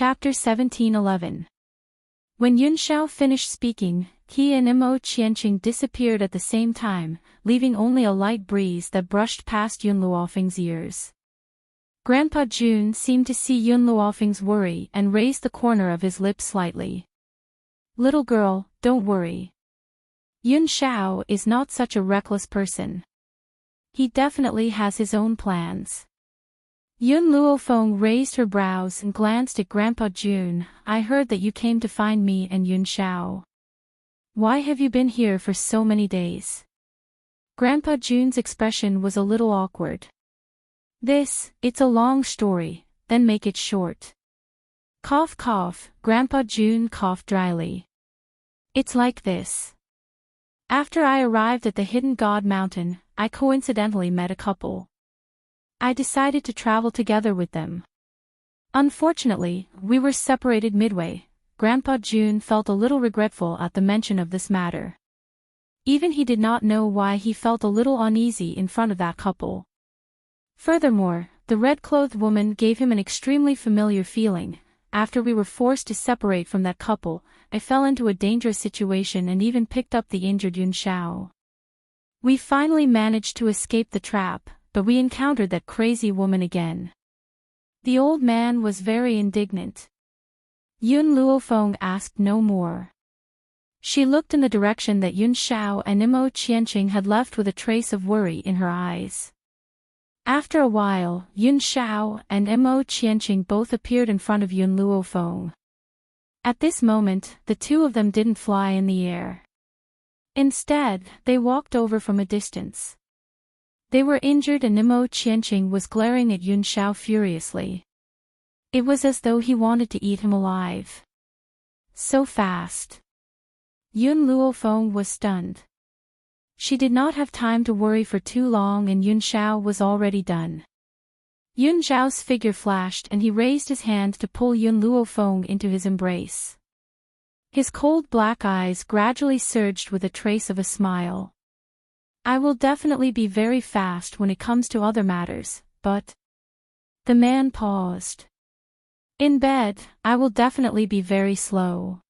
Chapter 17:11. When Yun Xiao finished speaking, he and Enchanting disappeared at the same time, leaving only a light breeze that brushed past Yun Luofeng's ears. Grandpa Jun seemed to see Yun Luofeng's worry and raised the corner of his lips slightly. "Little girl, don't worry. Yun Xiao is not such a reckless person. He definitely has his own plans." Yun Luofeng raised her brows and glanced at Grandpa Jun. "I heard that you came to find me and Yun Xiao. Why have you been here for so many days?" Grandpa Jun's expression was a little awkward. It's a long story, then make it short." Cough cough, Grandpa Jun coughed dryly. "It's like this. After I arrived at the Hidden God Mountain, I coincidentally met a couple. I decided to travel together with them. Unfortunately, we were separated midway." Grandpa Jun felt a little regretful at the mention of this matter. Even he did not know why he felt a little uneasy in front of that couple. Furthermore, the red-clothed woman gave him an extremely familiar feeling. After we were forced to separate from that couple, I fell into a dangerous situation and even picked up the injured Yun Xiao. We finally managed to escape the trap, but we encountered that crazy woman again." The old man was very indignant. Yun Luofeng asked no more. She looked in the direction that Yun Xiao and Enchanting had left with a trace of worry in her eyes. After a while, Yun Xiao and Enchanting both appeared in front of Yun Luofeng. At this moment, the two of them didn't fly in the air. Instead, they walked over from a distance. They were injured and Enchanting was glaring at Yun Xiao furiously. It was as though he wanted to eat him alive. So fast. Yun Luofeng was stunned. She did not have time to worry for too long and Yun Xiao was already done. Yun Xiao's figure flashed and he raised his hand to pull Yun Luofeng into his embrace. His cold black eyes gradually surged with a trace of a smile. "I will definitely be very fast when it comes to other matters, but..." The man paused. "In bed, I will definitely be very slow."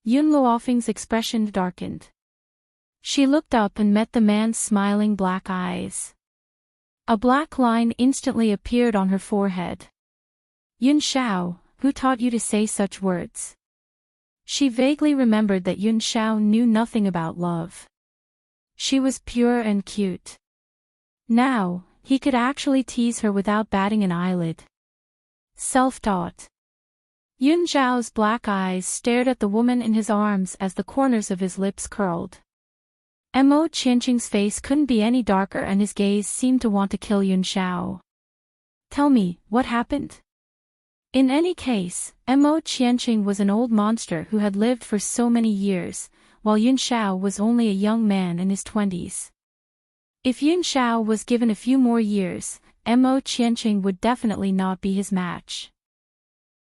Yun Luofeng's expression darkened. She looked up and met the man's smiling black eyes. A black line instantly appeared on her forehead. "Yun Xiao, who taught you to say such words?" She vaguely remembered that Yun Xiao knew nothing about love. She was pure and cute. Now, he could actually tease her without batting an eyelid. Self-taught. Yun Xiao's black eyes stared at the woman in his arms as the corners of his lips curled. Enchanting's face couldn't be any darker and his gaze seemed to want to kill Yun Xiao. "Tell me, what happened?" In any case, Enchanting was an old monster who had lived for so many years, while Yun Xiao was only a young man in his 20s. If Yun Xiao was given a few more years, Enchanting would definitely not be his match.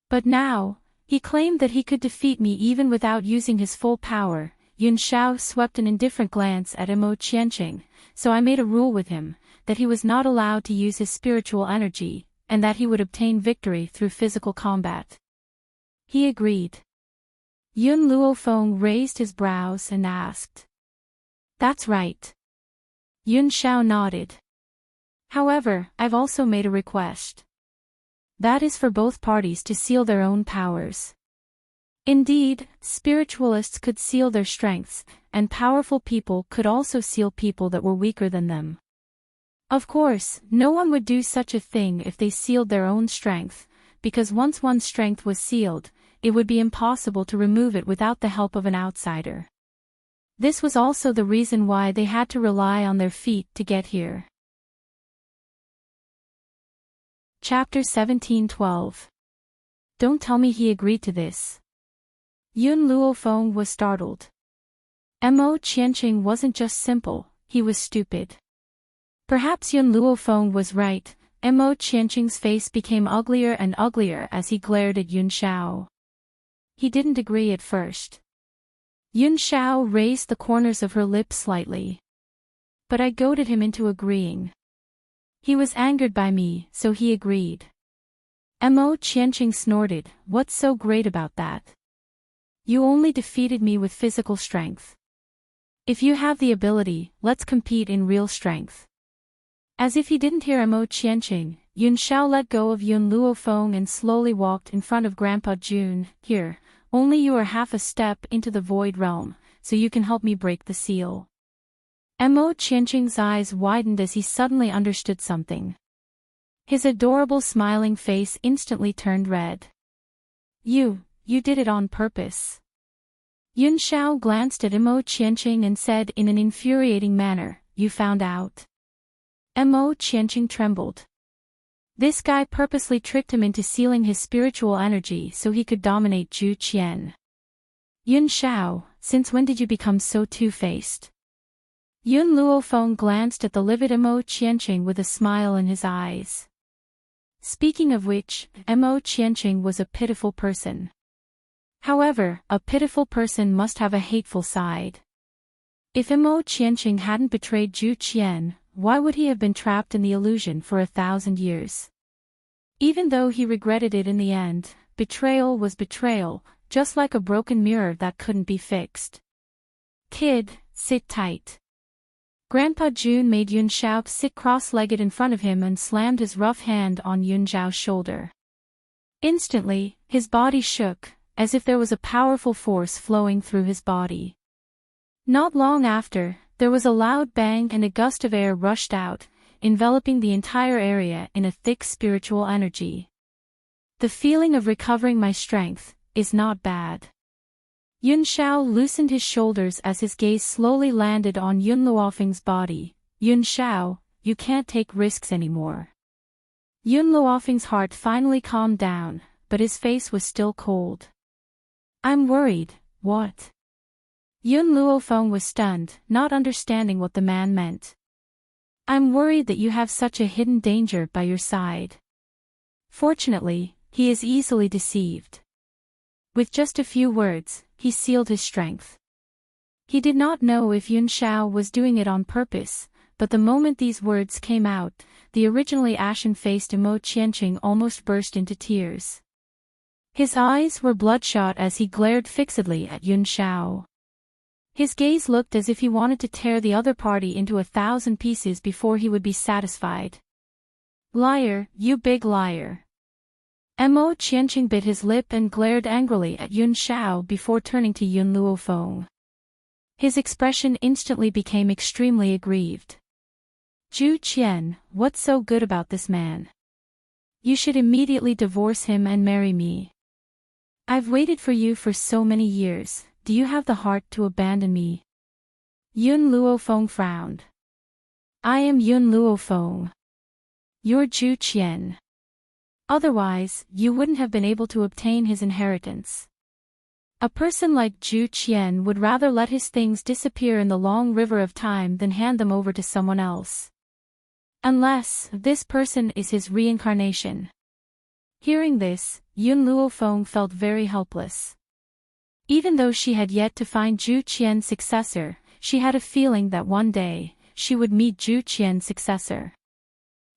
But now, he claimed that he could defeat me even without using his full power. Yun Xiao swept an indifferent glance at Enchanting, so I made a rule with him, that he was not allowed to use his spiritual energy, and that he would obtain victory through physical combat. He agreed. Yun Luofeng raised his brows and asked. "That's right." Yun Xiao nodded. "However, I've also made a request. That is for both parties to seal their own powers. Indeed, spiritualists could seal their strengths, and powerful people could also seal people that were weaker than them. Of course, no one would do such a thing if they sealed their own strength, because once one's strength was sealed, it would be impossible to remove it without the help of an outsider. This was also the reason why they had to rely on their feet to get here. Chapter 17:12. Don't tell me he agreed to this. Yun Luofeng was startled. Enchanting wasn't just simple, he was stupid. Perhaps Yun Luofeng was right. Enchanting's face became uglier and uglier as he glared at Yun Xiao. He didn't agree at first. Yun Xiao raised the corners of her lips slightly. But I goaded him into agreeing. He was angered by me, so he agreed. Mo Qianqing snorted, "What's so great about that? You only defeated me with physical strength. If you have the ability, let's compete in real strength." As if he didn't hear Mo Qianqing, Yun Xiao let go of Yun Luofeng and slowly walked in front of Grandpa Jun. "Here, only you are half a step into the void realm, so you can help me break the seal." Mo Qianqing's eyes widened as he suddenly understood something. His adorable smiling face instantly turned red. You did it on purpose." Yun Xiao glanced at Mo Qianqing and said in an infuriating manner, "You found out?" Mo Qianqing trembled. This guy purposely tricked him into sealing his spiritual energy so he could dominate Zhu Qian. "Yun Xiao, since when did you become so two-faced?" Yun Luofeng glanced at the livid Mo Qianqing with a smile in his eyes. Speaking of which, Mo Qianqing was a pitiful person. However, a pitiful person must have a hateful side. If Mo Qianqing hadn't betrayed Zhu Qian, why would he have been trapped in the illusion for 1,000 years? Even though he regretted it in the end, betrayal was betrayal, just like a broken mirror that couldn't be fixed. "Kid, sit tight." Grandpa Jun made Yun Xiao sit cross-legged in front of him and slammed his rough hand on Yun Xiao's shoulder. Instantly, his body shook, as if there was a powerful force flowing through his body. Not long after, there was a loud bang and a gust of air rushed out, enveloping the entire area in a thick spiritual energy. The feeling of recovering my strength is not bad. Yun Xiao loosened his shoulders as his gaze slowly landed on Yun Luofeng's body. "Yun Xiao, you can't take risks anymore." Yun Luofeng's heart finally calmed down, but his face was still cold. "I'm worried." "What?" Yun Luofeng was stunned, not understanding what the man meant. "I'm worried that you have such a hidden danger by your side." Fortunately, he is easily deceived. With just a few words, he sealed his strength. He did not know if Yun Xiao was doing it on purpose, but the moment these words came out, the originally ashen-faced Mo Qianqing almost burst into tears. His eyes were bloodshot as he glared fixedly at Yun Xiao. His gaze looked as if he wanted to tear the other party into 1,000 pieces before he would be satisfied. "Liar, you big liar." Mo Qianqing bit his lip and glared angrily at Yun Xiao before turning to Yun Luofeng. His expression instantly became extremely aggrieved. "Zhu Qian, what's so good about this man? You should immediately divorce him and marry me. I've waited for you for so many years, do you have the heart to abandon me?" Yun Luofeng frowned. "I am Yun Luofeng. You're Zhu Qian. Otherwise, you wouldn't have been able to obtain his inheritance. A person like Zhu Qian would rather let his things disappear in the long river of time than hand them over to someone else. Unless this person is his reincarnation." Hearing this, Yun Luofeng felt very helpless. Even though she had yet to find Zhu Qian's successor, she had a feeling that one day, she would meet Zhu Qian's successor.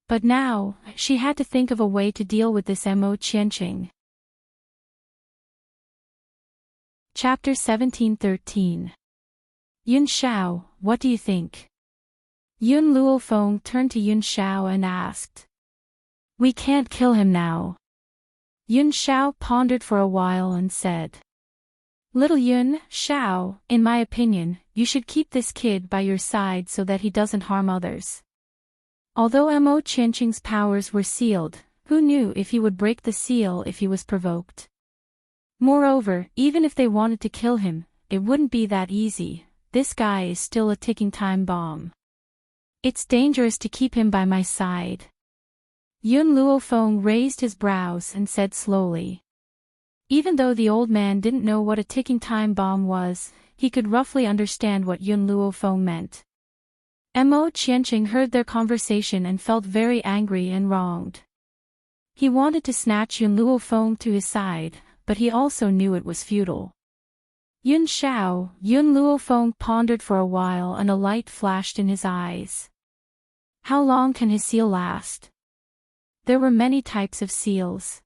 But now, she had to think of a way to deal with this Mo Qianqing. Chapter 17:13. Yun Xiao, what do you think? Yun Luofeng turned to Yun Xiao and asked. "We can't kill him now." Yun Xiao pondered for a while and said. "Little Yun Xiao, in my opinion, you should keep this kid by your side so that he doesn't harm others." Although Mo Qianqing's powers were sealed, who knew if he would break the seal if he was provoked? Moreover, even if they wanted to kill him, it wouldn't be that easy. This guy is still a ticking time bomb. It's dangerous to keep him by my side. Yun Luofeng raised his brows and said slowly. Even though the old man didn't know what a ticking time bomb was, he could roughly understand what Yun Luofeng meant. Mo Qianqing heard their conversation and felt very angry and wronged. He wanted to snatch Yun Luofeng to his side, but he also knew it was futile. Yun Xiao, Yun Luofeng pondered for a while and a light flashed in his eyes. How long can his seal last? There were many types of seals.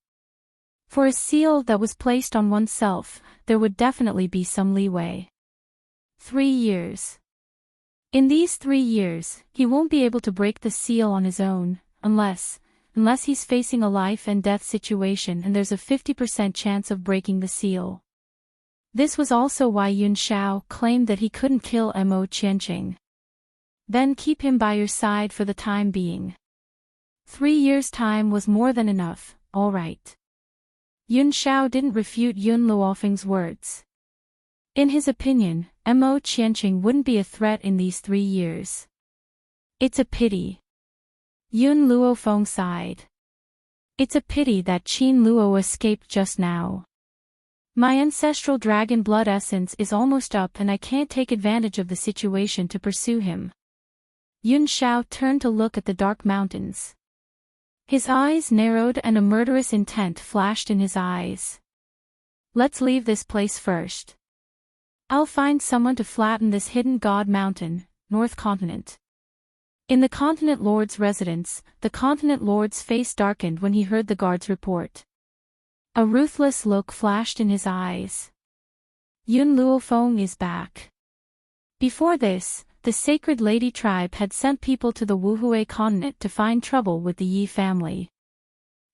For a seal that was placed on oneself, there would definitely be some leeway. 3 years. In these 3 years, he won't be able to break the seal on his own, unless he's facing a life and death situation and there's a 50% chance of breaking the seal. This was also why Yun Xiao claimed that he couldn't kill Mo Qianqing. Then keep him by your side for the time being. 3 years' time was more than enough, all right. Yun Xiao didn't refute Yun Luofeng's words. In his opinion, Mo Qianqing wouldn't be a threat in these 3 years. It's a pity. Yun Luofeng sighed. It's a pity that Qin Luo escaped just now. My ancestral dragon blood essence is almost up and I can't take advantage of the situation to pursue him. Yun Xiao turned to look at the dark mountains. His eyes narrowed and a murderous intent flashed in his eyes. Let's leave this place first. I'll find someone to flatten this hidden god mountain, North Continent. In the Continent Lord's residence, the Continent Lord's face darkened when he heard the guard's report. A ruthless look flashed in his eyes. Yun Luofeng is back. Before this, the Sacred Lady tribe had sent people to the Wuhui continent to find trouble with the Yi family.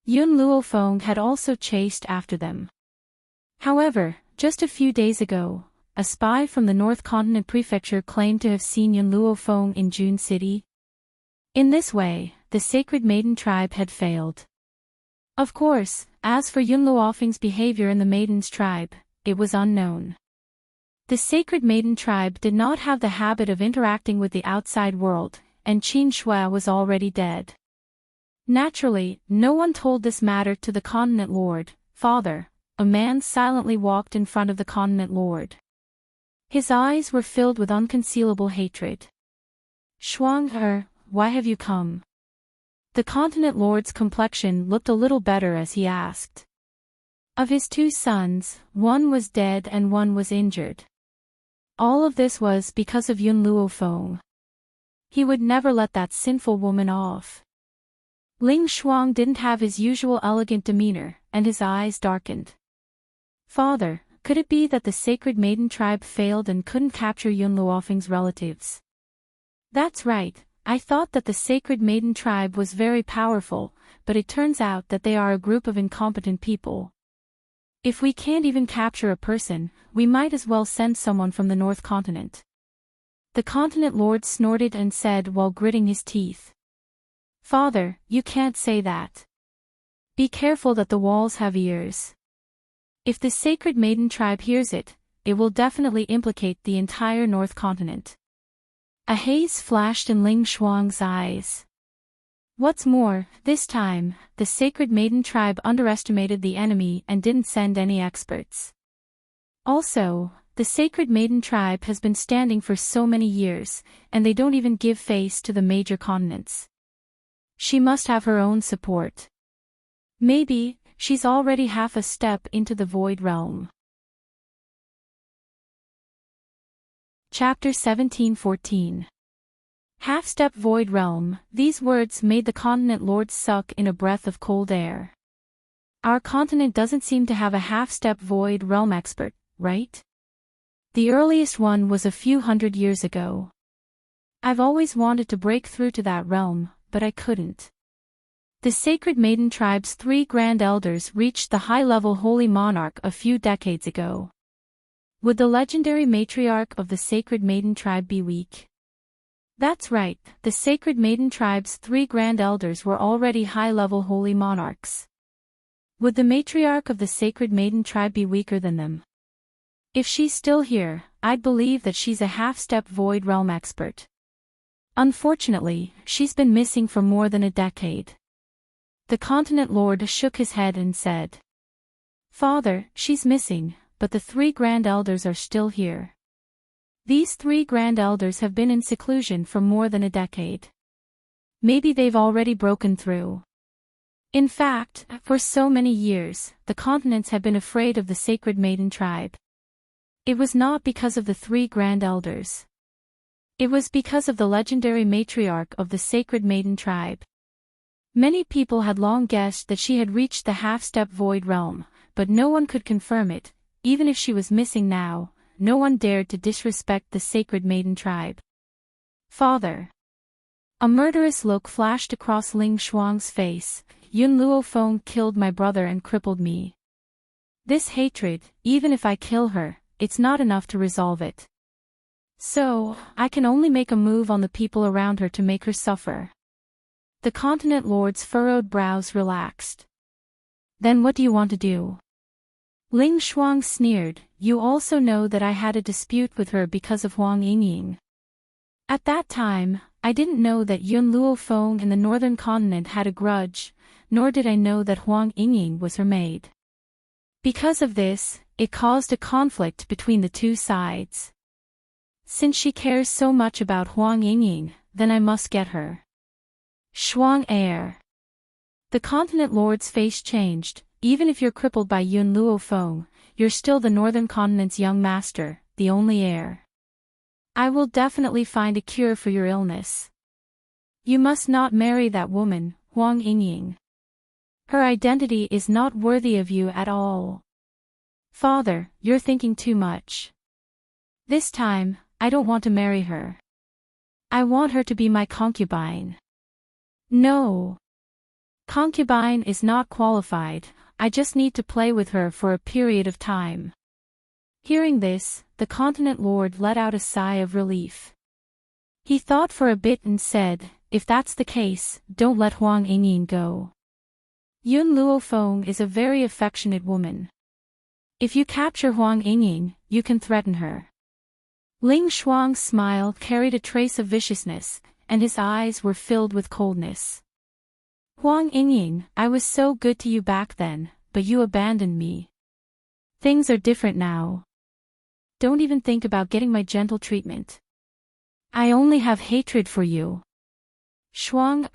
Yun Luofeng had also chased after them. However, just a few days ago, a spy from the North Continent Prefecture claimed to have seen Yun Luofeng in June City. In this way, the Sacred Maiden tribe had failed. Of course, as for Yun Luofeng's behavior in the Maiden's tribe, it was unknown. The Sacred Maiden tribe did not have the habit of interacting with the outside world, and Qin Shui was already dead. Naturally, no one told this matter to the Continent Lord. Father, a man silently walked in front of the Continent Lord. His eyes were filled with unconcealable hatred. Shuang, why have you come? The Continent Lord's complexion looked a little better as he asked. Of his 2 sons, one was dead and one was injured. All of this was because of Yun Luofeng. He would never let that sinful woman off. Ling Shuang didn't have his usual elegant demeanor, and his eyes darkened. Father, could it be that the Sacred Maiden tribe failed and couldn't capture Yun Luofeng's relatives? That's right. I thought that the Sacred Maiden tribe was very powerful, but it turns out that they are a group of incompetent people. If we can't even capture a person, we might as well send someone from the North Continent. The Continent Lord snorted and said while gritting his teeth. Father, you can't say that. Be careful that the walls have ears. If the Sacred Maiden tribe hears it, it will definitely implicate the entire North Continent. A haze flashed in Ling Shuang's eyes. What's more, this time, the Sacred Maiden tribe underestimated the enemy and didn't send any experts. Also, the Sacred Maiden tribe has been standing for so many years, and they don't even give face to the major continents. She must have her own support. Maybe, she's already half a step into the Void Realm. Chapter 17:14. Half-step Void Realm. These words made the Continent Lord suck in a breath of cold air. Our continent doesn't seem to have a half-step Void Realm expert, right? The earliest one was a few hundred years ago. I've always wanted to break through to that realm, but I couldn't. The Sacred Maiden tribe's 3 Grand Elders reached the high-level Holy Monarch a few decades ago. Would the legendary matriarch of the Sacred Maiden tribe be weak? That's right, the Sacred Maiden tribe's 3 Grand Elders were already high-level Holy Monarchs. Would the matriarch of the Sacred Maiden tribe be weaker than them? If she's still here, I'd believe that she's a half-step Void Realm expert. Unfortunately, she's been missing for more than a decade. The Continent Lord shook his head and said, Father, she's missing, but the 3 Grand Elders are still here. These 3 Grand Elders have been in seclusion for more than a decade. Maybe they've already broken through. In fact, for so many years, the continents have been afraid of the Sacred Maiden tribe. It was not because of the 3 Grand Elders. It was because of the legendary matriarch of the Sacred Maiden tribe. Many people had long guessed that she had reached the half-step void realm, but no one could confirm it. Even if she was missing now, no one dared to disrespect the sacred maiden tribe. Father. A murderous look flashed across Ling Shuang's face. Yun Luofeng killed my brother and crippled me. This hatred, even if I kill her, it's not enough to resolve it. So, I can only make a move on the people around her to make her suffer. The continent lord's furrowed brows relaxed. Then what do you want to do? Ling Shuang sneered. You also know that I had a dispute with her because of Huang Yingying. At that time, I didn't know that Yun Luofeng in the northern continent had a grudge, nor did I know that Huang Yingying was her maid. Because of this, it caused a conflict between the two sides. Since she cares so much about Huang Yingying, then I must get her. Shuang heir. The continent lord's face changed. Even if you're crippled by Yun Luofeng, you're still the northern continent's young master, the only heir. I will definitely find a cure for your illness. You must not marry that woman, Huang Yingying. Her identity is not worthy of you at all. Father, you're thinking too much. This time, I don't want to marry her. I want her to be my concubine. No. Concubine is not qualified. I just need to play with her for a period of time. Hearing this, the continent lord let out a sigh of relief. He thought for a bit and said, if that's the case, don't let Huang Yingying go. Yun Luofeng is a very affectionate woman. If you capture Huang Yingying, you can threaten her. Ling Shuang's smile carried a trace of viciousness, and his eyes were filled with coldness. Huang Yingying, I was so good to you back then, but you abandoned me. Things are different now. Don't even think about getting my gentle treatment. I only have hatred for you. Shuang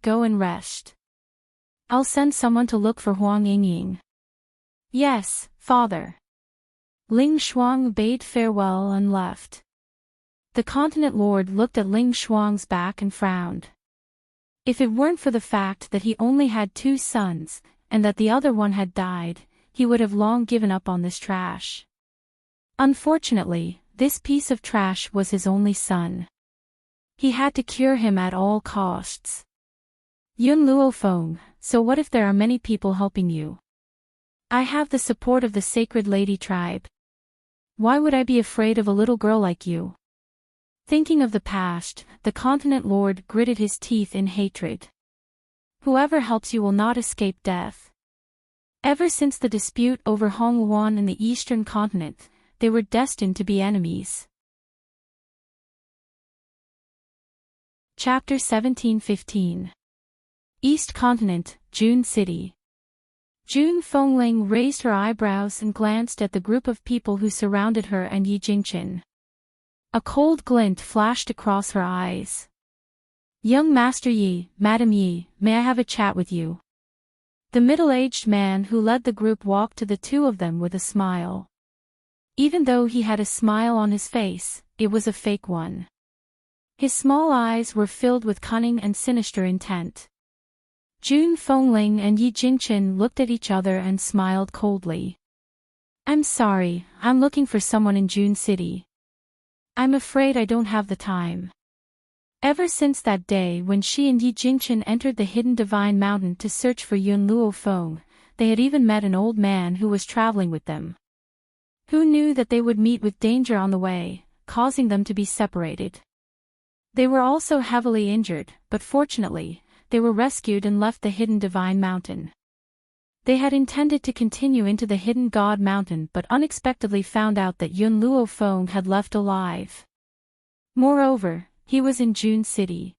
go and rest. I'll send someone to look for Huang Yingying. Yes, father. Ling Shuang bade farewell and left. The continent lord looked at Ling Shuang's back and frowned. If it weren't for the fact that he only had 2 sons, and that the other one had died, he would have long given up on this trash. Unfortunately, this piece of trash was his only son. He had to cure him at all costs. Yun Luofeng, so what if there are many people helping you? I have the support of the sacred lady tribe. Why would I be afraid of a little girl like you? Thinking of the past, the continent lord gritted his teeth in hatred. Whoever helps you will not escape death. Ever since the dispute over Hongluan in the eastern continent, they were destined to be enemies. Chapter 17-15. East Continent, June City. June Fengling raised her eyebrows and glanced at the group of people who surrounded her and Yi Jingchen. A cold glint flashed across her eyes. Young Master Yi, Madam Yi, may I have a chat with you? The middle-aged man who led the group walked to the two of them with a smile. Even though he had a smile on his face, it was a fake one. His small eyes were filled with cunning and sinister intent. June Fengling and Yi Jingchen looked at each other and smiled coldly. I'm sorry, I'm looking for someone in June City. I'm afraid I don't have the time. Ever since that day when she and Yi Jingchen entered the hidden divine mountain to search for Yun Luofeng, they had even met an old man who was traveling with them. Who knew that they would meet with danger on the way, causing them to be separated? They were also heavily injured, but fortunately, they were rescued and left the hidden divine mountain. They had intended to continue into the hidden god mountain but unexpectedly found out that Yun Luofeng had left alive. Moreover, he was in June City.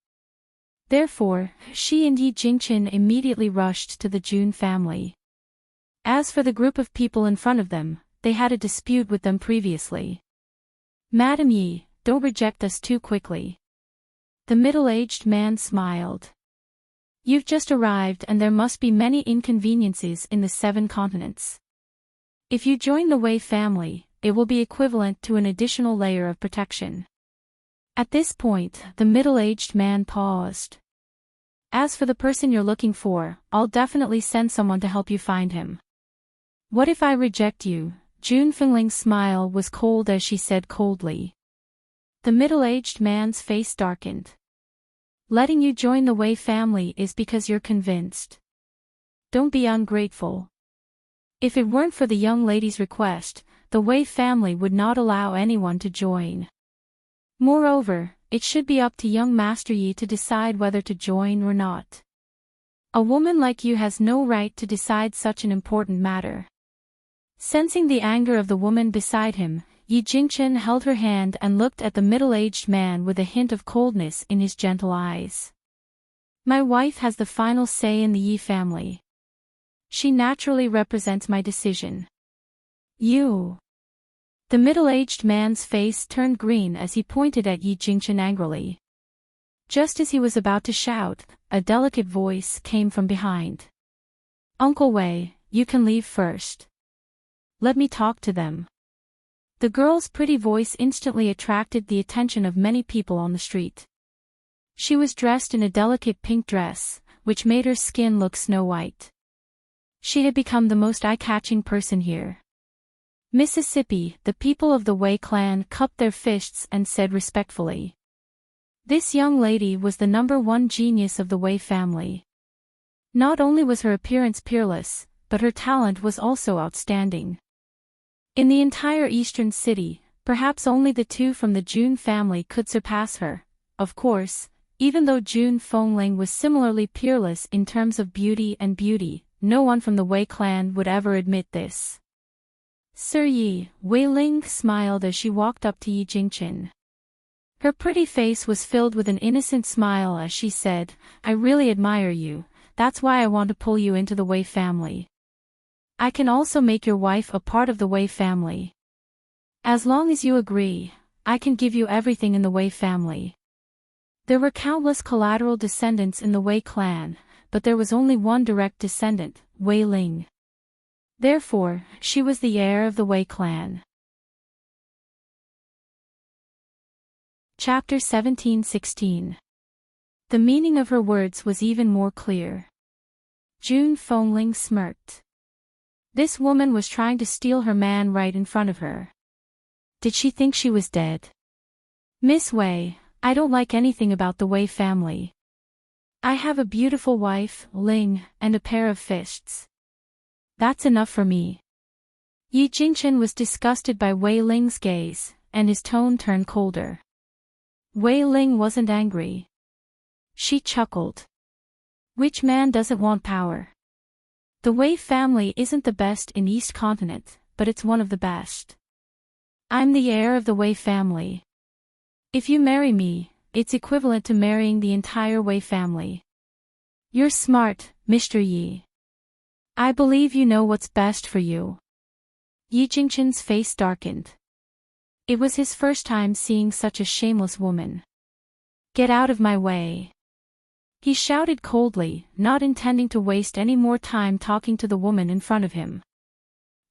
Therefore, she and Yi Jingchen immediately rushed to the June family. As for the group of people in front of them, they had a dispute with them previously. Madam Yi, don't reject us too quickly. The middle-aged man smiled. You've just arrived and there must be many inconveniences in the 7 continents. If you join the Wei family, it will be equivalent to an additional layer of protection. At this point, the middle-aged man paused. As for the person you're looking for, I'll definitely send someone to help you find him. What if I reject you? June Fingling's smile was cold as she said coldly. The middle-aged man's face darkened. Letting you join the Wei family is because you're convinced. Don't be ungrateful. If it weren't for the young lady's request, the Wei family would not allow anyone to join. Moreover, it should be up to young Master Yi to decide whether to join or not. A woman like you has no right to decide such an important matter. Sensing the anger of the woman beside him, Yi Jingchen held her hand and looked at the middle-aged man with a hint of coldness in his gentle eyes. My wife has the final say in the Yi family. She naturally represents my decision. You. The middle-aged man's face turned green as he pointed at Yi Jingchen angrily. Just as he was about to shout, a delicate voice came from behind. Uncle Wei, you can leave first. Let me talk to them. The girl's pretty voice instantly attracted the attention of many people on the street. She was dressed in a delicate pink dress, which made her skin look snow white. She had become the most eye-catching person here. Mississippi, the people of the Wei clan cupped their fists and said respectfully. This young lady was the #1 genius of the Wei family. Not only was her appearance peerless, but her talent was also outstanding. In the entire eastern city, perhaps only the two from the Jun family could surpass her. Of course, even though Jun Fengling was similarly peerless in terms of beauty, no one from the Wei clan would ever admit this. Sir Yi, Wei Ling smiled as she walked up to Yi Jingchen. Her pretty face was filled with an innocent smile as she said, I really admire you, that's why I want to pull you into the Wei family. I can also make your wife a part of the Wei family. As long as you agree, I can give you everything in the Wei family. There were countless collateral descendants in the Wei clan, but there was only one direct descendant, Wei Ling. Therefore, she was the heir of the Wei clan. Chapter 17-16. The meaning of her words was even more clear. Jun Fengling smirked. This woman was trying to steal her man right in front of her. Did she think she was dead? Miss Wei, I don't like anything about the Wei family. I have a beautiful wife, Ling, and a pair of fists. That's enough for me. Yi Jingchen was disgusted by Wei Ling's gaze, and his tone turned colder. Wei Ling wasn't angry. She chuckled. Which man doesn't want power? The Wei family isn't the best in East Continent, but it's one of the best. I'm the heir of the Wei family. If you marry me, it's equivalent to marrying the entire Wei family. You're smart, Mr. Yi. I believe you know what's best for you. Yi Jingchen's face darkened. It was his first time seeing such a shameless woman. Get out of my way. He shouted coldly, not intending to waste any more time talking to the woman in front of him.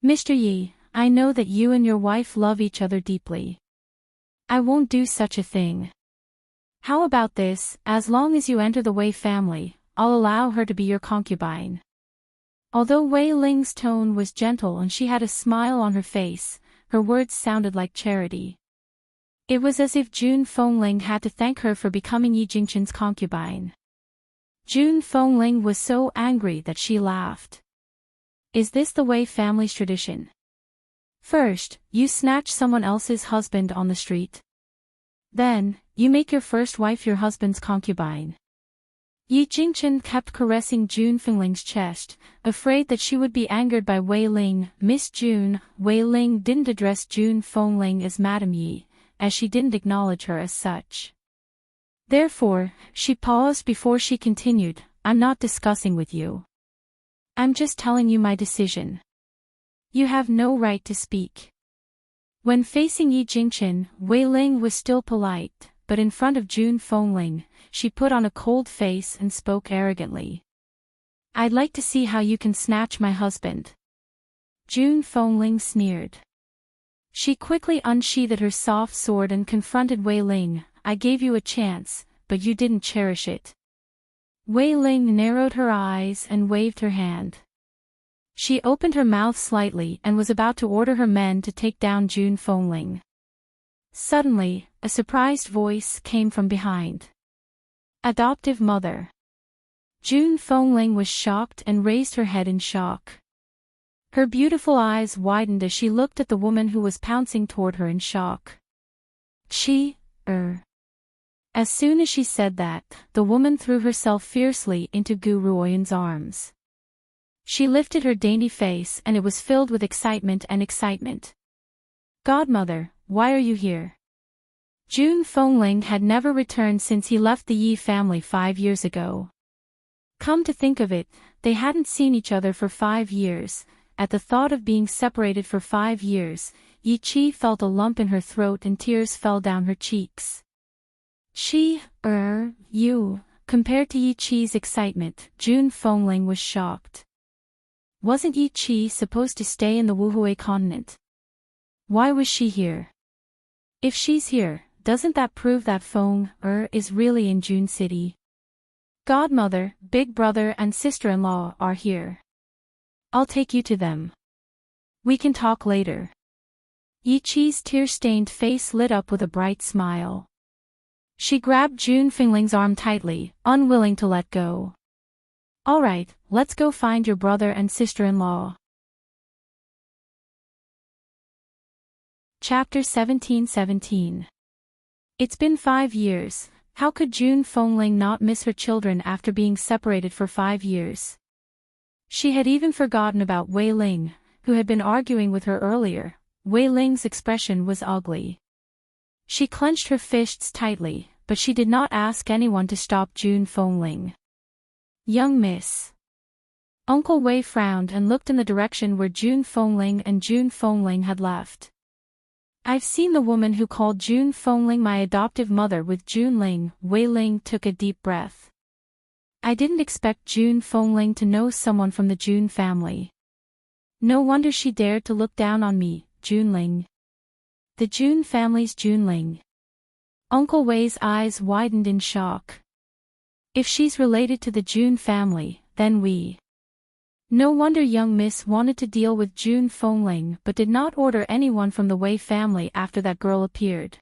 Mr. Yi, I know that you and your wife love each other deeply. I won't do such a thing. How about this, as long as you enter the Wei family, I'll allow her to be your concubine. Although Wei Ling's tone was gentle and she had a smile on her face, her words sounded like charity. It was as if Jun Fengling had to thank her for becoming Yi Jingchen's concubine. Jun Fengling was so angry that she laughed. Is this the Wei family's tradition? First, you snatch someone else's husband on the street. Then, you make your first wife your husband's concubine. Yi Jingchen kept caressing Jun Fengling's chest, afraid that she would be angered by Wei Ling. Miss Jun, Wei Ling didn't address Jun Fengling as Madam Yi, as she didn't acknowledge her as such. Therefore, she paused before she continued, I'm not discussing with you. I'm just telling you my decision. You have no right to speak. When facing Yi Jingchen, Wei Ling was still polite, but in front of Jun Fengling, she put on a cold face and spoke arrogantly. I'd like to see how you can snatch my husband. Jun Fengling sneered. She quickly unsheathed her soft sword and confronted Wei Ling. I gave you a chance, but you didn't cherish it. Wei Ling narrowed her eyes and waved her hand. She opened her mouth slightly and was about to order her men to take down Jun Fengling. Suddenly, a surprised voice came from behind. Adoptive mother. Jun Fengling was shocked and raised her head in shock. Her beautiful eyes widened as she looked at the woman who was pouncing toward her in shock. As soon as she said that, the woman threw herself fiercely into Gu Ruoyun's arms. She lifted her dainty face and it was filled with excitement and excitement. Godmother, why are you here? Jun Fengling had never returned since he left the Yi family 5 years ago. Come to think of it, they hadn't seen each other for 5 years. At the thought of being separated for 5 years, Yi Qi felt a lump in her throat and tears fell down her cheeks. Compared to Yi Qi's excitement, Jun Fengling was shocked. Wasn't Yi Qi supposed to stay in the Wuhui continent? Why was she here? If she's here, doesn't that prove that Feng is really in Jun City? Godmother, big brother and sister-in-law are here. I'll take you to them. We can talk later. Yi Qi's tear-stained face lit up with a bright smile. She grabbed Jun Fengling's arm tightly, unwilling to let go. All right, let's go find your brother and sister-in-law. Chapter 17:17. It's been 5 years. How could Jun Fengling not miss her children after being separated for 5 years? She had even forgotten about Wei Ling, who had been arguing with her earlier. Wei Ling's expression was ugly. She clenched her fists tightly, but she did not ask anyone to stop Jun Fengling. Young miss. Uncle Wei frowned and looked in the direction where Jun Fengling had left. I've seen the woman who called Jun Fengling my adoptive mother with Jun Ling. Wei Ling took a deep breath. I didn't expect Jun Fengling to know someone from the Jun family. No wonder she dared to look down on me, Jun Ling. The Jun family's Jun Ling. Uncle Wei's eyes widened in shock. If she's related to the Jun family, then we. No wonder young miss wanted to deal with Jun Fengling but did not order anyone from the Wei family after that girl appeared.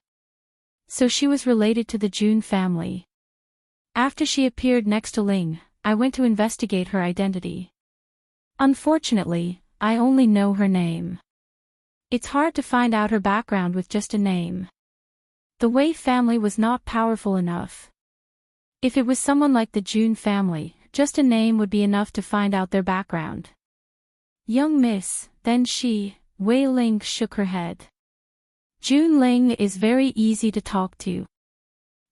So she was related to the Jun family. After she appeared next to Ling, I went to investigate her identity. Unfortunately, I only know her name. It's hard to find out her background with just a name. The Wei family was not powerful enough. If it was someone like the Jun family, just a name would be enough to find out their background. Young miss, then she, Wei Ling shook her head. Jun Ling is very easy to talk to.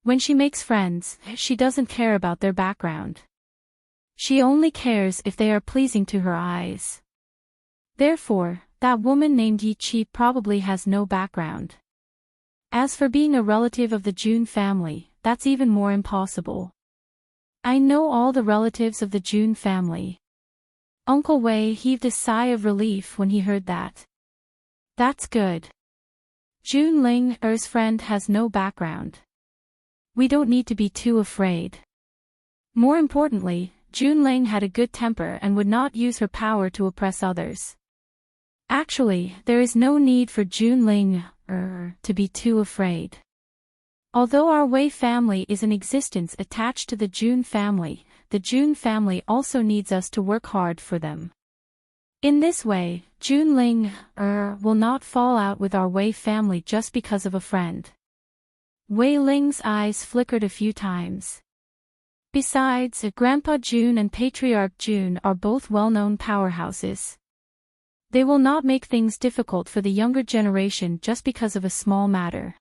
When she makes friends, she doesn't care about their background. She only cares if they are pleasing to her eyes. Therefore, that woman named Yi Qi probably has no background. As for being a relative of the Jun family, that's even more impossible. I know all the relatives of the Jun family. Uncle Wei heaved a sigh of relief when he heard that. That's good. Jun Ling's friend has no background. We don't need to be too afraid. More importantly, Jun Ling had a good temper and would not use her power to oppress others. Actually, there is no need for Jun Ling to be too afraid. Although our Wei family is in existence attached to the Jun family also needs us to work hard for them. In this way, Jun Ling will not fall out with our Wei family just because of a friend. Wei Ling's eyes flickered a few times. Besides, Grandpa Jun and Patriarch Jun are both well-known powerhouses. They will not make things difficult for the younger generation just because of a small matter.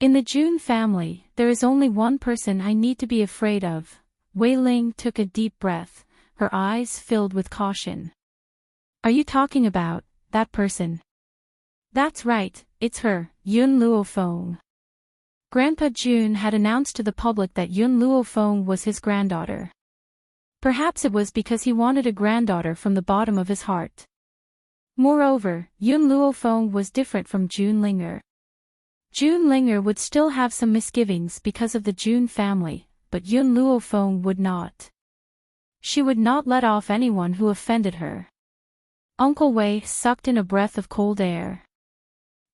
In the Jun family, there is only one person I need to be afraid of. Wei Ling took a deep breath, her eyes filled with caution. Are you talking about that person? That's right, it's her, Yun Luofeng. Grandpa Jun had announced to the public that Yun Luofeng was his granddaughter. Perhaps it was because he wanted a granddaughter from the bottom of his heart. Moreover, Yun Luofeng was different from Jun Linger. Jun Linger would still have some misgivings because of the Jun family, but Yun Luofeng would not. She would not let off anyone who offended her. Uncle Wei sucked in a breath of cold air.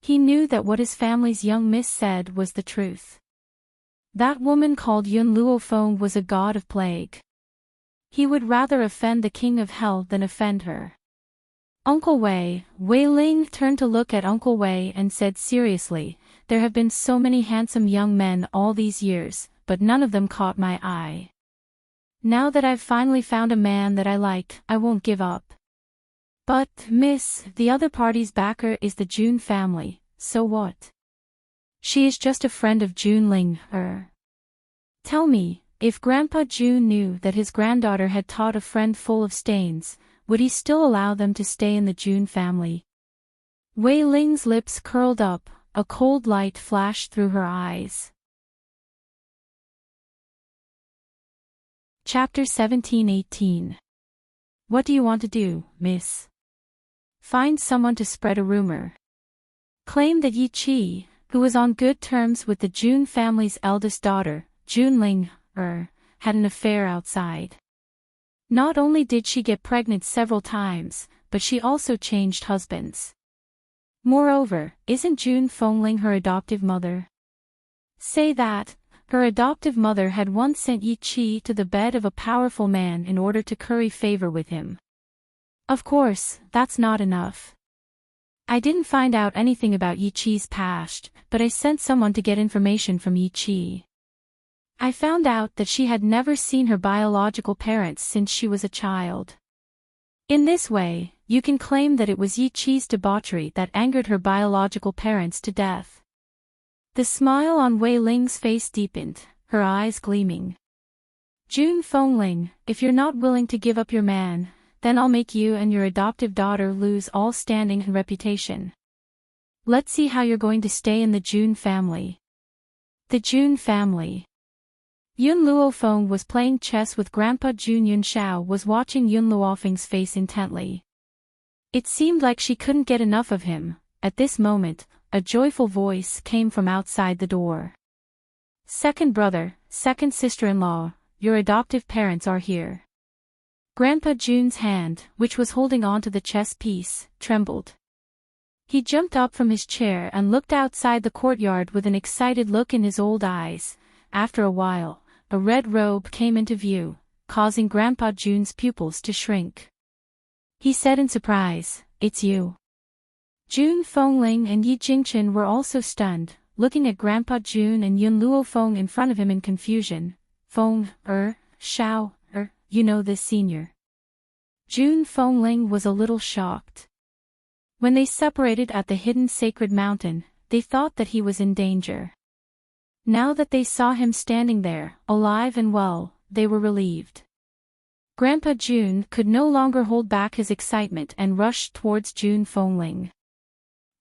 He knew that what his family's young miss said was the truth. That woman called Yun Luofeng was a god of plague. He would rather offend the king of hell than offend her. Uncle Wei, Wei Ling turned to look at Uncle Wei and said seriously, "There have been so many handsome young men all these years, but none of them caught my eye. Now that I've finally found a man that I like, I won't give up." "But, miss, the other party's backer is the Jun family, so what?" "She is just a friend of Junling, Tell me, if Grandpa Jun knew that his granddaughter had taught a friend full of stains, would he still allow them to stay in the Jun family?" Wei Ling's lips curled up, a cold light flashed through her eyes. Chapter 17-18. What do you want to do, miss? Find someone to spread a rumor. Claim that Yi Qi, who was on good terms with the Jun family's eldest daughter, Junling, had an affair outside. Not only did she get pregnant several times, but she also changed husbands. Moreover, isn't Jun Fengling her adoptive mother? Say that her adoptive mother had once sent Yi Qi to the bed of a powerful man in order to curry favor with him. Of course, that's not enough. I didn't find out anything about Yi Qi's past, but I sent someone to get information from Yi Qi. I found out that she had never seen her biological parents since she was a child. In this way, you can claim that it was Yi Qi's debauchery that angered her biological parents to death. The smile on Wei Ling's face deepened, her eyes gleaming. Jun Fengling, if you're not willing to give up your man, then I'll make you and your adoptive daughter lose all standing and reputation. Let's see how you're going to stay in the Jun family. The Jun family. Yun Luofeng was playing chess with Grandpa Jun. Yun Xiao was watching Yun Luofeng's face intently. It seemed like she couldn't get enough of him. At this moment, a joyful voice came from outside the door. "Second brother, second sister-in-law, your adoptive parents are here." Grandpa Jun's hand, which was holding on to the chess piece, trembled. He jumped up from his chair and looked outside the courtyard with an excited look in his old eyes. After a while, a red robe came into view, causing Grandpa Jun's pupils to shrink. He said in surprise, "It's you." Jun Fengling and Yi Jingchen were also stunned, looking at Grandpa Jun and Yun Luofeng in front of him in confusion. "Feng, Xiao, you know this senior." Jun Fengling was a little shocked. When they separated at the hidden sacred mountain, they thought that he was in danger. Now that they saw him standing there, alive and well, they were relieved. Grandpa Jun could no longer hold back his excitement and rushed towards Jun Fengling.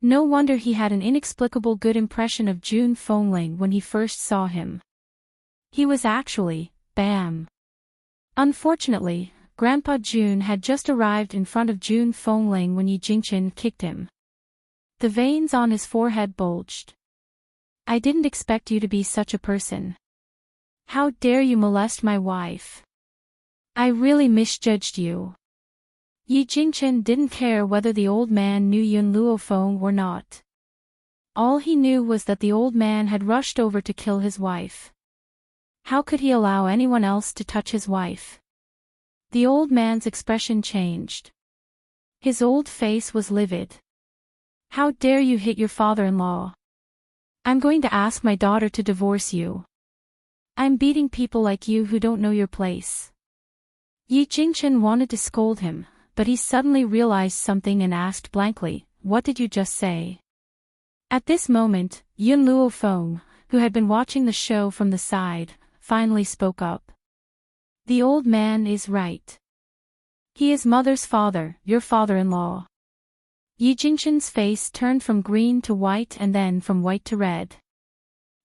No wonder he had an inexplicable good impression of Jun Fengling when he first saw him. He was actually, bam. Unfortunately, Grandpa Jun had just arrived in front of Jun Fengling when Yi Jingchen kicked him. The veins on his forehead bulged. "I didn't expect you to be such a person. How dare you molest my wife? I really misjudged you." Yi Jingchen didn't care whether the old man knew Yun Luofeng or not. All he knew was that the old man had rushed over to kill his wife. How could he allow anyone else to touch his wife? The old man's expression changed. His old face was livid. "How dare you hit your father-in-law? I'm going to ask my daughter to divorce you. I'm beating people like you who don't know your place." Yi Jingchen wanted to scold him, but he suddenly realized something and asked blankly, "What did you just say?" At this moment, Yun Luofeng, who had been watching the show from the side, finally spoke up. "The old man is right. He is mother's father, your father-in-law." Yi Jingchen's face turned from green to white and then from white to red.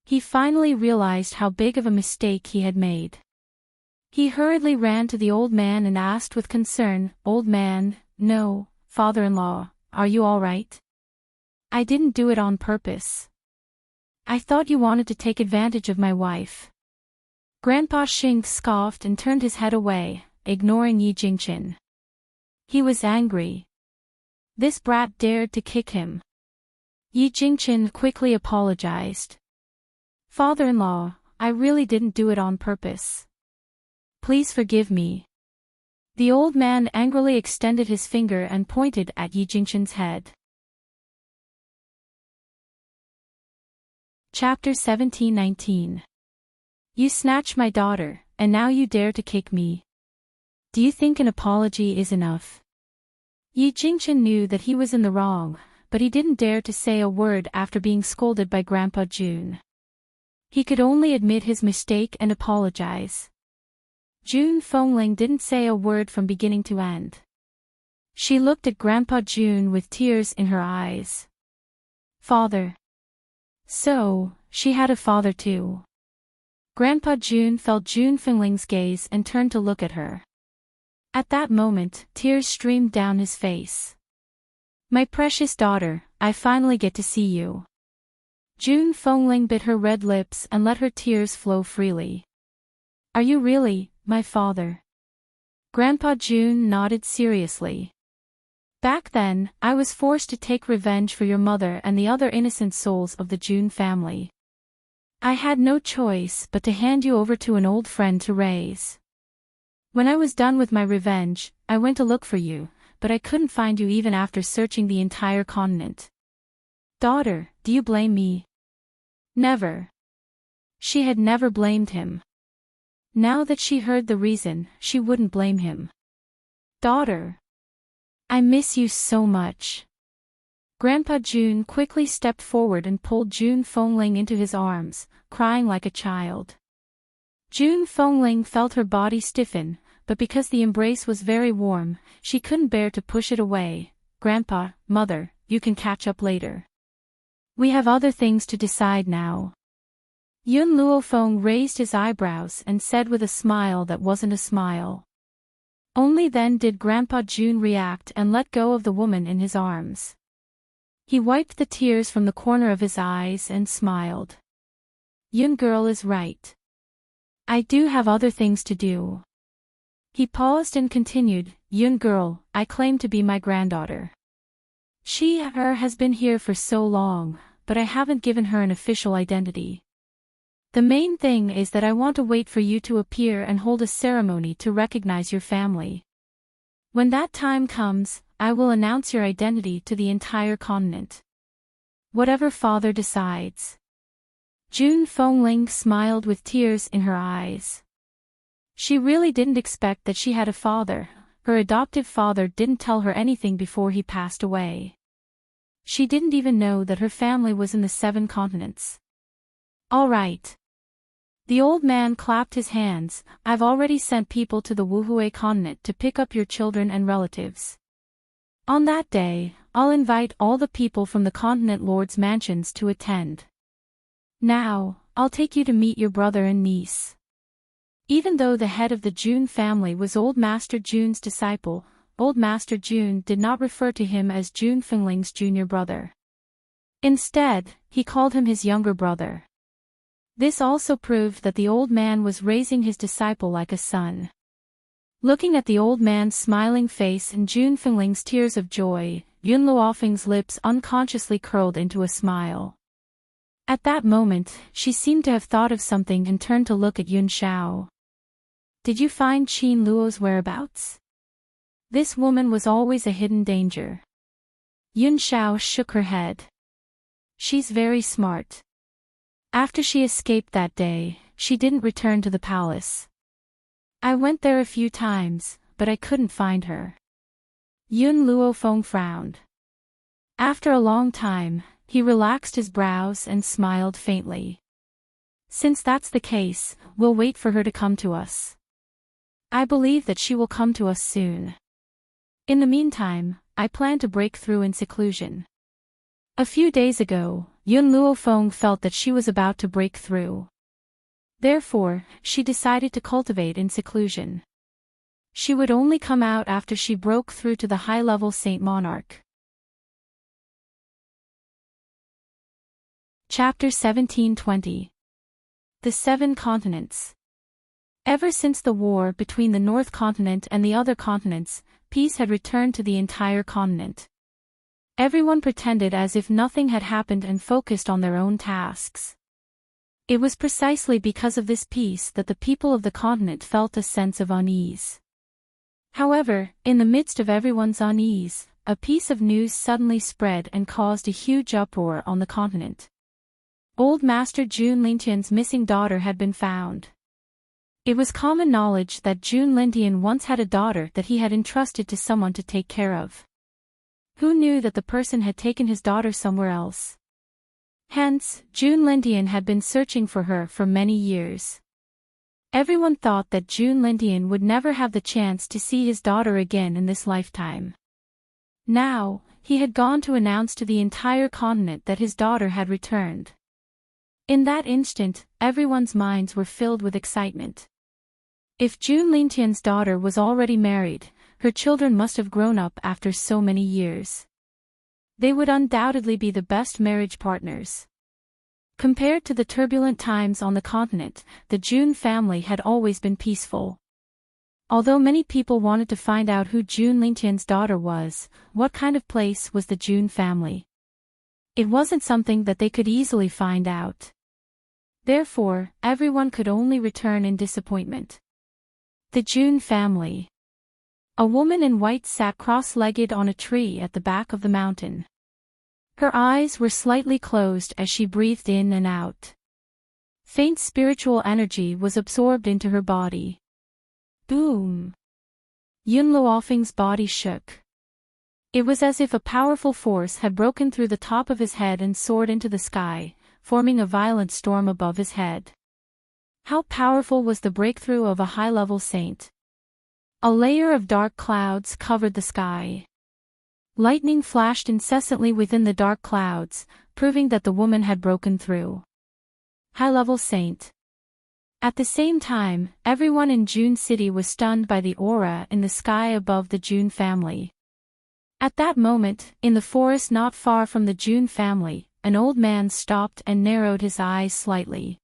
He finally realized how big of a mistake he had made. He hurriedly ran to the old man and asked with concern, "Old man, no, father-in-law, are you all right? I didn't do it on purpose. I thought you wanted to take advantage of my wife." Grandpa Xing scoffed and turned his head away, ignoring Yi Jingchen. He was angry. This brat dared to kick him. Yi Jingchen quickly apologized. Father-in-law, I really didn't do it on purpose. Please forgive me. The old man angrily extended his finger and pointed at Yi Jingchen's head. Chapter 17:19. You snatched my daughter, and now you dare to kick me. Do you think an apology is enough? Yi Jingchen knew that he was in the wrong, but he didn't dare to say a word after being scolded by Grandpa Jun. He could only admit his mistake and apologize. Jun Fengling didn't say a word from beginning to end. She looked at Grandpa Jun with tears in her eyes. Father. So, she had a father too. Grandpa Jun felt Jun Fengling's gaze and turned to look at her. At that moment, tears streamed down his face. My precious daughter, I finally get to see you. Jun Fengling bit her red lips and let her tears flow freely. Are you really, my father? Grandpa Jun nodded seriously. Back then, I was forced to take revenge for your mother and the other innocent souls of the Jun family. I had no choice but to hand you over to an old friend to raise. When I was done with my revenge, I went to look for you, but I couldn't find you even after searching the entire continent. Daughter, do you blame me? Never. She had never blamed him. Now that she heard the reason, she wouldn't blame him. Daughter. I miss you so much. Grandpa Jun quickly stepped forward and pulled Jun Fengling into his arms, crying like a child. Jun Fengling felt her body stiffen, but because the embrace was very warm, she couldn't bear to push it away. Grandpa, Mother, you can catch up later. We have other things to decide now. Yun Luofeng raised his eyebrows and said with a smile that wasn't a smile. Only then did Grandpa Jun react and let go of the woman in his arms. He wiped the tears from the corner of his eyes and smiled. Yun girl is right. I do have other things to do. He paused and continued, Yun girl, I claim to be my granddaughter. Her has been here for so long, but I haven't given her an official identity. The main thing is that I want to wait for you to appear and hold a ceremony to recognize your family. When that time comes, I will announce your identity to the entire continent. Whatever father decides. Jun Fengling smiled with tears in her eyes. She really didn't expect that she had a father. Her adoptive father didn't tell her anything before he passed away. She didn't even know that her family was in the 7 continents. All right. The old man clapped his hands. I've already sent people to the Wuhui continent to pick up your children and relatives. On that day, I'll invite all the people from the continent lords' mansions to attend. Now, I'll take you to meet your brother and niece. Even though the head of the Jun family was Old Master Jun's disciple, Old Master Jun did not refer to him as Jun Fengling's junior brother. Instead, he called him his younger brother. This also proved that the old man was raising his disciple like a son. Looking at the old man's smiling face and Jun Fengling's tears of joy, Yun Luofeng's lips unconsciously curled into a smile. At that moment, she seemed to have thought of something and turned to look at Yun Xiao. Did you find Qin Luo's whereabouts? This woman was always a hidden danger. Yun Xiao shook her head. She's very smart. After she escaped that day, she didn't return to the palace. I went there a few times, but I couldn't find her. Yun Luofeng frowned. After a long time, he relaxed his brows and smiled faintly. Since that's the case, we'll wait for her to come to us. I believe that she will come to us soon. In the meantime, I plan to break through in seclusion. A few days ago, Yun Luofeng felt that she was about to break through. Therefore, she decided to cultivate in seclusion. She would only come out after she broke through to the high-level Saint Monarch. Chapter 17:20. The 7 Continents. Ever since the war between the North Continent and the other continents, peace had returned to the entire continent. Everyone pretended as if nothing had happened and focused on their own tasks. It was precisely because of this peace that the people of the continent felt a sense of unease. However, in the midst of everyone's unease, a piece of news suddenly spread and caused a huge uproar on the continent. Old Master June Lintian's missing daughter had been found. It was common knowledge that June Lintian once had a daughter that he had entrusted to someone to take care of. Who knew that the person had taken his daughter somewhere else? Hence, June Lintian had been searching for her for many years. Everyone thought that June Lintian would never have the chance to see his daughter again in this lifetime. Now, he had gone to announce to the entire continent that his daughter had returned. In that instant, everyone's minds were filled with excitement. If June Lintian's daughter was already married, her children must have grown up after so many years. They would undoubtedly be the best marriage partners. Compared to the turbulent times on the continent, the June family had always been peaceful. Although many people wanted to find out who June Lintian's daughter was, what kind of place was the June family? It wasn't something that they could easily find out. Therefore, everyone could only return in disappointment. The June family. A woman in white sat cross-legged on a tree at the back of the mountain. Her eyes were slightly closed as she breathed in and out. Faint spiritual energy was absorbed into her body. Boom! Yun Luofeng's body shook. It was as if a powerful force had broken through the top of his head and soared into the sky, forming a violent storm above his head. How powerful was the breakthrough of a high-level saint? A layer of dark clouds covered the sky. Lightning flashed incessantly within the dark clouds, proving that the woman had broken through. High-level saint. At the same time, everyone in June City was stunned by the aura in the sky above the June family. At that moment, in the forest not far from the June family, an old man stopped and narrowed his eyes slightly.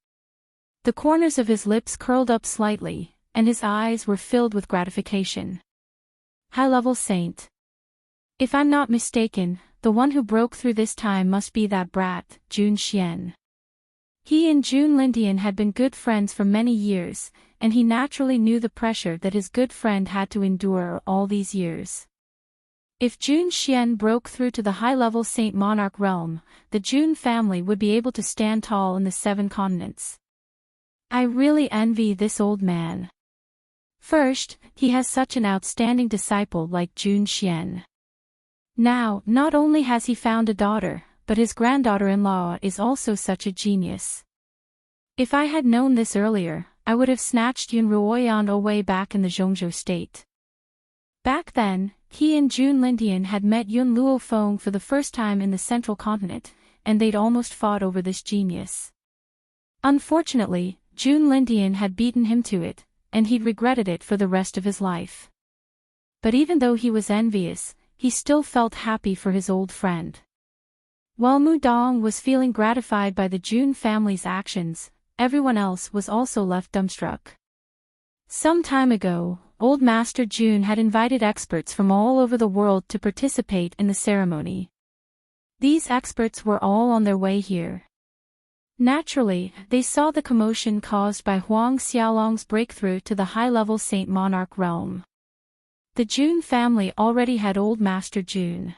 The corners of his lips curled up slightly, and his eyes were filled with gratification. High-level saint. If I'm not mistaken, the one who broke through this time must be that brat, June Xian. He and June Lintian had been good friends for many years, and he naturally knew the pressure that his good friend had to endure all these years. If June Xian broke through to the high-level Saint Monarch realm, the June family would be able to stand tall in the 7 continents. I really envy this old man. First, he has such an outstanding disciple like June Xian. Now, not only has he found a daughter, but his granddaughter-in-law is also such a genius. If I had known this earlier, I would have snatched Yun Ruoyan away back in the Zhongzhou state. Back then, he and June Lintian had met Yun Luofeng for the first time in the central continent, and they'd almost fought over this genius. Unfortunately, June Lintian had beaten him to it, and he'd regretted it for the rest of his life. But even though he was envious, he still felt happy for his old friend. While Mu Dong was feeling gratified by the June family's actions, everyone else was also left dumbstruck. Some time ago, Old Master June had invited experts from all over the world to participate in the ceremony. These experts were all on their way here. Naturally, they saw the commotion caused by Huang Xiaolong's breakthrough to the high-level Saint Monarch realm. The June family already had Old Master June.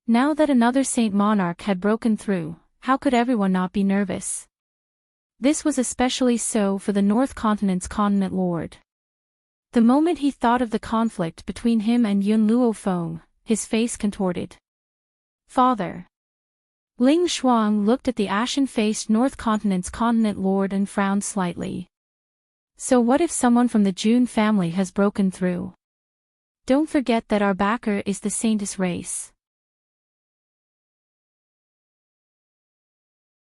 Now that another Saint Monarch had broken through, how could everyone not be nervous? This was especially so for the North Continent's continent lord. The moment he thought of the conflict between him and Yun Luofeng, his face contorted. Father. Ling Shuang looked at the ashen-faced North Continent's continent lord and frowned slightly. So what if someone from the June family has broken through? Don't forget that our backer is the Saintess race.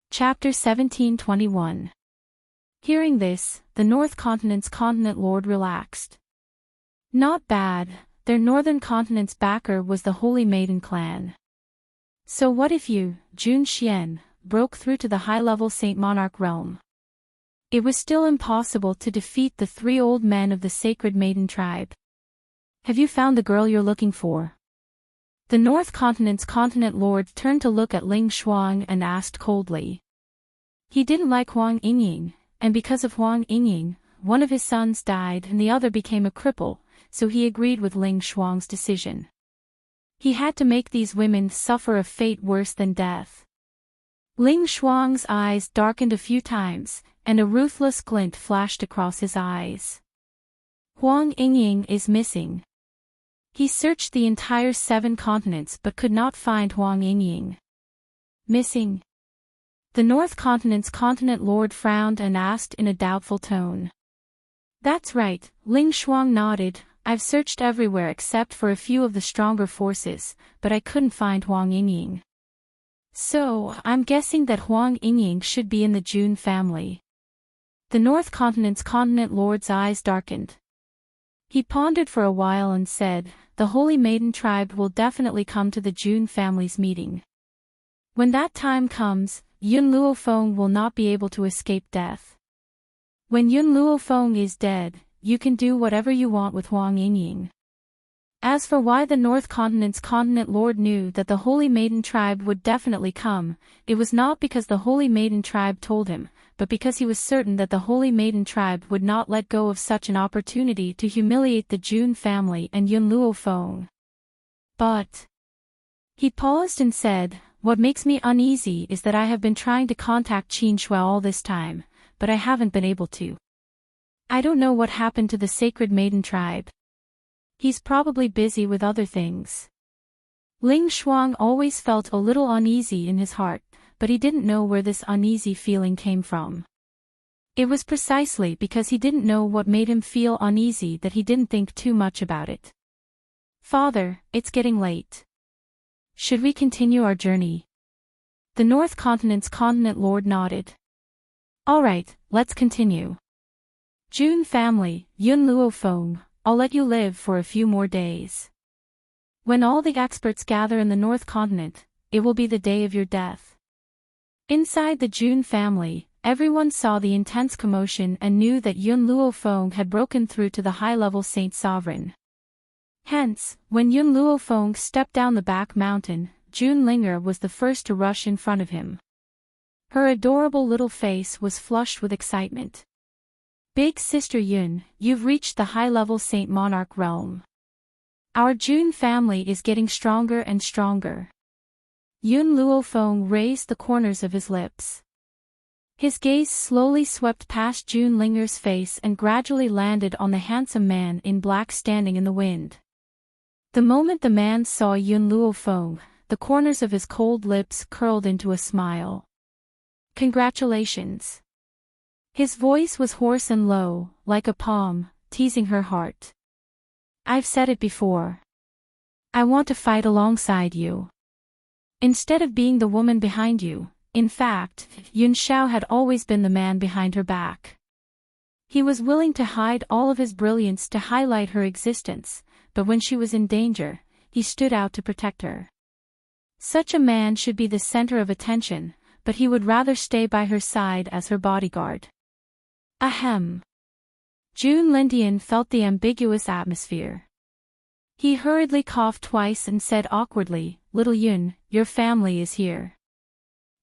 Chapter 1721. Hearing this, the North Continent's continent lord relaxed. Not bad, their Northern Continent's backer was the Holy Maiden clan. So what if you, June Xian, broke through to the high-level Saint Monarch realm? It was still impossible to defeat the 3 old men of the sacred maiden tribe. Have you found the girl you're looking for? The North Continent's continent lord turned to look at Ling Shuang and asked coldly. He didn't like Huang Yingying, and because of Huang Yingying, one of his sons died and the other became a cripple, so he agreed with Ling Shuang's decision. He had to make these women suffer a fate worse than death. Ling Shuang's eyes darkened a few times, and a ruthless glint flashed across his eyes. Huang Yingying is missing. He searched the entire 7 continents but could not find Huang Yingying. Missing? The North Continent's continent lord frowned and asked in a doubtful tone. That's right, Ling Shuang nodded. I've searched everywhere except for a few of the stronger forces, but I couldn't find Huang Yingying. So, I'm guessing that Huang Yingying should be in the Jun family. The North Continent's continent lord's eyes darkened. He pondered for a while and said, the Holy Maiden tribe will definitely come to the Jun family's meeting. When that time comes, Yun Luofeng will not be able to escape death. When Yun Luofeng is dead, you can do whatever you want with Huang Yingying. As for why the North Continent's continent lord knew that the Holy Maiden tribe would definitely come, it was not because the Holy Maiden tribe told him, but because he was certain that the Holy Maiden tribe would not let go of such an opportunity to humiliate the Jun family and Yun Luofeng. But he paused and said, what makes me uneasy is that I have been trying to contact Qin Shui all this time, but I haven't been able to. I don't know what happened to the Sacred Maiden tribe. He's probably busy with other things. Ling Shuang always felt a little uneasy in his heart, but he didn't know where this uneasy feeling came from. It was precisely because he didn't know what made him feel uneasy that he didn't think too much about it. Father, it's getting late. Should we continue our journey? The North Continent's continent lord nodded. All right, let's continue. Jun family, Yun Luofeng, I'll let you live for a few more days. When all the experts gather in the North Continent, it will be the day of your death. Inside the Jun family, everyone saw the intense commotion and knew that Yun Luofeng had broken through to the high-level Saint Sovereign. Hence, when Yun Luofeng stepped down the back mountain, Jun Linger was the first to rush in front of him. Her adorable little face was flushed with excitement. Big Sister Yun, you've reached the high-level Saint Monarch realm. Our Jun family is getting stronger and stronger. Yun Luofeng raised the corners of his lips. His gaze slowly swept past Jun Linger's face and gradually landed on the handsome man in black standing in the wind. The moment the man saw Yun Luofeng, the corners of his cold lips curled into a smile. Congratulations. His voice was hoarse and low, like a palm, teasing her heart. I've said it before. I want to fight alongside you. Instead of being the woman behind you, in fact, Yun Xiao had always been the man behind her back. He was willing to hide all of his brilliance to highlight her existence, but when she was in danger, he stood out to protect her. Such a man should be the center of attention, but he would rather stay by her side as her bodyguard. Ahem. Jun Lindian felt the ambiguous atmosphere. He hurriedly coughed twice and said awkwardly, Little Yun, your family is here.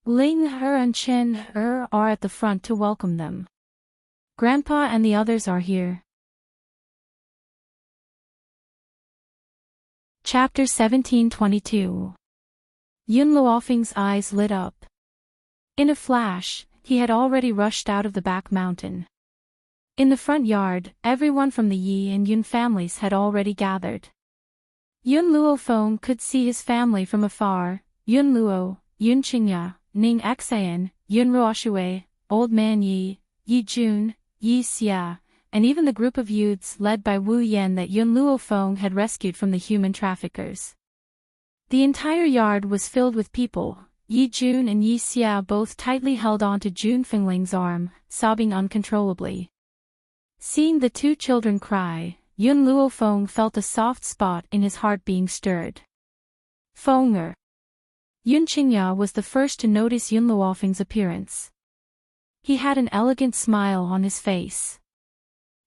Ling He and Chen He are at the front to welcome them. Grandpa and the others are here. Chapter 1722. Yun Luofeng's eyes lit up. In a flash, he had already rushed out of the back mountain. In the front yard, everyone from the Yi and Yun families had already gathered. Yun Luofeng could see his family from afar, Yun Luo, Yun Qingya, Ning Xan, Yun Ruoshui, Old Man Yi, Yi Jun, Yi Xia, and even the group of youths led by Wu Yan that Yun Luofeng had rescued from the human traffickers. The entire yard was filled with people. Yi Jun and Yi Xia both tightly held on to Jun Fingling's arm, sobbing uncontrollably. Seeing the 2 children cry, Yun Luofeng felt a soft spot in his heart being stirred. Fenger. Yun Qingya was the first to notice Yun Luofeng's appearance. He had an elegant smile on his face.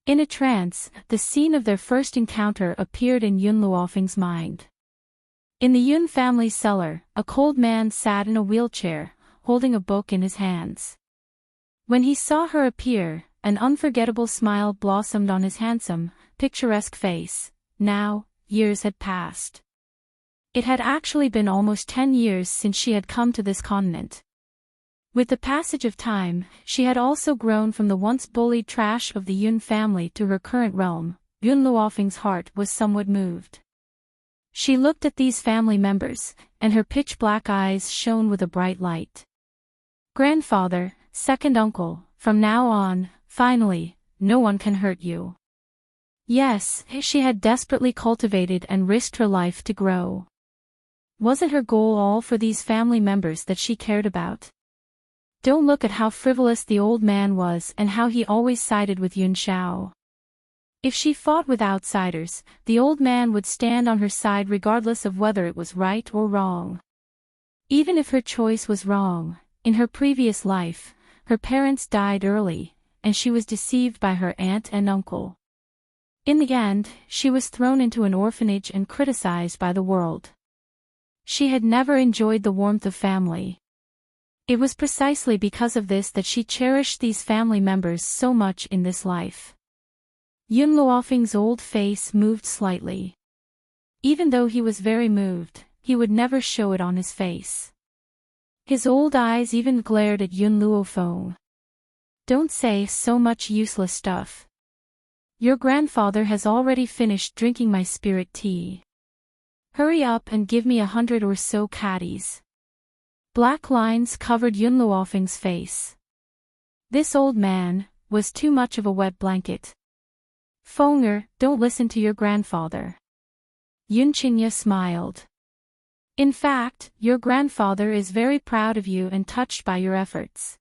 In a trance, the scene of their first encounter appeared in Yun Luofeng's mind. In the Yun family cellar, a cold man sat in a wheelchair, holding a book in his hands. When he saw her appear, an unforgettable smile blossomed on his handsome, picturesque face. Now, years had passed. It had actually been almost 10 years since she had come to this continent. With the passage of time, she had also grown from the once bullied trash of the Yun family to her current realm. Yun Luofeng's heart was somewhat moved. She looked at these family members, and her pitch-black eyes shone with a bright light. Grandfather, second uncle, from now on, finally, no one can hurt you. Yes, she had desperately cultivated and risked her life to grow. Wasn't her goal all for these family members that she cared about? Don't look at how frivolous the old man was and how he always sided with Yun Shao. If she fought with outsiders, the old man would stand on her side regardless of whether it was right or wrong. Even if her choice was wrong, in her previous life, her parents died early, and she was deceived by her aunt and uncle. In the end, she was thrown into an orphanage and criticized by the world. She had never enjoyed the warmth of family. It was precisely because of this that she cherished these family members so much in this life. Yun Luofeng's old face moved slightly. Even though he was very moved, he would never show it on his face. His old eyes even glared at Yun Luofeng. Don't say so much useless stuff. Your grandfather has already finished drinking my spirit tea. Hurry up and give me 100 or so caddies. Black lines covered Yun Luofeng's face. This old man was too much of a wet blanket. Fenger, don't listen to your grandfather. Yun Qinya smiled. In fact, your grandfather is very proud of you and touched by your efforts.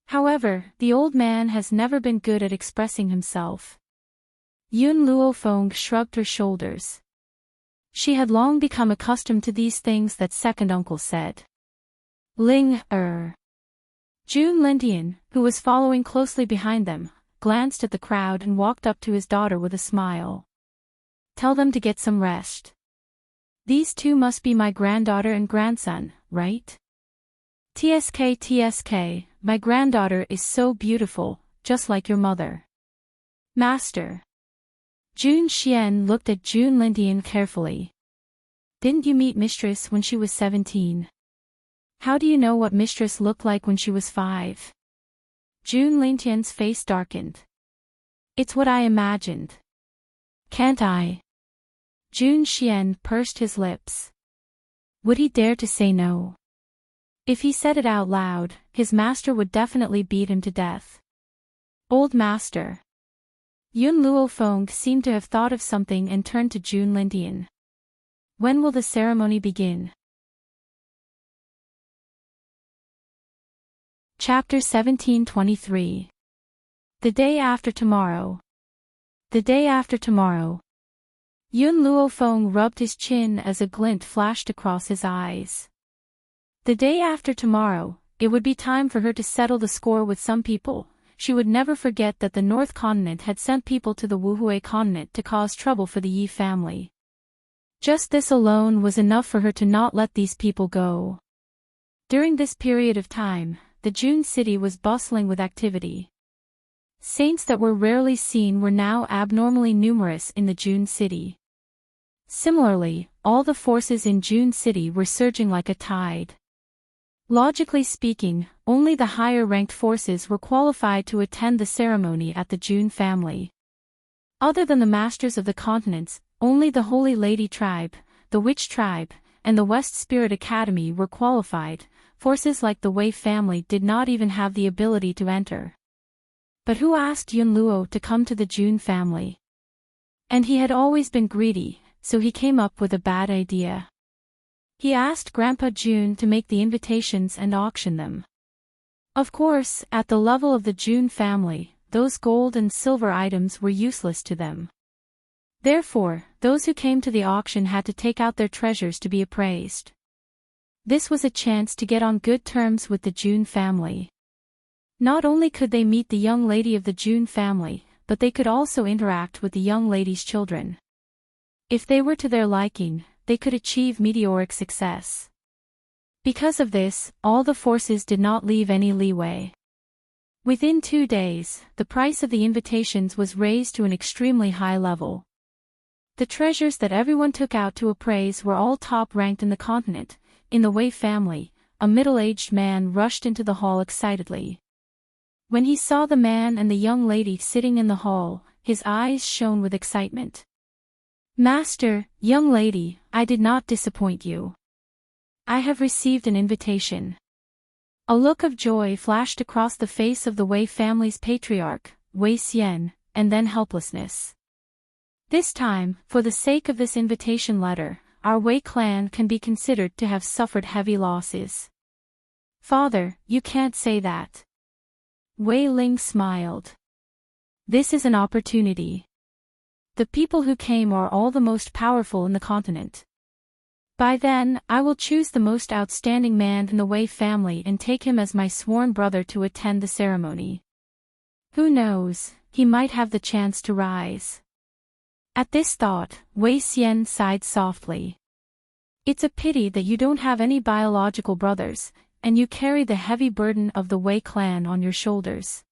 However, the old man has never been good at expressing himself. Yun Luofeng shrugged her shoulders. She had long become accustomed to these things that second uncle said. Jun Lindian, who was following closely behind them, glanced at the crowd and walked up to his daughter with a smile. Tell them to get some rest. These two must be my granddaughter and grandson, right? TSK, my granddaughter is so beautiful, just like your mother. Master. Jun Xian looked at Jun Lindian carefully. Didn't you meet Mistress when she was 17? How do you know what Mistress looked like when she was 5? Jun Lindian's face darkened. It's what I imagined. Can't I? Jun Xian pursed his lips. Would he dare to say no? If he said it out loud, his master would definitely beat him to death. Old master. Yun Luofeng seemed to have thought of something and turned to Jun Lindian. When will the ceremony begin? Chapter 1723. The day after tomorrow. The day after tomorrow. Yun Luofeng rubbed his chin as a glint flashed across his eyes. The day after tomorrow, it would be time for her to settle the score with some people. She would never forget that the North Continent had sent people to the Wuhui continent to cause trouble for the Yi family. Just this alone was enough for her to not let these people go. During this period of time, the Jun city was bustling with activity. Saints that were rarely seen were now abnormally numerous in the Jun city. Similarly, all the forces in Jun city were surging like a tide. Logically speaking, only the higher-ranked forces were qualified to attend the ceremony at the Jun family. Other than the masters of the continents, only the Holy Lady tribe, the Witch tribe, and the West Spirit Academy were qualified. Forces like the Wei family did not even have the ability to enter. But who asked Yun Luo to come to the Jun family? And he had always been greedy, so he came up with a bad idea. He asked Grandpa Jun to make the invitations and auction them. Of course, at the level of the Jun family, those gold and silver items were useless to them. Therefore, those who came to the auction had to take out their treasures to be appraised. This was a chance to get on good terms with the Jun family. Not only could they meet the young lady of the June family, but they could also interact with the young lady's children. If they were to their liking, they could achieve meteoric success. Because of this, all the forces did not leave any leeway. Within 2 days, the price of the invitations was raised to an extremely high level. The treasures that everyone took out to appraise were all top-ranked in the continent. In the Wei family, a middle-aged man rushed into the hall excitedly. When he saw the man and the young lady sitting in the hall, his eyes shone with excitement. "Master, young lady, I did not disappoint you. I have received an invitation." A look of joy flashed across the face of the Wei family's patriarch, Wei Xian, and then helplessness. "This time, for the sake of this invitation letter, our Wei clan can be considered to have suffered heavy losses." "Father, you can't say that." Wei Ling smiled. "This is an opportunity. The people who came are all the most powerful in the continent. By then, I will choose the most outstanding man in the Wei family and take him as my sworn brother to attend the ceremony. Who knows, he might have the chance to rise." At this thought, Wei Xian sighed softly. "It's a pity that you don't have any biological brothers, and you carry the heavy burden of the Wei clan on your shoulders.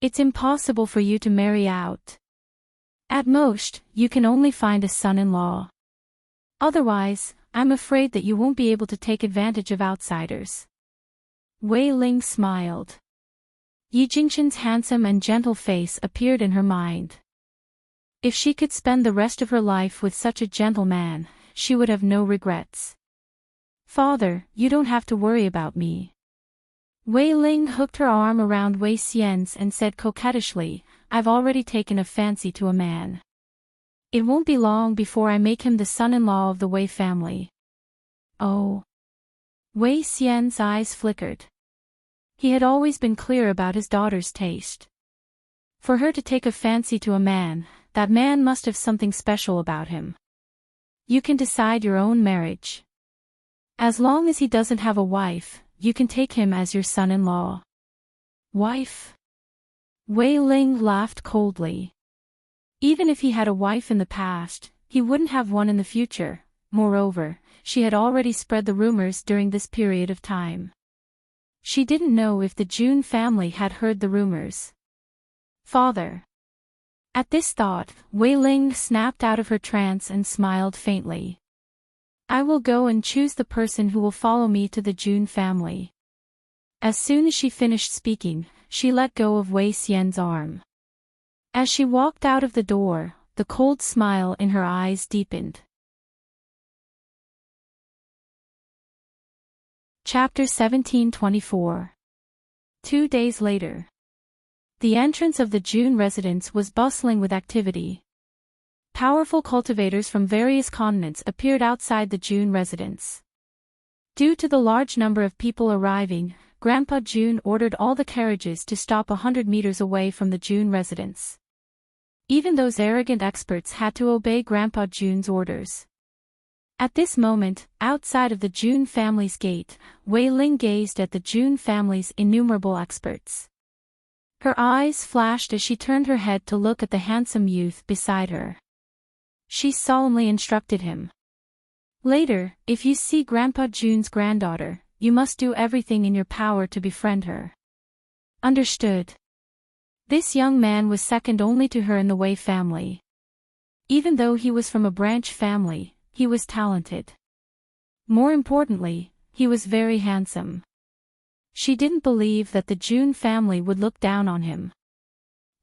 It's impossible for you to marry out. At most, you can only find a son-in-law. Otherwise, I'm afraid that you won't be able to take advantage of outsiders." Wei Ling smiled. Yi Jingxin's handsome and gentle face appeared in her mind. If she could spend the rest of her life with such a gentle man, she would have no regrets. "Father, you don't have to worry about me." Wei Ling hooked her arm around Wei Xian's and said coquettishly, "I've already taken a fancy to a man. It won't be long before I make him the son-in-law of the Wei family." "Oh." Wei Xian's eyes flickered. He had always been clear about his daughter's taste. For her to take a fancy to a man, that man must have something special about him. "You can decide your own marriage. As long as he doesn't have a wife, you can take him as your son-in-law." "Wife?" Wei Ling laughed coldly. Even if he had a wife in the past, he wouldn't have one in the future. Moreover, she had already spread the rumors during this period of time. She didn't know if the June family had heard the rumors. "Father." At this thought, Wei Ling snapped out of her trance and smiled faintly. "I will go and choose the person who will follow me to the June family." As soon as she finished speaking, she let go of Wei Xian's arm. As she walked out of the door, the cold smile in her eyes deepened. Chapter 1724. 2 days later. The entrance of the June residence was bustling with activity. Powerful cultivators from various continents appeared outside the June residence. Due to the large number of people arriving, Grandpa June ordered all the carriages to stop 100 meters away from the June residence. Even those arrogant experts had to obey Grandpa June's orders. At this moment, outside of the June family's gate, Wei Ling gazed at the June family's innumerable experts. Her eyes flashed as she turned her head to look at the handsome youth beside her. She solemnly instructed him. "Later, if you see Grandpa June's granddaughter, you must do everything in your power to befriend her." "Understood." This young man was second only to her in the Wei family. Even though he was from a branch family, he was talented. More importantly, he was very handsome. She didn't believe that the June family would look down on him.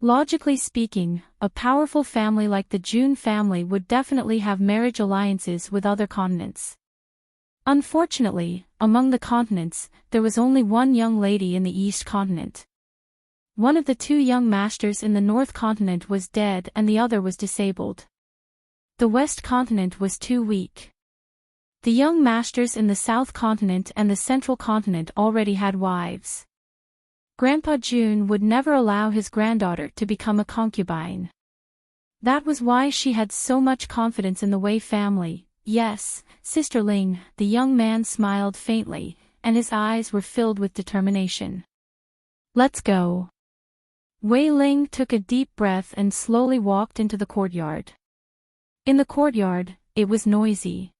Logically speaking, a powerful family like the June family would definitely have marriage alliances with other continents. Unfortunately, among the continents, there was only one young lady in the East continent. One of the 2 young masters in the North continent was dead and the other was disabled. The West continent was too weak. The young masters in the South continent and the Central continent already had wives. Grandpa June would never allow his granddaughter to become a concubine. That was why she had so much confidence in the Wei family. "Yes, Sister Ling," the young man smiled faintly, and his eyes were filled with determination. Let's go. Wei Ling took a deep breath and slowly walked into the courtyard. In the courtyard, it was noisy.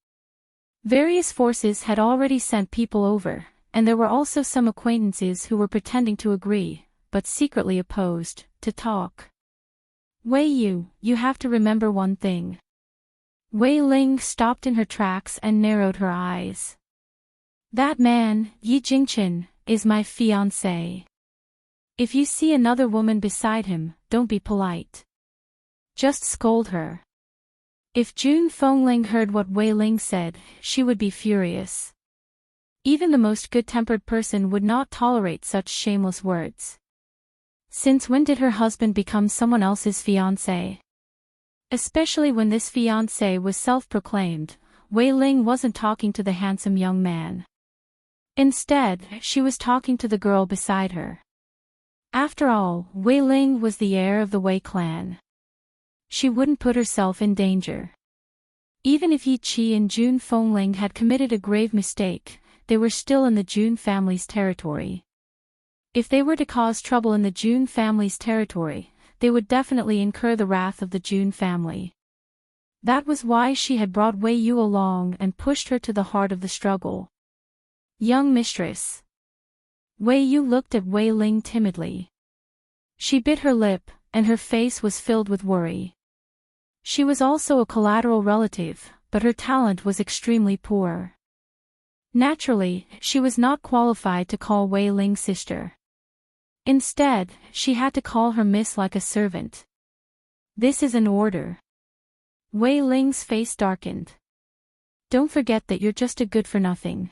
Various forces had already sent people over, and there were also some acquaintances who were pretending to agree, but secretly opposed, to talk. Wei Yu, you have to remember one thing. Wei Ling stopped in her tracks and narrowed her eyes. That man, Yi Jingchen, is my fiancé. If you see another woman beside him, don't be polite. Just scold her. If Jun Fengling heard what Wei Ling said, she would be furious. Even the most good-tempered person would not tolerate such shameless words. Since when did her husband become someone else's fiancé? Especially when this fiancé was self-proclaimed, Wei Ling wasn't talking to the handsome young man. Instead, she was talking to the girl beside her. After all, Wei Ling was the heir of the Wei clan. She wouldn't put herself in danger. Even if Yi Qi and Jun Fengling had committed a grave mistake, they were still in the Jun family's territory. If they were to cause trouble in the Jun family's territory, they would definitely incur the wrath of the Jun family. That was why she had brought Wei Yu along and pushed her to the heart of the struggle. Young mistress. Wei Yu looked at Wei Ling timidly. She bit her lip, and her face was filled with worry. She was also a collateral relative, but her talent was extremely poor. Naturally, she was not qualified to call Wei Ling sister. Instead, she had to call her miss like a servant. This is an order. Wei Ling's face darkened. Don't forget that you're just a good-for-nothing.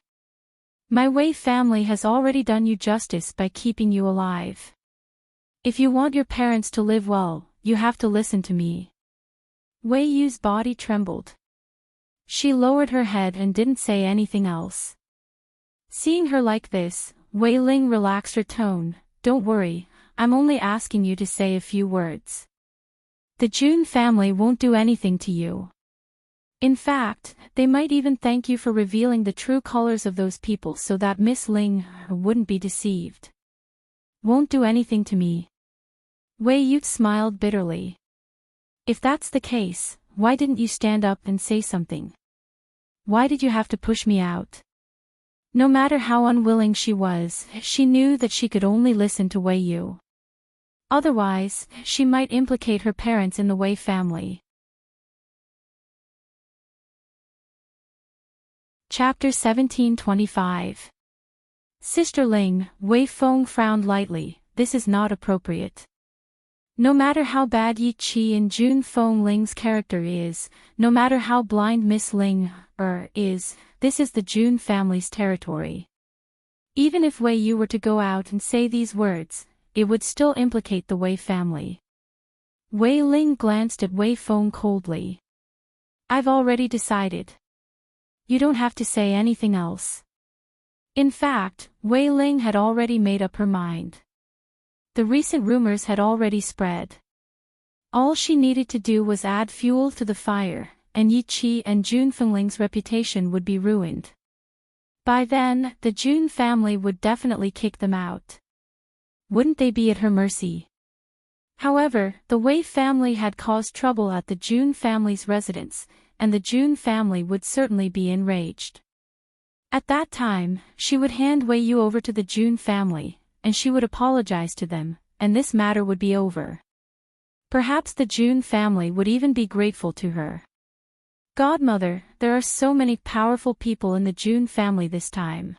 My Wei family has already done you justice by keeping you alive. If you want your parents to live well, you have to listen to me. Wei Yu's body trembled. She lowered her head and didn't say anything else. Seeing her like this, Wei Ling relaxed her tone. Don't worry, I'm only asking you to say a few words. The Jun family won't do anything to you. In fact, they might even thank you for revealing the true colors of those people so that Miss Ling wouldn't be deceived. Won't do anything to me. Wei Yu smiled bitterly. If that's the case, why didn't you stand up and say something? Why did you have to push me out? No matter how unwilling she was, she knew that she could only listen to Wei Yu. Otherwise, she might implicate her parents in the Wei family. Chapter 1725. Sister Ling, Wei Feng frowned lightly. This is not appropriate. No matter how bad Yi Qi and Jun Fengling's character is, no matter how blind Miss Ling is, this is the Jun family's territory. Even if Wei Yu were to go out and say these words, it would still implicate the Wei family. Wei Ling glanced at Wei Feng coldly. I've already decided. You don't have to say anything else. In fact, Wei Ling had already made up her mind. The recent rumors had already spread. All she needed to do was add fuel to the fire, and Yi Qi and Jun Fengling's reputation would be ruined. By then, the Jun family would definitely kick them out. Wouldn't they be at her mercy? However, the Wei family had caused trouble at the Jun family's residence, and the Jun family would certainly be enraged. At that time, she would hand Wei Yu over to the Jun family, and she would apologize to them, and this matter would be over. Perhaps the Jun family would even be grateful to her. Godmother, there are so many powerful people in the Jun family this time.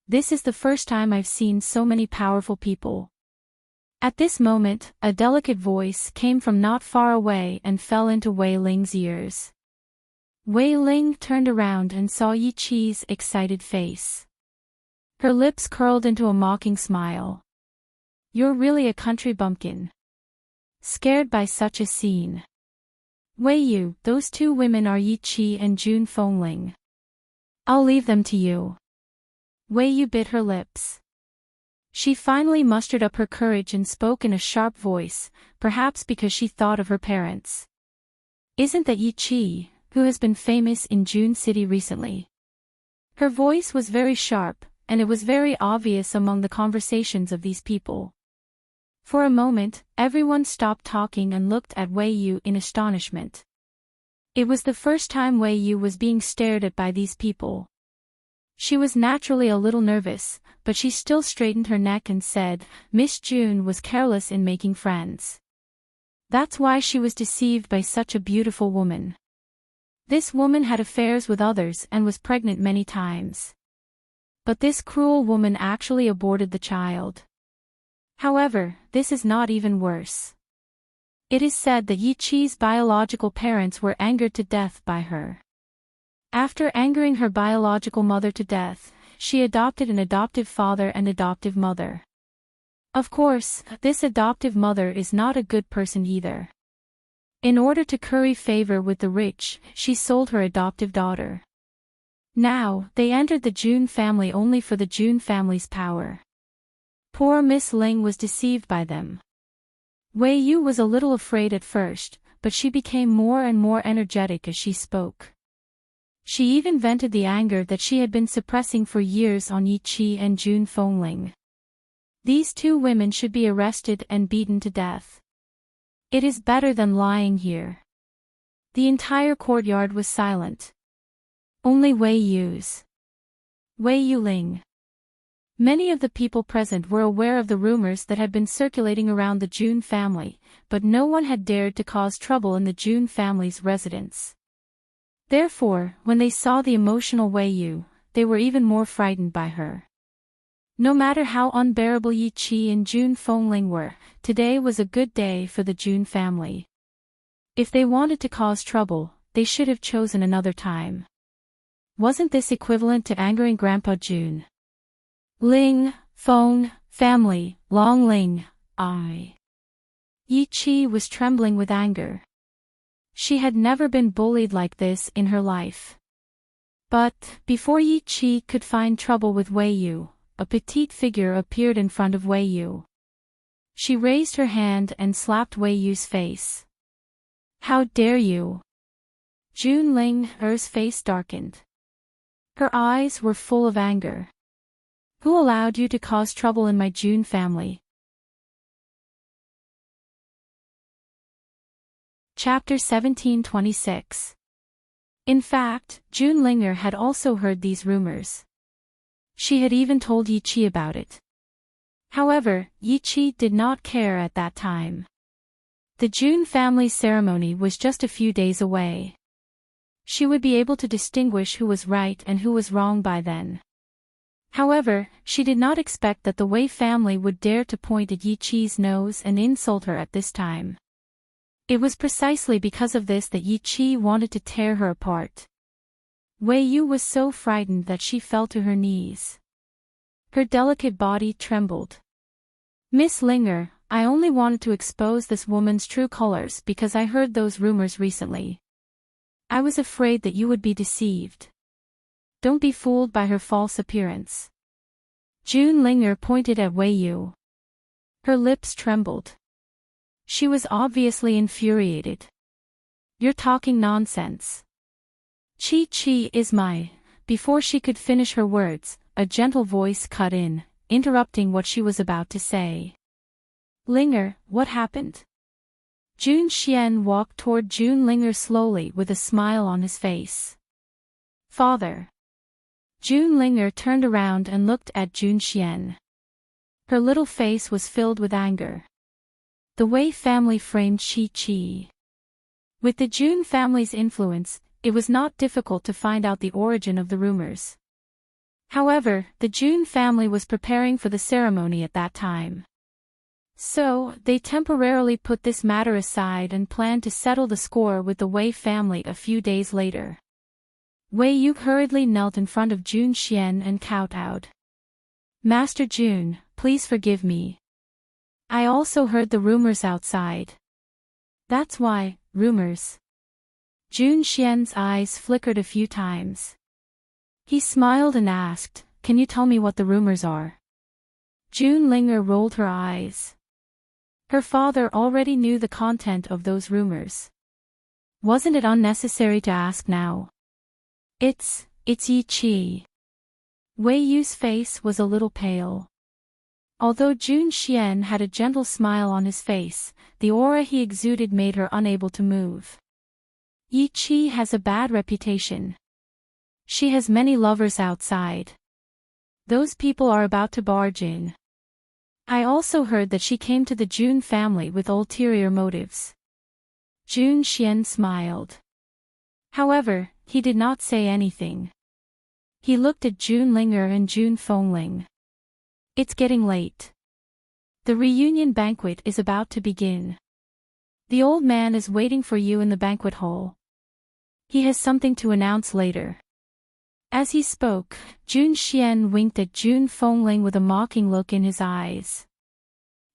This is the first time I've seen so many powerful people. At this moment, a delicate voice came from not far away and fell into Wei Ling's ears. Wei Ling turned around and saw Yi Qi's excited face. Her lips curled into a mocking smile. You're really a country bumpkin. Scared by such a scene. Wei Yu, those two women are Yi Qi and Jun Fengling. I'll leave them to you. Wei Yu bit her lips. She finally mustered up her courage and spoke in a sharp voice, perhaps because she thought of her parents. Isn't that Yi Qi, who has been famous in Jun City recently? Her voice was very sharp, and it was very obvious among the conversations of these people. For a moment, everyone stopped talking and looked at Wei Yu in astonishment. It was the first time Wei Yu was being stared at by these people. She was naturally a little nervous, but she still straightened her neck and said, Miss June was careless in making friends. That's why she was deceived by such a beautiful woman. This woman had affairs with others and was pregnant many times. But this cruel woman actually aborted the child. However, this is not even worse. It is said that Yi Qi's biological parents were angered to death by her. After angering her biological mother to death, she adopted an adoptive father and adoptive mother. Of course, this adoptive mother is not a good person either. In order to curry favor with the rich, she sold her adoptive daughter. Now, they entered the June family only for the June family's power. Poor Miss Ling was deceived by them. Wei Yu was a little afraid at first, but she became more and more energetic as she spoke. She even vented the anger that she had been suppressing for years on Yi Qi and June Fengling. These two women should be arrested and beaten to death. It is better than lying here. The entire courtyard was silent. Only Wei Yu's. Wei Yuling. Many of the people present were aware of the rumors that had been circulating around the June family, but no one had dared to cause trouble in the June family's residence. Therefore, when they saw the emotional Wei Yu, they were even more frightened by her. No matter how unbearable Yi Qi and June Fengling were, today was a good day for the June family. If they wanted to cause trouble, they should have chosen another time. Wasn't this equivalent to angering Grandpa June? Ling, Feng, family, Long Ling, I. Yi Qi was trembling with anger. She had never been bullied like this in her life. But, before Yi Qi could find trouble with Wei Yu, a petite figure appeared in front of Wei Yu. She raised her hand and slapped Wei Yu's face. How dare you? June Ling's face darkened. Her eyes were full of anger. Who allowed you to cause trouble in my June family? Chapter 1726. In fact, June Linger had also heard these rumors. She had even told Yi Qi about it. However, Yi Qi did not care at that time. The June family ceremony was just a few days away. She would be able to distinguish who was right and who was wrong by then. However, she did not expect that the Wei family would dare to point at Yi Qi's nose and insult her at this time. It was precisely because of this that Yi Qi wanted to tear her apart. Wei Yu was so frightened that she fell to her knees. Her delicate body trembled. Miss Linger, I only wanted to expose this woman's true colors because I heard those rumors recently. I was afraid that you would be deceived. Don't be fooled by her false appearance. June Linger pointed at Wei Yu. Her lips trembled. She was obviously infuriated. You're talking nonsense. Qi is my. Before she could finish her words, a gentle voice cut in, interrupting what she was about to say. Linger, what happened? Jun Xian walked toward June Linger slowly with a smile on his face. Father. June Linger turned around and looked at Jun Xian. Her little face was filled with anger. The Wei family framed Qi. With the Jun family's influence, it was not difficult to find out the origin of the rumors. However, the Jun family was preparing for the ceremony at that time. So, they temporarily put this matter aside and planned to settle the score with the Wei family a few days later. Wei Yu hurriedly knelt in front of Jun Xian and kowtowed. Master Jun, please forgive me. I also heard the rumors outside. That's why, rumors. Jun Xian's eyes flickered a few times. He smiled and asked, Can you tell me what the rumors are? June Linger rolled her eyes. Her father already knew the content of those rumors. Wasn't it unnecessary to ask now? It's Yi Qi. Wei Yu's face was a little pale. Although Jun Xian had a gentle smile on his face, the aura he exuded made her unable to move. Yi Qi has a bad reputation. She has many lovers outside. Those people are about to barge in. I also heard that she came to the Jun family with ulterior motives. Jun Xian smiled. However, he did not say anything. He looked at Jun Linger and Jun Fengling. It's getting late. The reunion banquet is about to begin. The old man is waiting for you in the banquet hall. He has something to announce later. As he spoke, Jun Xian winked at Jun Fengling with a mocking look in his eyes.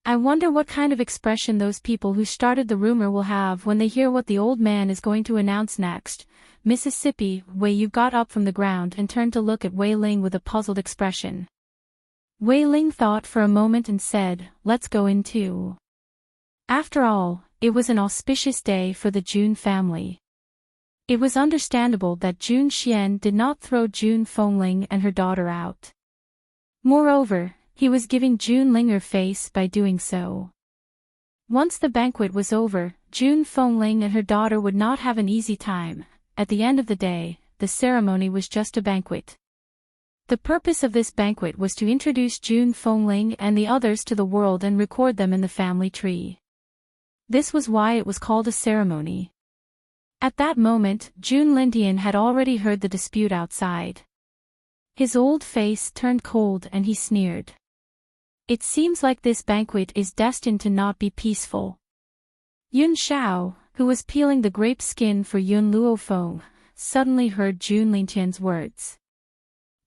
I wonder what kind of expression those people who started the rumor will have when they hear what the old man is going to announce next. Mississippi, Wei Yu got up from the ground and turned to look at Wei Ling with a puzzled expression. Wei Ling thought for a moment and said, let's go in too. After all, it was an auspicious day for the Jun family. It was understandable that Jun Xian did not throw Jun Fengling and her daughter out. Moreover, he was giving Jun Linger face by doing so. Once the banquet was over, Jun Fengling and her daughter would not have an easy time. At the end of the day, the ceremony was just a banquet. The purpose of this banquet was to introduce Jun Fengling and the others to the world and record them in the family tree. This was why it was called a ceremony. At that moment, Jun Lintian had already heard the dispute outside. His old face turned cold and he sneered. It seems like this banquet is destined to not be peaceful. Yun Xiao, who was peeling the grape skin for Yun Luofeng, suddenly heard Jun Lintian's words.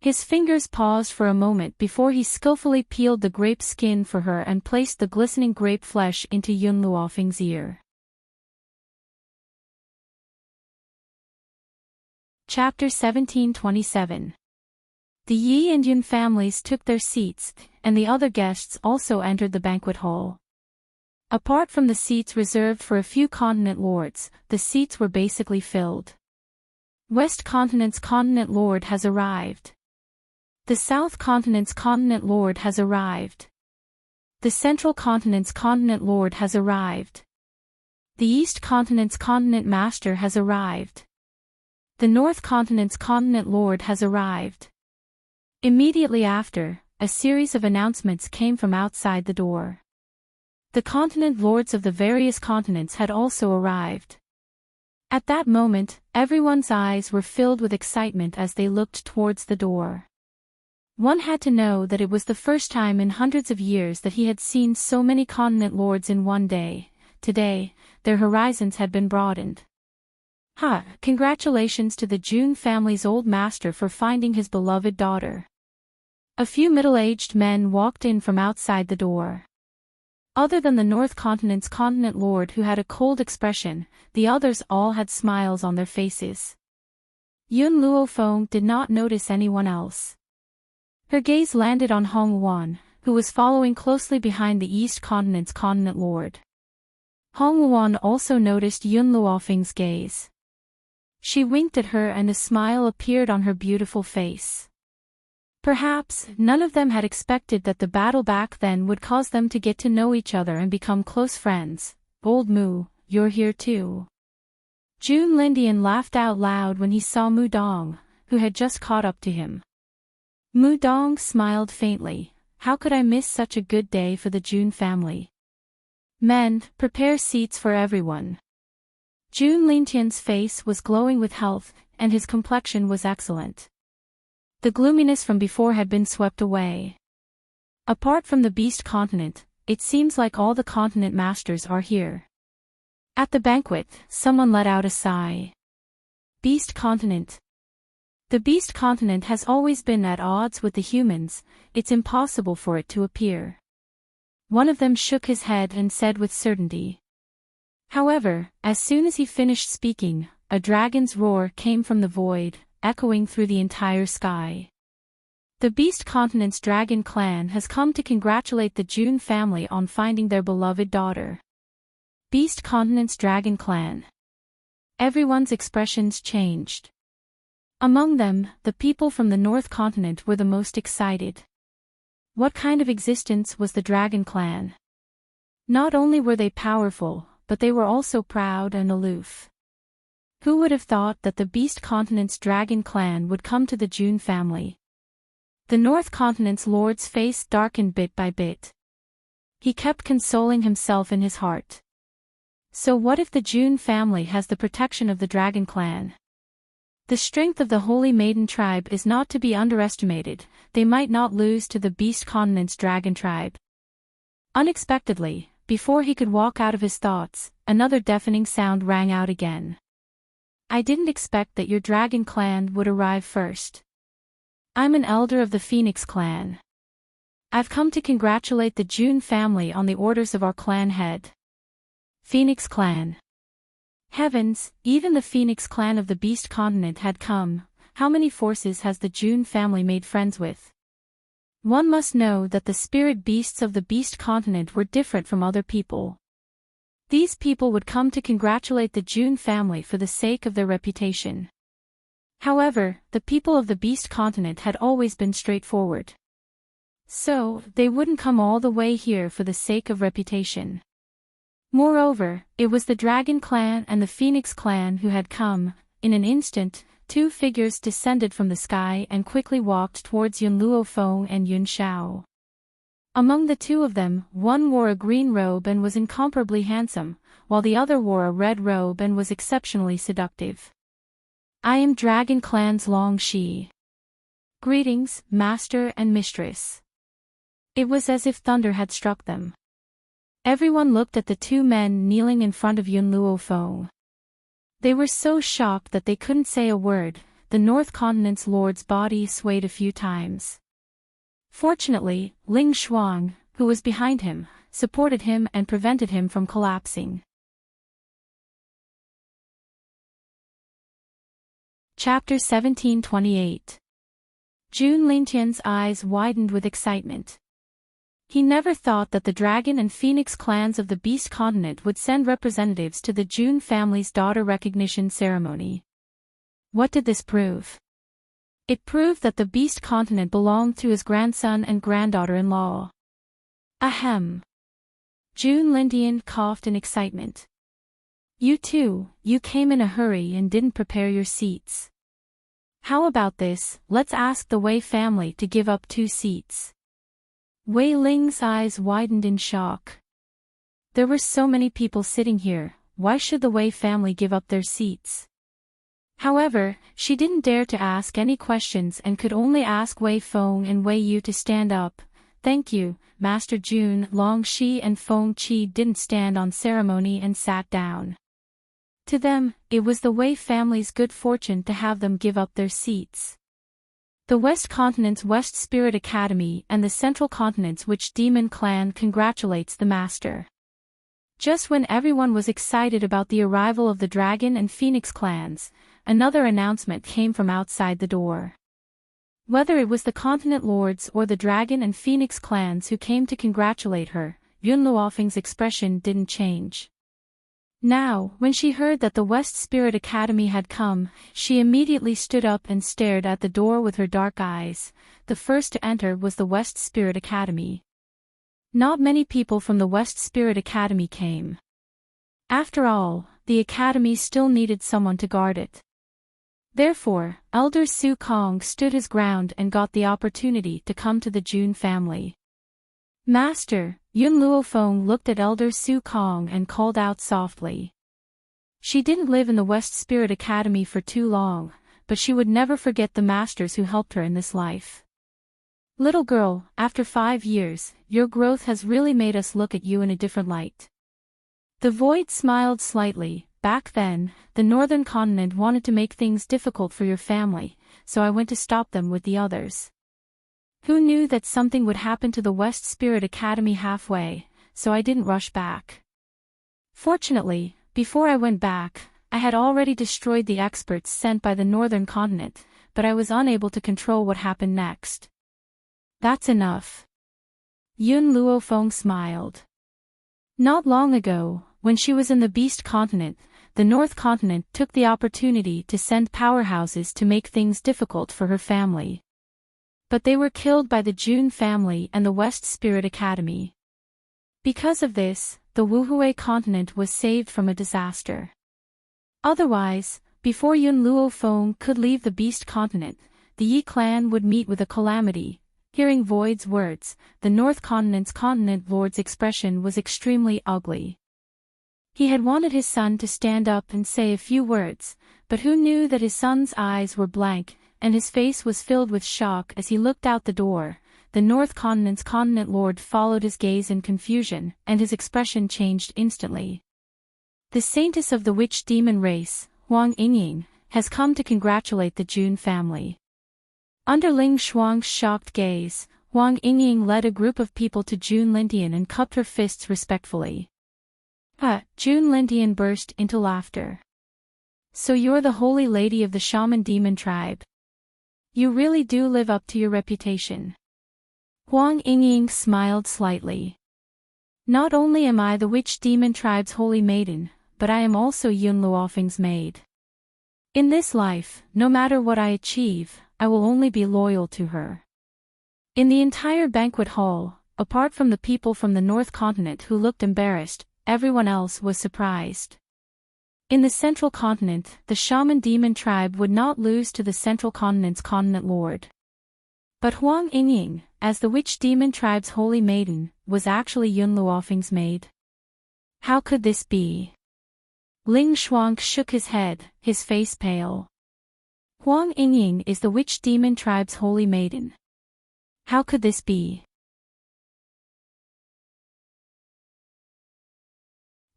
His fingers paused for a moment before he skillfully peeled the grape skin for her and placed the glistening grape flesh into Yun Luofeng's ear. Chapter 1727. The Yi and Yun families took their seats, and the other guests also entered the banquet hall. Apart from the seats reserved for a few continent lords, the seats were basically filled. West Continent's continent lord has arrived. The South Continent's continent lord has arrived. The Central Continent's continent lord has arrived. The East Continent's continent master has arrived. The North Continent's continent lord has arrived. Immediately after, a series of announcements came from outside the door. The continent lords of the various continents had also arrived. At that moment, everyone's eyes were filled with excitement as they looked towards the door. One had to know that it was the first time in hundreds of years that he had seen so many continent lords in one day. Today, their horizons had been broadened. Congratulations to the Jun family's old master for finding his beloved daughter. A few middle-aged men walked in from outside the door. Other than the North Continent's continent lord who had a cold expression, the others all had smiles on their faces. Yun Luofeng did not notice anyone else. Her gaze landed on Hong Wuan, who was following closely behind the East Continent's continent lord. Hong Wuan also noticed Yun Luofeng's gaze. She winked at her and a smile appeared on her beautiful face. Perhaps, none of them had expected that the battle back then would cause them to get to know each other and become close friends. Old Mu, you're here too. Jun Lindian laughed out loud when he saw Mu Dong, who had just caught up to him. Mu Dong smiled faintly. How could I miss such a good day for the Jun family? Men, prepare seats for everyone. Jun Lintian's face was glowing with health, and his complexion was excellent. The gloominess from before had been swept away. Apart from the Beast Continent, it seems like all the continent masters are here. At the banquet, someone let out a sigh. Beast Continent. The Beast Continent has always been at odds with the humans, it's impossible for it to appear. One of them shook his head and said with certainty. However, as soon as he finished speaking, a dragon's roar came from the void, echoing through the entire sky. The Beast Continent's dragon clan has come to congratulate the Jun family on finding their beloved daughter. Beast Continent's dragon clan. Everyone's expressions changed. Among them, the people from the North Continent were the most excited. What kind of existence was the Dragon Clan? Not only were they powerful, but they were also proud and aloof. Who would have thought that the Beast Continent's Dragon Clan would come to the June family? The North Continent's lord's face darkened bit by bit. He kept consoling himself in his heart. So what if the June family has the protection of the Dragon Clan? The strength of the Holy Maiden tribe is not to be underestimated. They might not lose to the Beast Continent's Dragon tribe. Unexpectedly, before he could walk out of his thoughts, another deafening sound rang out again. I didn't expect that your Dragon Clan would arrive first. I'm an elder of the Phoenix Clan. I've come to congratulate the June family on the orders of our clan head. Phoenix Clan. Heavens, even the Phoenix Clan of the Beast Continent had come. How many forces has the June family made friends with? One must know that the spirit beasts of the Beast Continent were different from other people. These people would come to congratulate the June family for the sake of their reputation. However, the people of the Beast Continent had always been straightforward. So, they wouldn't come all the way here for the sake of reputation. Moreover, it was the Dragon Clan and the Phoenix Clan who had come. In an instant, two figures descended from the sky and quickly walked towards Yun Luofeng and Yun Xiao. Among the two of them, one wore a green robe and was incomparably handsome, while the other wore a red robe and was exceptionally seductive. I am Dragon Clan's Long Shi. Greetings, Master and Mistress. It was as if thunder had struck them. Everyone looked at the two men kneeling in front of Yun Luofeng. They were so shocked that they couldn't say a word. The North Continent's lord's body swayed a few times. Fortunately, Ling Xuang, who was behind him, supported him and prevented him from collapsing. Chapter 1728. Jun Lingtian's eyes widened with excitement. He never thought that the Dragon and Phoenix clans of the Beast Continent would send representatives to the June family's daughter recognition ceremony. What did this prove? It proved that the Beast Continent belonged to his grandson and granddaughter-in-law. Ahem. Jun Lindian coughed in excitement. You came in a hurry and didn't prepare your seats. How about this, let's ask the Wei family to give up 2 seats. Wei Ling's eyes widened in shock. There were so many people sitting here, why should the Wei family give up their seats? However, she didn't dare to ask any questions and could only ask Wei Feng and Wei Yu to stand up. Thank you, Master Jun. Long Shi and Feng Qi didn't stand on ceremony and sat down. To them, it was the Wei family's good fortune to have them give up their seats. The West Continent's West Spirit Academy and the Central Continent's Witch Demon Clan congratulates the Master. Just when everyone was excited about the arrival of the Dragon and Phoenix clans, another announcement came from outside the door. Whether it was the Continent Lords or the Dragon and Phoenix clans who came to congratulate her, Yun Luofeng's expression didn't change. Now, when she heard that the West Spirit Academy had come, she immediately stood up and stared at the door with her dark eyes. The first to enter was the West Spirit Academy. Not many people from the West Spirit Academy came. After all, the Academy still needed someone to guard it. Therefore, Elder Su Kong stood his ground and got the opportunity to come to the Jun family. Master, Yun Luofeng looked at Elder Su Kong and called out softly. She didn't live in the West Spirit Academy for too long, but she would never forget the masters who helped her in this life. Little girl, after 5 years, your growth has really made us look at you in a different light. The Void smiled slightly. Back then, the Northern Continent wanted to make things difficult for your family, so I went to stop them with the others. Who knew that something would happen to the West Spirit Academy halfway, so I didn't rush back. Fortunately, before I went back, I had already destroyed the experts sent by the Northern Continent, but I was unable to control what happened next. That's enough. Yun Luofeng smiled. Not long ago, when she was in the Beast Continent, the North Continent took the opportunity to send powerhouses to make things difficult for her family. But they were killed by the June family and the West Spirit Academy. Because of this, the Wuhui continent was saved from a disaster. Otherwise, before Yun Luofeng could leave the Beast continent, the Yi clan would meet with a calamity. Hearing Void's words, the North Continent's continent lord's expression was extremely ugly. He had wanted his son to stand up and say a few words, but who knew that his son's eyes were blank, and his face was filled with shock as he looked out the door. The North Continent's continent lord followed his gaze in confusion, and his expression changed instantly. The saintess of the witch demon race, Huang Yingying, has come to congratulate the June family. Under Ling Shuang's shocked gaze, Huang Yingying led a group of people to June Lintian and cupped her fists respectfully. June Lintian burst into laughter. So you're the holy lady of the shaman demon tribe. You really do live up to your reputation. Huang Yingying smiled slightly. Not only am I the witch demon tribe's holy maiden, but I am also Yun Luofeng's maid. In this life, no matter what I achieve, I will only be loyal to her. In the entire banquet hall, apart from the people from the North Continent who looked embarrassed, everyone else was surprised. In the Central Continent, the shaman demon tribe would not lose to the Central Continent's continent lord. But Huang Yingying, as the witch demon tribe's holy maiden, was actually Yun Luofeng's maid. How could this be? Ling Shuang shook his head, his face pale. Huang Yingying is the witch demon tribe's holy maiden. How could this be?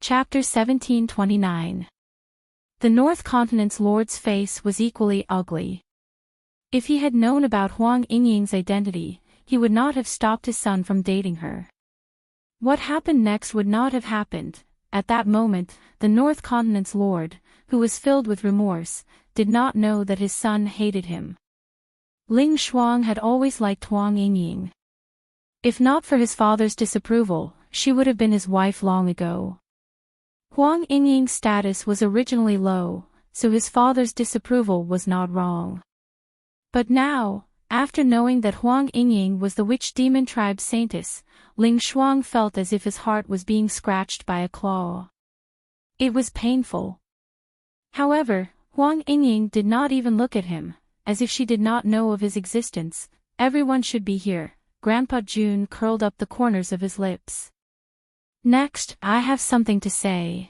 Chapter 1729. The North Continent's lord's face was equally ugly. If he had known about Huang Yingying's identity, he would not have stopped his son from dating her. What happened next would not have happened. At that moment, the North Continent's lord, who was filled with remorse, did not know that his son hated him. Ling Shuang had always liked Huang Yingying. If not for his father's disapproval, she would have been his wife long ago. Huang Yingying's status was originally low, so his father's disapproval was not wrong. But now, after knowing that Huang Yingying was the witch demon tribe's saintess, Ling Shuang felt as if his heart was being scratched by a claw. It was painful. However, Huang Yingying did not even look at him, as if she did not know of his existence. Everyone should be here. Grandpa June curled up the corners of his lips. Next, I have something to say.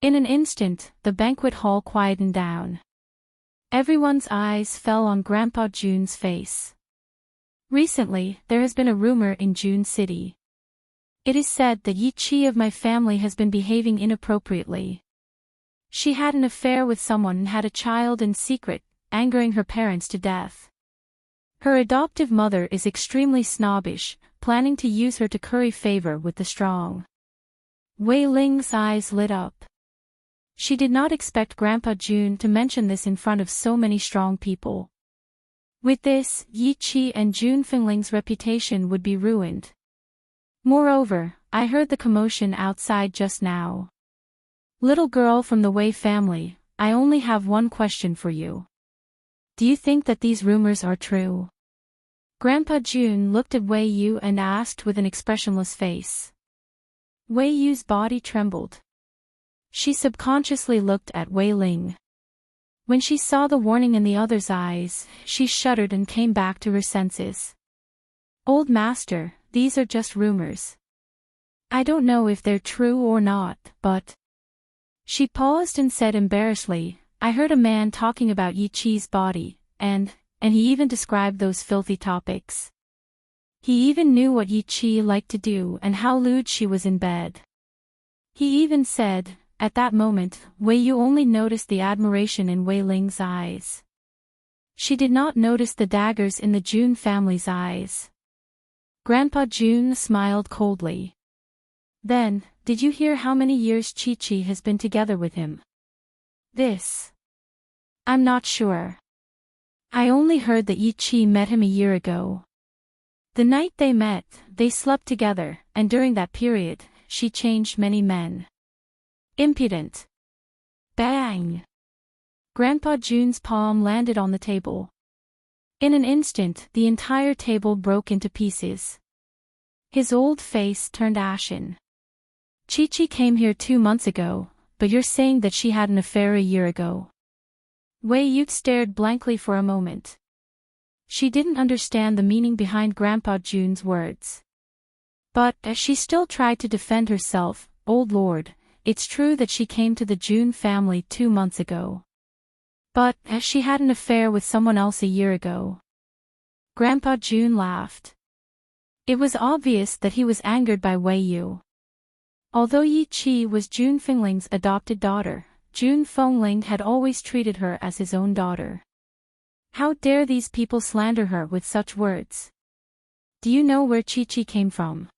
In an instant, the banquet hall quietened down. Everyone's eyes fell on Grandpa June's face. Recently, there has been a rumor in June City. It is said that Yi Chi of my family has been behaving inappropriately. She had an affair with someone and had a child in secret, angering her parents to death. Her adoptive mother is extremely snobbish, planning to use her to curry favor with the strong. Wei Ling's eyes lit up. She did not expect Grandpa June to mention this in front of so many strong people. With this, Yi Chi and June Fingling's reputation would be ruined. Moreover, I heard the commotion outside just now. Little girl from the Wei family, I only have one question for you. Do you think that these rumors are true? Grandpa June looked at Wei Yu and asked with an expressionless face. Wei Yu's body trembled. She subconsciously looked at Wei Ling. When she saw the warning in the other's eyes, she shuddered and came back to her senses. Old master, these are just rumors. I don't know if they're true or not, but... She paused and said embarrassedly, I heard a man talking about Yi Chi's body, and he even described those filthy topics. He even knew what Yi Chi liked to do and how lewd she was in bed. He even said, at that moment, Wei Yu only noticed the admiration in Wei Ling's eyes. She did not notice the daggers in the June family's eyes. Grandpa June smiled coldly. Then, did you hear how many years Chi-Chi has been together with him? This. I'm not sure. I only heard that Yi-Chi met him a year ago. The night they met, they slept together, and during that period, she changed many men. Impudent. Bang! Grandpa June's palm landed on the table. In an instant, the entire table broke into pieces. His old face turned ashen. Chi-Chi came here 2 months ago, but you're saying that she had an affair a year ago. Wei Yu stared blankly for a moment. She didn't understand the meaning behind Grandpa June's words. But, as she still tried to defend herself, "Old Lord, it's true that she came to the June family 2 months ago. But, as she had an affair with someone else a year ago." Grandpa June laughed. It was obvious that he was angered by Wei Yu. Although Yi Qi was June Fingling's adopted daughter, June Fengling had always treated her as his own daughter. How dare these people slander her with such words? Do you know where Chi-Chi came from?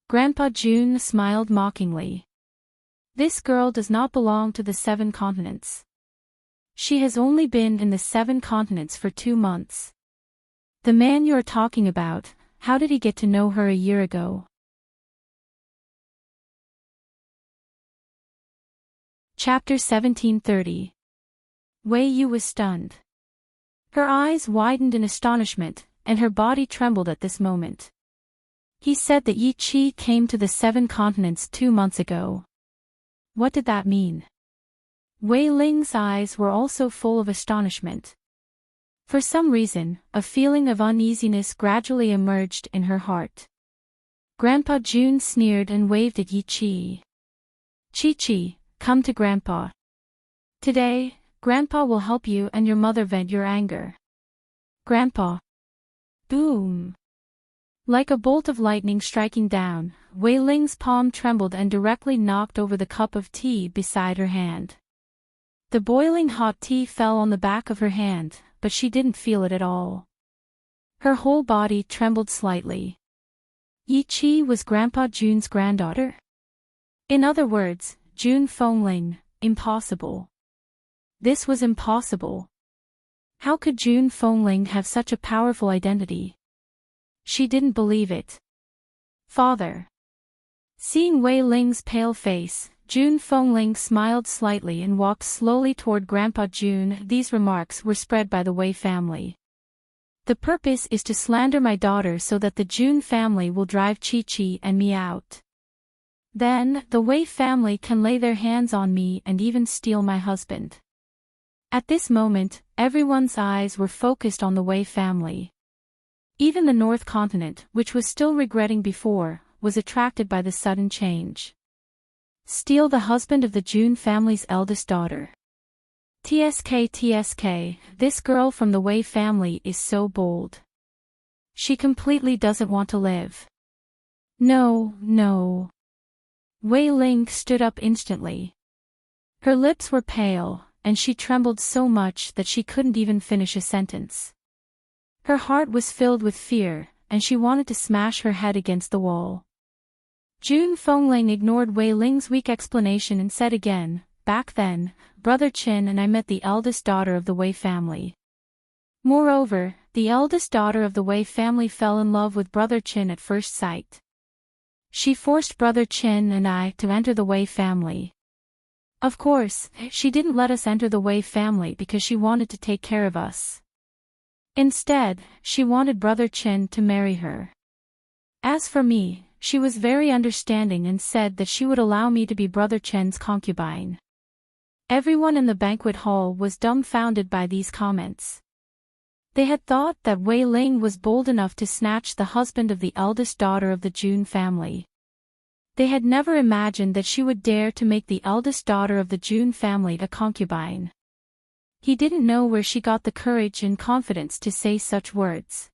Grandpa June smiled mockingly. This girl does not belong to the 7 continents. She has only been in the 7 continents for 2 months. The man you are talking about, how did he get to know her a year ago? Chapter 1730. Wei Yu was stunned. Her eyes widened in astonishment, and her body trembled at this moment. He said that Yi Qi came to the 7 continents 2 months ago. What did that mean? Wei Ling's eyes were also full of astonishment. For some reason, a feeling of uneasiness gradually emerged in her heart. Grandpa June sneered and waved at Yi Qi. "Chi-Chi, come to Grandpa. Today, Grandpa will help you and your mother vent your anger." Grandpa. Boom. Like a bolt of lightning striking down, Wei Ling's palm trembled and directly knocked over the cup of tea beside her hand. The boiling hot tea fell on the back of her hand, but she didn't feel it at all. Her whole body trembled slightly. Yi Qi was Grandpa June's granddaughter? In other words, June Fengling, impossible. This was impossible. How could June Fengling have such a powerful identity? She didn't believe it. Father. Seeing Wei Ling's pale face, June Fengling smiled slightly and walked slowly toward Grandpa June. These remarks were spread by the Wei family. The purpose is to slander my daughter so that the June family will drive Chi-Chi and me out. Then, the Wei family can lay their hands on me and even steal my husband. At this moment, everyone's eyes were focused on the Wei family. Even the North Continent, which was still regretting before, was attracted by the sudden change. Steal the husband of the June family's eldest daughter. TSK, this girl from the Wei family is so bold. She completely doesn't want to live. No. Wei Ling stood up instantly. Her lips were pale, and she trembled so much that she couldn't even finish a sentence. Her heart was filled with fear, and she wanted to smash her head against the wall. June Fengling ignored Wei Ling's weak explanation and said again, "Back then, Brother Qin and I met the eldest daughter of the Wei family. Moreover, the eldest daughter of the Wei family fell in love with Brother Qin at first sight. She forced Brother Qin and I to enter the Wei family. Of course, she didn't let us enter the Wei family because she wanted to take care of us. Instead, she wanted Brother Qin to marry her. As for me, she was very understanding and said that she would allow me to be Brother Qin's concubine." Everyone in the banquet hall was dumbfounded by these comments. They had thought that Wei Ling was bold enough to snatch the husband of the eldest daughter of the June family. They had never imagined that she would dare to make the eldest daughter of the June family a concubine. He didn't know where she got the courage and confidence to say such words.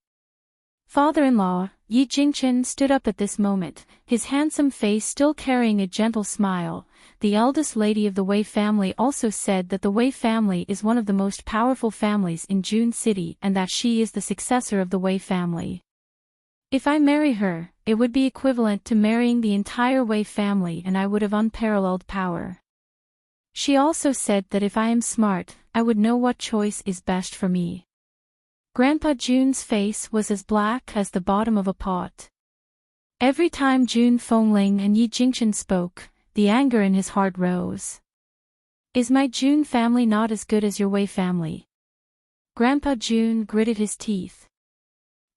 Father-in-law, Yi Jingchen stood up at this moment, his handsome face still carrying a gentle smile. The eldest lady of the Wei family also said that the Wei family is one of the most powerful families in June City and that she is the successor of the Wei family. If I marry her, it would be equivalent to marrying the entire Wei family and I would have unparalleled power. She also said that if I am smart, I would know what choice is best for me. Grandpa June's face was as black as the bottom of a pot. Every time June Fengling and Yi Jingchen spoke, the anger in his heart rose. Is my June family not as good as your Wei family? Grandpa June gritted his teeth.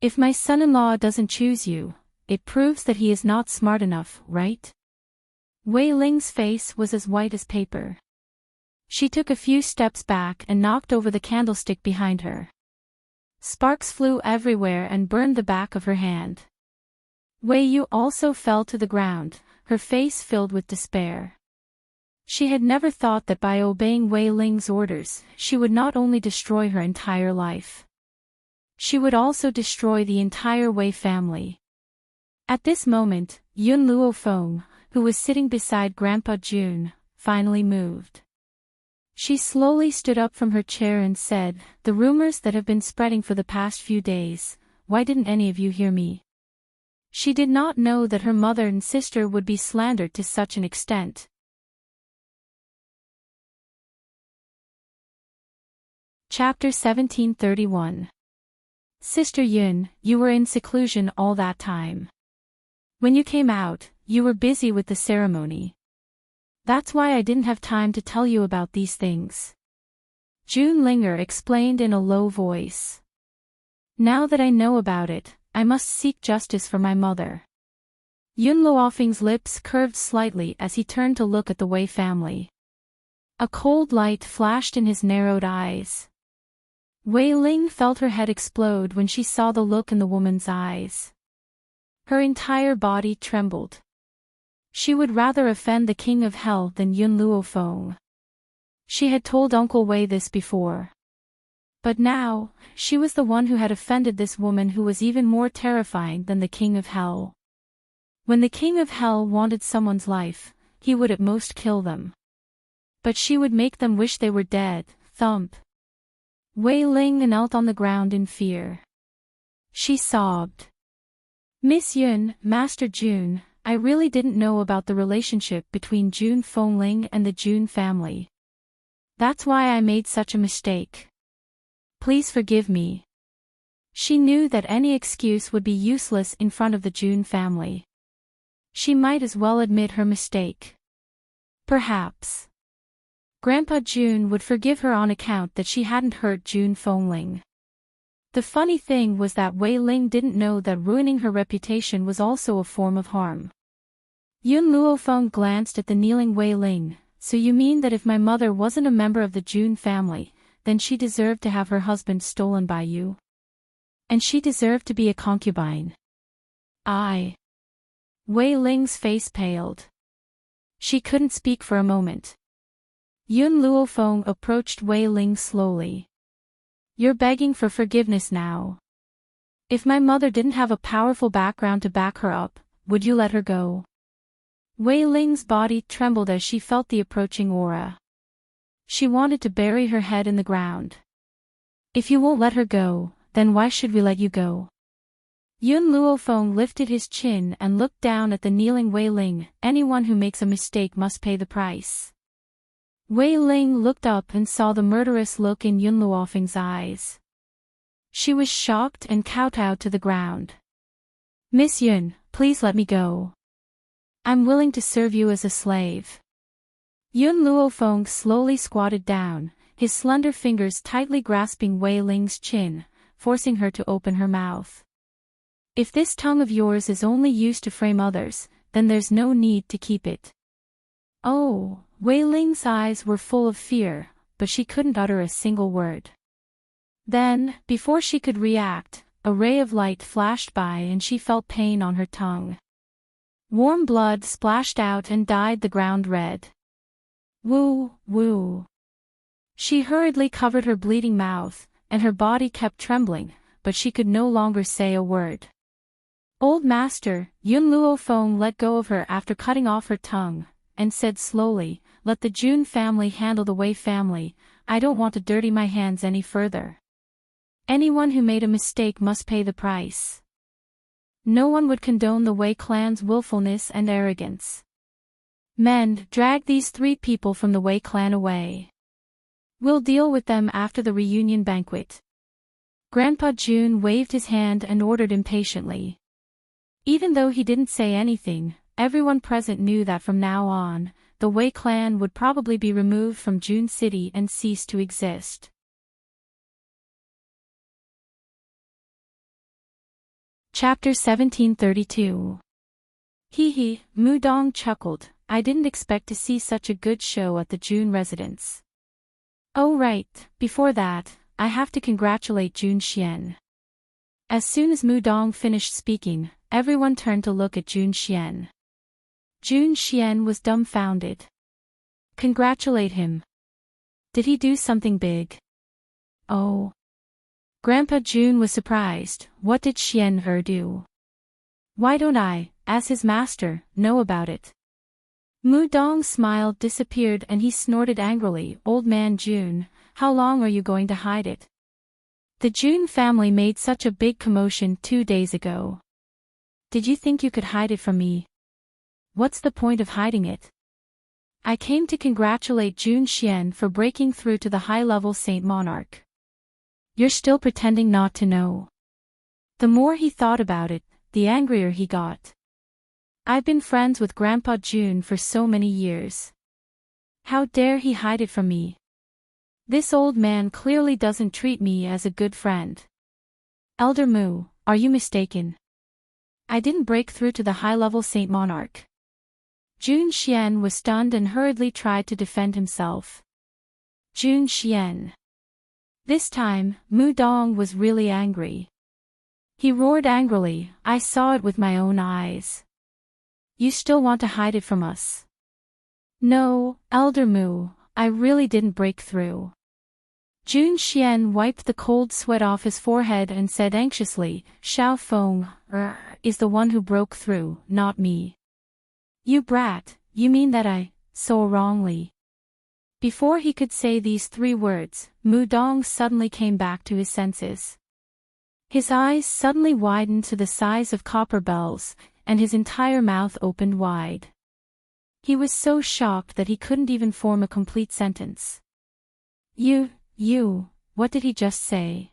If my son-in-law doesn't choose you, it proves that he is not smart enough, right? Wei Ling's face was as white as paper. She took a few steps back and knocked over the candlestick behind her. Sparks flew everywhere and burned the back of her hand. Wei Yu also fell to the ground, her face filled with despair. She had never thought that by obeying Wei Ling's orders, she would not only destroy her entire life. She would also destroy the entire Wei family. At this moment, Yun Luofeng, who was sitting beside Grandpa June, finally moved. She slowly stood up from her chair and said, "The rumors that have been spreading for the past few days, why didn't any of you hear me?" She did not know that her mother and sister would be slandered to such an extent. Chapter 1731. Sister Yun, you were in seclusion all that time. When you came out, you were busy with the ceremony. That's why I didn't have time to tell you about these things. June Linger explained in a low voice. Now that I know about it, I must seek justice for my mother. Yun Luofeng's lips curved slightly as he turned to look at the Wei family. A cold light flashed in his narrowed eyes. Wei Ling felt her head explode when she saw the look in the woman's eyes. Her entire body trembled. She would rather offend the King of Hell than Yun Luofeng. She had told Uncle Wei this before. But now, she was the one who had offended this woman who was even more terrifying than the King of Hell. When the King of Hell wanted someone's life, he would at most kill them. But she would make them wish they were dead. Thump. Wei Ling knelt on the ground in fear. She sobbed. Miss Yun, Master June, I really didn't know about the relationship between June Fengling and the June family. That's why I made such a mistake. Please forgive me. She knew that any excuse would be useless in front of the June family. She might as well admit her mistake. Perhaps Grandpa June would forgive her on account that she hadn't hurt June Fengling. The funny thing was that Wei Ling didn't know that ruining her reputation was also a form of harm. Yun Luofeng glanced at the kneeling Wei Ling. So you mean that if my mother wasn't a member of the June family, then she deserved to have her husband stolen by you? And she deserved to be a concubine? Wei Ling's face paled. She couldn't speak for a moment. Yun Luofeng approached Wei Ling slowly. You're begging for forgiveness now. If my mother didn't have a powerful background to back her up, would you let her go? Wei Ling's body trembled as she felt the approaching aura. She wanted to bury her head in the ground. If you won't let her go, then why should we let you go? Yun Luofeng lifted his chin and looked down at the kneeling Wei Ling. Anyone who makes a mistake must pay the price. Wei Ling looked up and saw the murderous look in Yun Luofeng's eyes. She was shocked and kowtowed to the ground. Miss Yun, please let me go. I'm willing to serve you as a slave. Yun Luofeng slowly squatted down, his slender fingers tightly grasping Wei Ling's chin, forcing her to open her mouth. If this tongue of yours is only used to frame others, then there's no need to keep it. Oh, Wei Ling's eyes were full of fear, but she couldn't utter a single word. Then, before she could react, a ray of light flashed by and she felt pain on her tongue. Warm blood splashed out and dyed the ground red. Woo, woo. She hurriedly covered her bleeding mouth, and her body kept trembling, but she could no longer say a word. Old Master, Yun Luofeng let go of her after cutting off her tongue, and said slowly, let the June family handle the Wei family, I don't want to dirty my hands any further. Anyone who made a mistake must pay the price. No one would condone the Wei clan's willfulness and arrogance. Men, drag these 3 people from the Wei clan away. We'll deal with them after the reunion banquet. Grandpa June waved his hand and ordered impatiently. Even though he didn't say anything, everyone present knew that from now on, the Wei clan would probably be removed from June City and cease to exist. Chapter 1732. Hee hee, Mudong chuckled. I didn't expect to see such a good show at the June residence. Oh right, before that, I have to congratulate Jun Xian. As soon as Mudong finished speaking, everyone turned to look at Jun Xian. Jun Xian was dumbfounded. Congratulate him. Did he do something big? Oh. Grandpa Jun was surprised. What did Xian do? Why don't I, as his master, know about it? Mudong's smile disappeared and he snorted angrily. Old man Jun, how long are you going to hide it? The Jun family made such a big commotion 2 days ago. Did you think you could hide it from me? What's the point of hiding it? I came to congratulate Jun Xian for breaking through to the high-level Saint Monarch. You're still pretending not to know. The more he thought about it, the angrier he got. I've been friends with Grandpa Jun for so many years. How dare he hide it from me? This old man clearly doesn't treat me as a good friend. Elder Mu, are you mistaken? I didn't break through to the high-level Saint Monarch. Jun Xian was stunned and hurriedly tried to defend himself. Jun Xian. This time, Mudong was really angry. He roared angrily, I saw it with my own eyes. You still want to hide it from us? No, Elder Mu, I really didn't break through. Jun Xian wiped the cold sweat off his forehead and said anxiously, Xiao Feng is the one who broke through, not me. You brat, you mean that I so wrongly? Before he could say these 3 words, Mudong suddenly came back to his senses. His eyes suddenly widened to the size of copper bells, and his entire mouth opened wide. He was so shocked that he couldn't even form a complete sentence. What did he just say?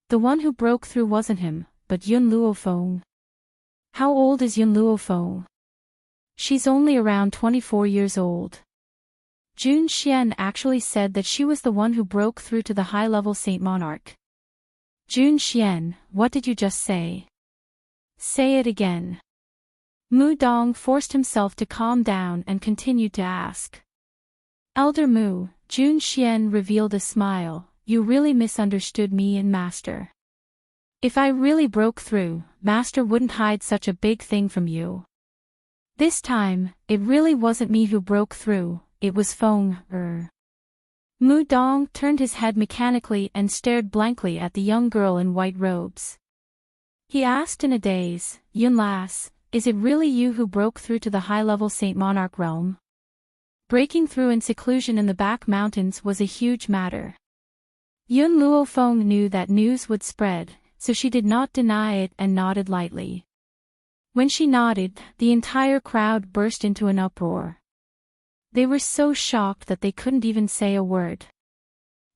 The one who broke through wasn't him, but Yun Luofeng. How old is Yun Luofeng? She's only around 24 years old. Jun Xian actually said that she was the one who broke through to the high-level Saint Monarch. Jun Xian, what did you just say? Say it again. Mudong forced himself to calm down and continued to ask. Elder Mu, Jun Xian revealed a smile, you really misunderstood me and Master. If I really broke through, Master wouldn't hide such a big thing from you. This time, it really wasn't me who broke through, it was Feng. Mudong turned his head mechanically and stared blankly at the young girl in white robes. He asked in a daze, Yun Lass, is it really you who broke through to the high-level Saint Monarch realm? Breaking through in seclusion in the back mountains was a huge matter. Yun Luofeng knew that news would spread, so she did not deny it and nodded lightly. When she nodded, the entire crowd burst into an uproar. They were so shocked that they couldn't even say a word.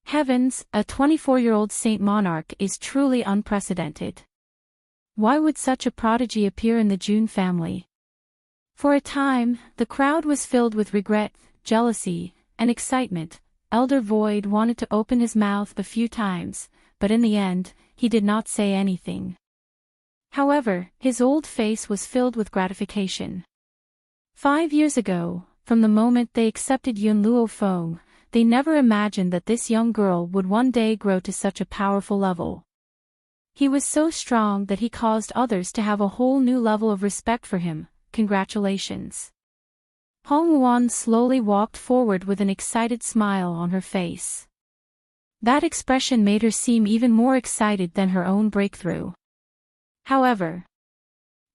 Heavens, a 24-year-old Saint Monarch is truly unprecedented. Why would such a prodigy appear in the Jun family? For a time, the crowd was filled with regret, jealousy, and excitement. Elder Void wanted to open his mouth a few times, but in the end, he did not say anything. However, his old face was filled with gratification. 5 years ago, from the moment they accepted Yun Luofeng, they never imagined that this young girl would one day grow to such a powerful level. He was so strong that he caused others to have a whole new level of respect for him. Congratulations. Hong Wuan slowly walked forward with an excited smile on her face. That expression made her seem even more excited than her own breakthrough. However,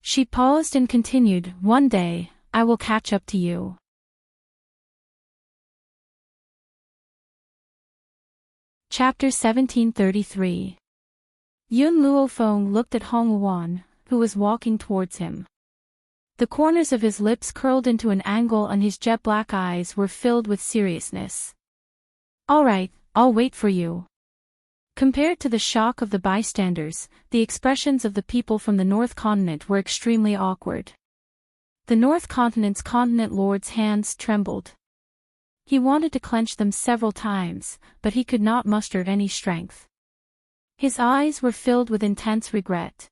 she paused and continued, one day, I will catch up to you. Chapter 1733. Yun Luofeng looked at Hong Wuan, who was walking towards him. The corners of his lips curled into an angle and his jet-black eyes were filled with seriousness. All right, I'll wait for you. Compared to the shock of the bystanders, the expressions of the people from the North Continent were extremely awkward. The North Continent's continent lord's hands trembled. He wanted to clench them several times, but he could not muster any strength. His eyes were filled with intense regret.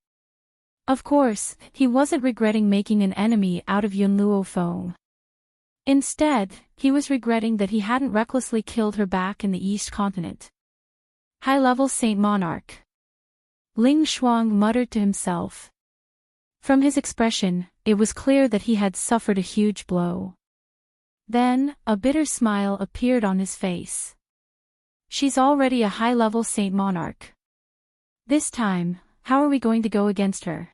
Of course, he wasn't regretting making an enemy out of Yun Luofeng. Instead, he was regretting that he hadn't recklessly killed her back in the East Continent. High-level Saint Monarch. Ling Shuang muttered to himself. From his expression, it was clear that he had suffered a huge blow. Then, a bitter smile appeared on his face. She's already a high-level Saint Monarch. This time, how are we going to go against her?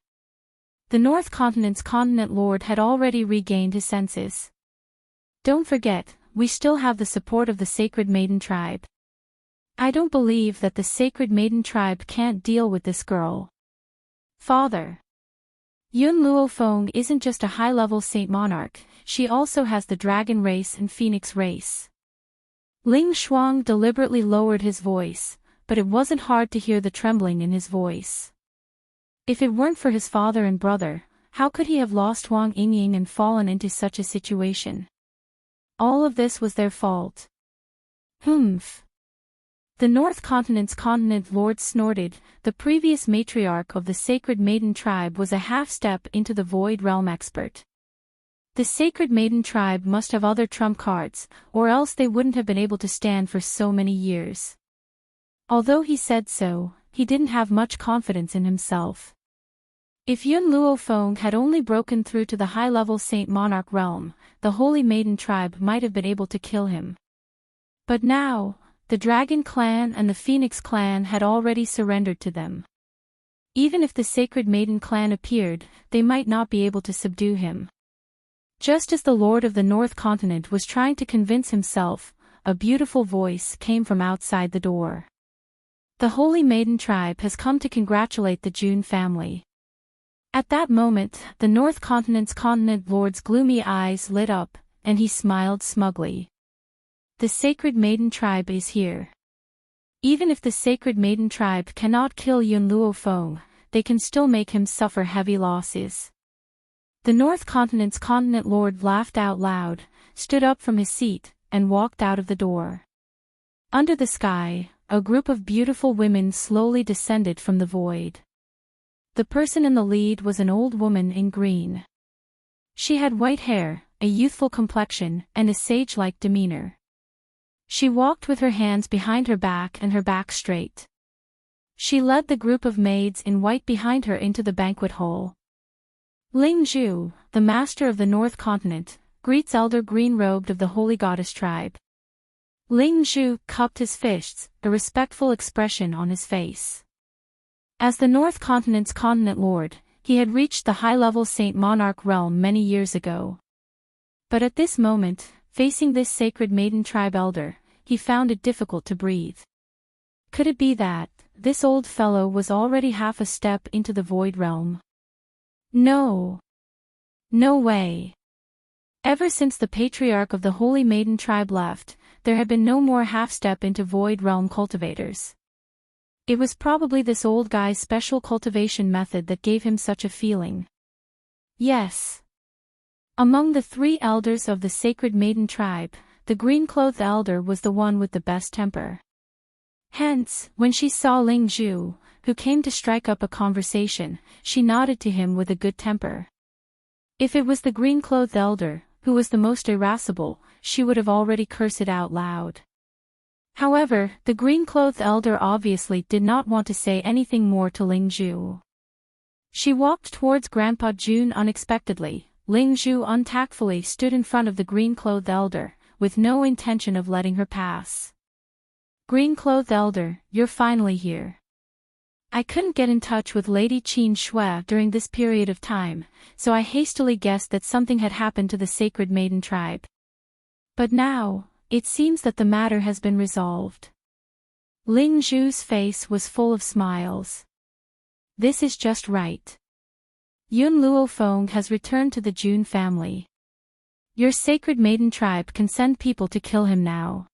The North Continent's continent lord had already regained his senses. Don't forget, we still have the support of the Sacred Maiden Tribe. I don't believe that the Sacred Maiden Tribe can't deal with this girl. Father. Yun Luofeng isn't just a high-level Saint Monarch, she also has the Dragon race and Phoenix race. Ling Shuang deliberately lowered his voice, but it wasn't hard to hear the trembling in his voice. If it weren't for his father and brother, how could he have lost Wang Yingying and fallen into such a situation? All of this was their fault. Humph. The North Continent's continent lord snorted. The previous matriarch of the Sacred Maiden Tribe was a half-step into the Void Realm expert. The Sacred Maiden Tribe must have other trump cards, or else they wouldn't have been able to stand for so many years. Although he said so, he didn't have much confidence in himself. If Yun Luofeng had only broken through to the high-level Saint Monarch realm, the Holy Maiden Tribe might have been able to kill him. But now, the Dragon Clan and the Phoenix Clan had already surrendered to them. Even if the Sacred Maiden Clan appeared, they might not be able to subdue him. Just as the Lord of the North Continent was trying to convince himself, a beautiful voice came from outside the door. The Holy Maiden Tribe has come to congratulate the June family. At that moment, the North Continent's continent lord's gloomy eyes lit up, and he smiled smugly. The Sacred Maiden Tribe is here. Even if the Sacred Maiden Tribe cannot kill Yun Luofeng, they can still make him suffer heavy losses. The North Continent's continent lord laughed out loud, stood up from his seat, and walked out of the door. Under the sky, a group of beautiful women slowly descended from the void. The person in the lead was an old woman in green. She had white hair, a youthful complexion, and a sage-like demeanor. She walked with her hands behind her back and her back straight. She led the group of maids in white behind her into the banquet hall. Ling Zhu, the master of the North Continent, greets Elder Green-Robed of the Holy Goddess Tribe. Ling Zhu cupped his fists, a respectful expression on his face. As the North Continent's continent lord, he had reached the high-level Saint Monarch realm many years ago. But at this moment, facing this Sacred Maiden Tribe elder, he found it difficult to breathe. Could it be that this old fellow was already half a step into the Void Realm? No. No way. Ever since the patriarch of the Holy Maiden Tribe left, there had been no more half-step into Void Realm cultivators. It was probably this old guy's special cultivation method that gave him such a feeling. Yes. Among the 3 elders of the Sacred Maiden Tribe, the green-clothed elder was the one with the best temper. Hence, when she saw Ling Zhu, who came to strike up a conversation, she nodded to him with a good temper. If it was the green-clothed elder, who was the most irascible, she would have already cursed it out loud. However, the green-clothed elder obviously did not want to say anything more to Ling Zhu. She walked towards Grandpa Jun unexpectedly. Ling Zhu untactfully stood in front of the green-clothed elder, with no intention of letting her pass. Green-clothed elder, you're finally here. I couldn't get in touch with Lady Qin Shui during this period of time, so I hastily guessed that something had happened to the Sacred Maiden Tribe. But now, it seems that the matter has been resolved. Ling Zhu's face was full of smiles. This is just right. Yun Luofeng has returned to the Jun family. Your Sacred Maiden Tribe can send people to kill him now.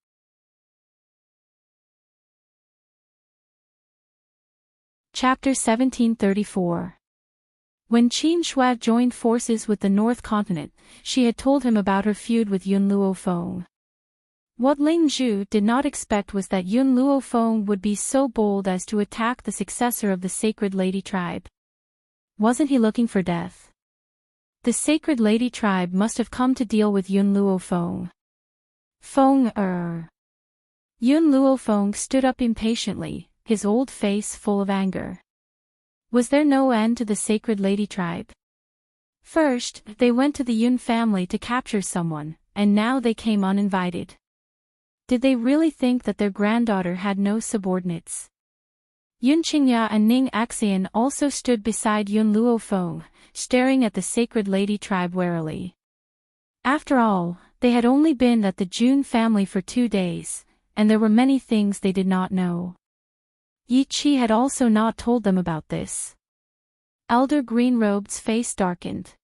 Chapter 1734. When Qin Shuai joined forces with the North Continent, she had told him about her feud with Yun Luofeng. What Ling Zhu did not expect was that Yun Luofeng would be so bold as to attack the successor of the Sacred Lady tribe. Wasn't he looking for death? The Sacred Lady tribe must have come to deal with Yun Luofeng. Yun Luofeng stood up impatiently, his old face full of anger. Was there no end to the Sacred Lady tribe? First, they went to the Yun family to capture someone, and now they came uninvited. Did they really think that their granddaughter had no subordinates? Yun Qingya and Ning Axian also stood beside Yun Luofeng, staring at the Sacred Lady tribe warily. After all, they had only been at the Jun family for 2 days, and there were many things they did not know. Yi Qi had also not told them about this. Elder Greenrobe's face darkened.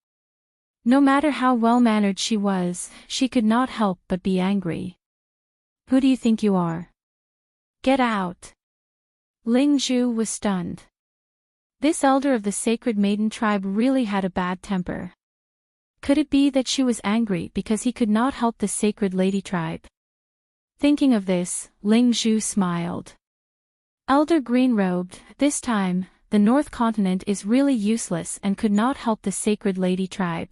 No matter how well-mannered she was, she could not help but be angry. Who do you think you are? Get out! Ling Zhu was stunned. This elder of the Sacred Maiden tribe really had a bad temper. Could it be that she was angry because he could not help the Sacred Lady tribe? Thinking of this, Ling Zhu smiled. Elder Greenrobed, this time, the North Continent is really useless and could not help the Sacred Lady tribe.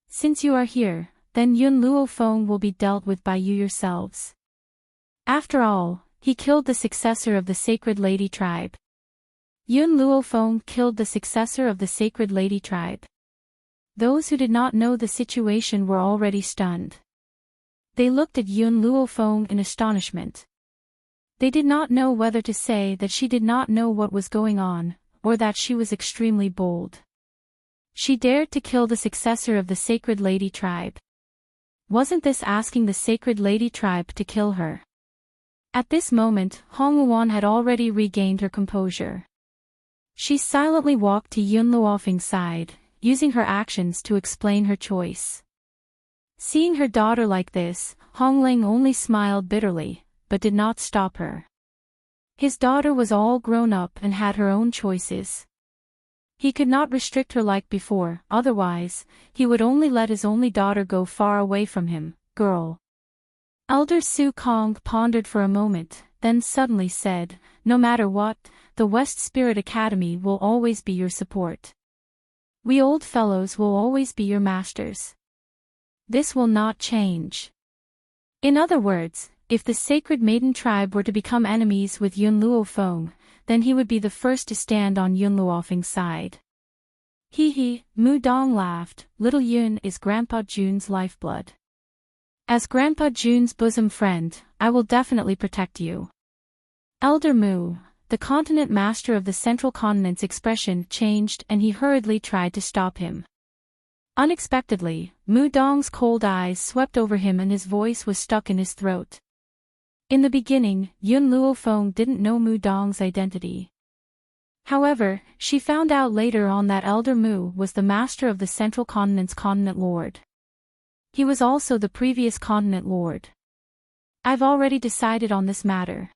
Since you are here, then Yun Luofeng will be dealt with by you yourselves. After all, he killed the successor of the Sacred Lady tribe. Yun Luofeng killed the successor of the Sacred Lady tribe. Those who did not know the situation were already stunned. They looked at Yun Luofeng in astonishment. They did not know whether to say that she did not know what was going on, or that she was extremely bold. She dared to kill the successor of the Sacred Lady tribe. Wasn't this asking the Sacred Lady tribe to kill her? At this moment, Hong Wuan had already regained her composure. She silently walked to Yun Luofeng's side, using her actions to explain her choice. Seeing her daughter like this, Hong Ling only smiled bitterly, but did not stop her. His daughter was all grown up and had her own choices. He could not restrict her like before, otherwise, he would only let his only daughter go far away from him. Girl. Elder Su Kong pondered for a moment, then suddenly said, no matter what, the West Spirit Academy will always be your support. We old fellows will always be your masters. This will not change. In other words, if the Sacred Maiden tribe were to become enemies with Yun Luofeng, then he would be the first to stand on Yun Luofeng's side. Hee, Mu Dong laughed, little Yun is Grandpa Jun's lifeblood. As Grandpa Jun's bosom friend, I will definitely protect you. Elder Mu, the continent master of the Central Continent's expression changed and he hurriedly tried to stop him. Unexpectedly, Mu Dong's cold eyes swept over him and his voice was stuck in his throat. In the beginning, Yun Luofeng didn't know Mu Dong's identity. However, she found out later on that Elder Mu was the master of the Central Continent's continent lord. He was also the previous continent lord. I've already decided on this matter.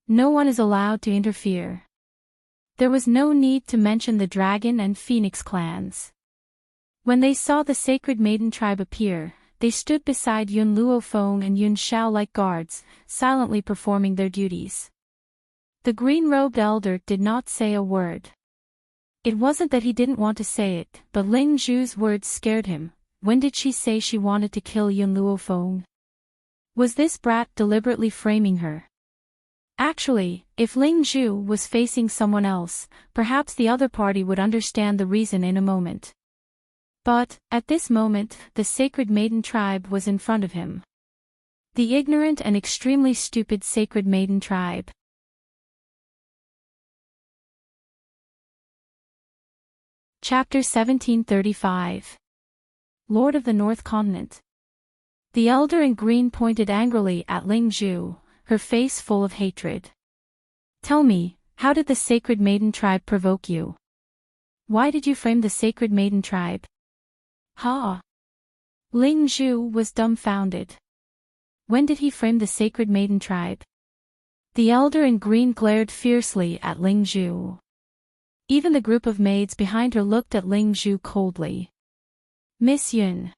No one is allowed to interfere. There was no need to mention the Dragon and Phoenix clans. When they saw the Sacred Maiden tribe appear, they stood beside Yun Luofeng and Yun Xiao like guards, silently performing their duties. The green-robed elder did not say a word. It wasn't that he didn't want to say it, but Ling Zhu's words scared him. When did she say she wanted to kill Yun Luofeng? Was this brat deliberately framing her? Actually, if Ling Zhu was facing someone else, perhaps the other party would understand the reason in a moment. But, at this moment, the Sacred Maiden tribe was in front of him. The ignorant and extremely stupid Sacred Maiden tribe. Chapter 1735. Lord of the North Continent. The elder in green pointed angrily at Ling Zhu, her face full of hatred. Tell me, how did the Sacred Maiden tribe provoke you? Why did you frame the Sacred Maiden tribe? Ha! Ling Zhu was dumbfounded. When did he frame the Sacred Maiden tribe? The elder in green glared fiercely at Ling Zhu. Even the group of maids behind her looked at Ling Zhu coldly. Miss Yun.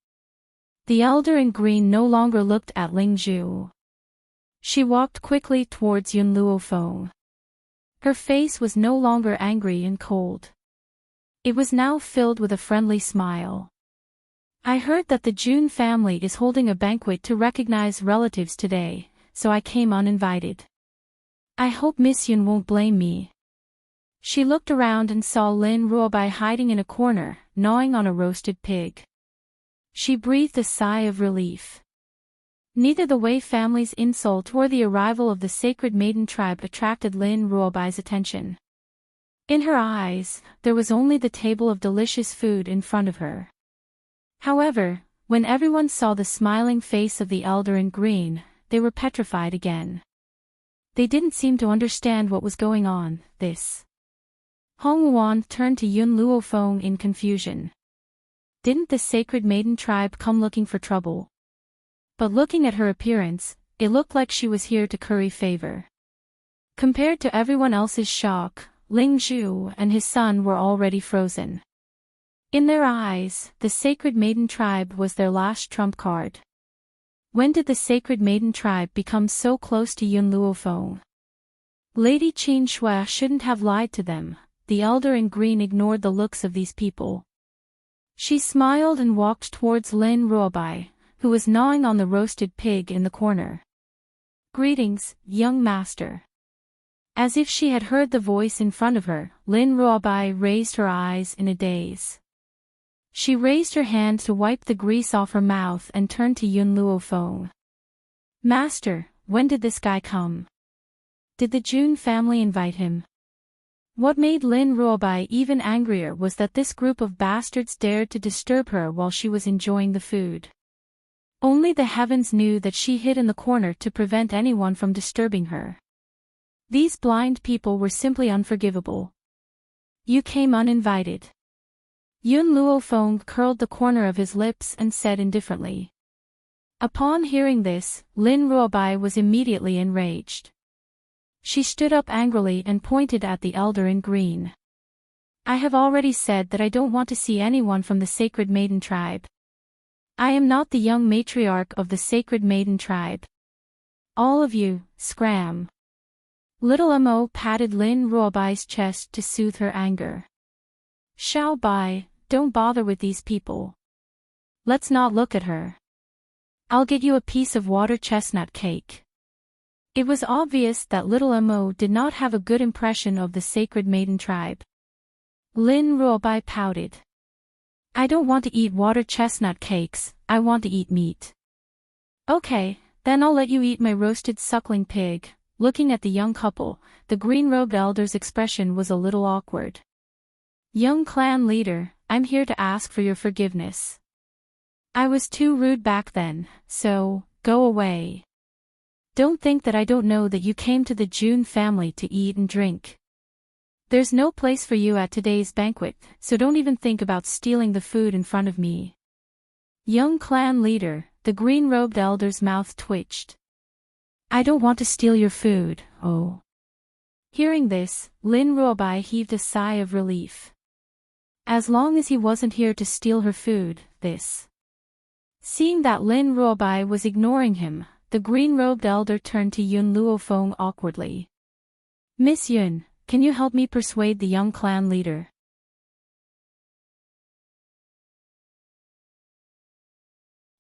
The elder in green no longer looked at Ling Zhu. She walked quickly towards Yun Luofeng. Her face was no longer angry and cold. It was now filled with a friendly smile. I heard that the Jun family is holding a banquet to recognize relatives today, so I came uninvited. I hope Miss Yun won't blame me. She looked around and saw Lin Ruobai hiding in a corner, gnawing on a roasted pig. She breathed a sigh of relief. Neither the Wei family's insult or the arrival of the sacred maiden tribe attracted Lin Ruobai's attention. In her eyes, there was only the table of delicious food in front of her. However, when everyone saw the smiling face of the elder in green, they were petrified again. They didn't seem to understand what was going on. Hong Wuan turned to Yun Luofeng in confusion. Didn't the sacred maiden tribe come looking for trouble? But looking at her appearance, it looked like she was here to curry favor. Compared to everyone else's shock, Ling Zhu and his son were already frozen. In their eyes, the sacred maiden tribe was their last trump card. When did the sacred maiden tribe become so close to Yun Luofeng? Lady Qin Shui shouldn't have lied to them. The elder in green ignored the looks of these people. She smiled and walked towards Lin Ruobai, who was gnawing on the roasted pig in the corner. Greetings, young master. As if she had heard the voice in front of her, Lin Ruobai raised her eyes in a daze. She raised her hand to wipe the grease off her mouth and turned to Yun Luofeng. Master, when did this guy come? Did the Jun family invite him? What made Lin Ruobai even angrier was that this group of bastards dared to disturb her while she was enjoying the food. Only the heavens knew that she hid in the corner to prevent anyone from disturbing her. These blind people were simply unforgivable. You came uninvited. Yun Luofeng curled the corner of his lips and said indifferently. Upon hearing this, Lin Ruobai was immediately enraged. She stood up angrily and pointed at the elder in green. I have already said that I don't want to see anyone from the sacred maiden tribe. I am not the young matriarch of the sacred maiden tribe. All of you, scram. Little Mo patted Lin Ruobai's chest to soothe her anger. Xiao Bai, don't bother with these people. Let's not look at her. I'll get you a piece of water chestnut cake. It was obvious that little Mo did not have a good impression of the sacred maiden tribe. Lin Ruobai pouted. I don't want to eat water chestnut cakes, I want to eat meat. Okay, then I'll let you eat my roasted suckling pig. Looking at the young couple, the green-robed elder's expression was a little awkward. Young clan leader, I'm here to ask for your forgiveness. I was too rude back then, so, go away. Don't think that I don't know that you came to the Jun family to eat and drink. There's no place for you at today's banquet, so don't even think about stealing the food in front of me. Young clan leader, the green-robed elder's mouth twitched. I don't want to steal your food, oh. Hearing this, Lin Ruobai heaved a sigh of relief. As long as he wasn't here to steal her food, Seeing that Lin Ruobai was ignoring him, the green-robed elder turned to Yun Luofeng awkwardly. Miss Yun, can you help me persuade the young clan leader?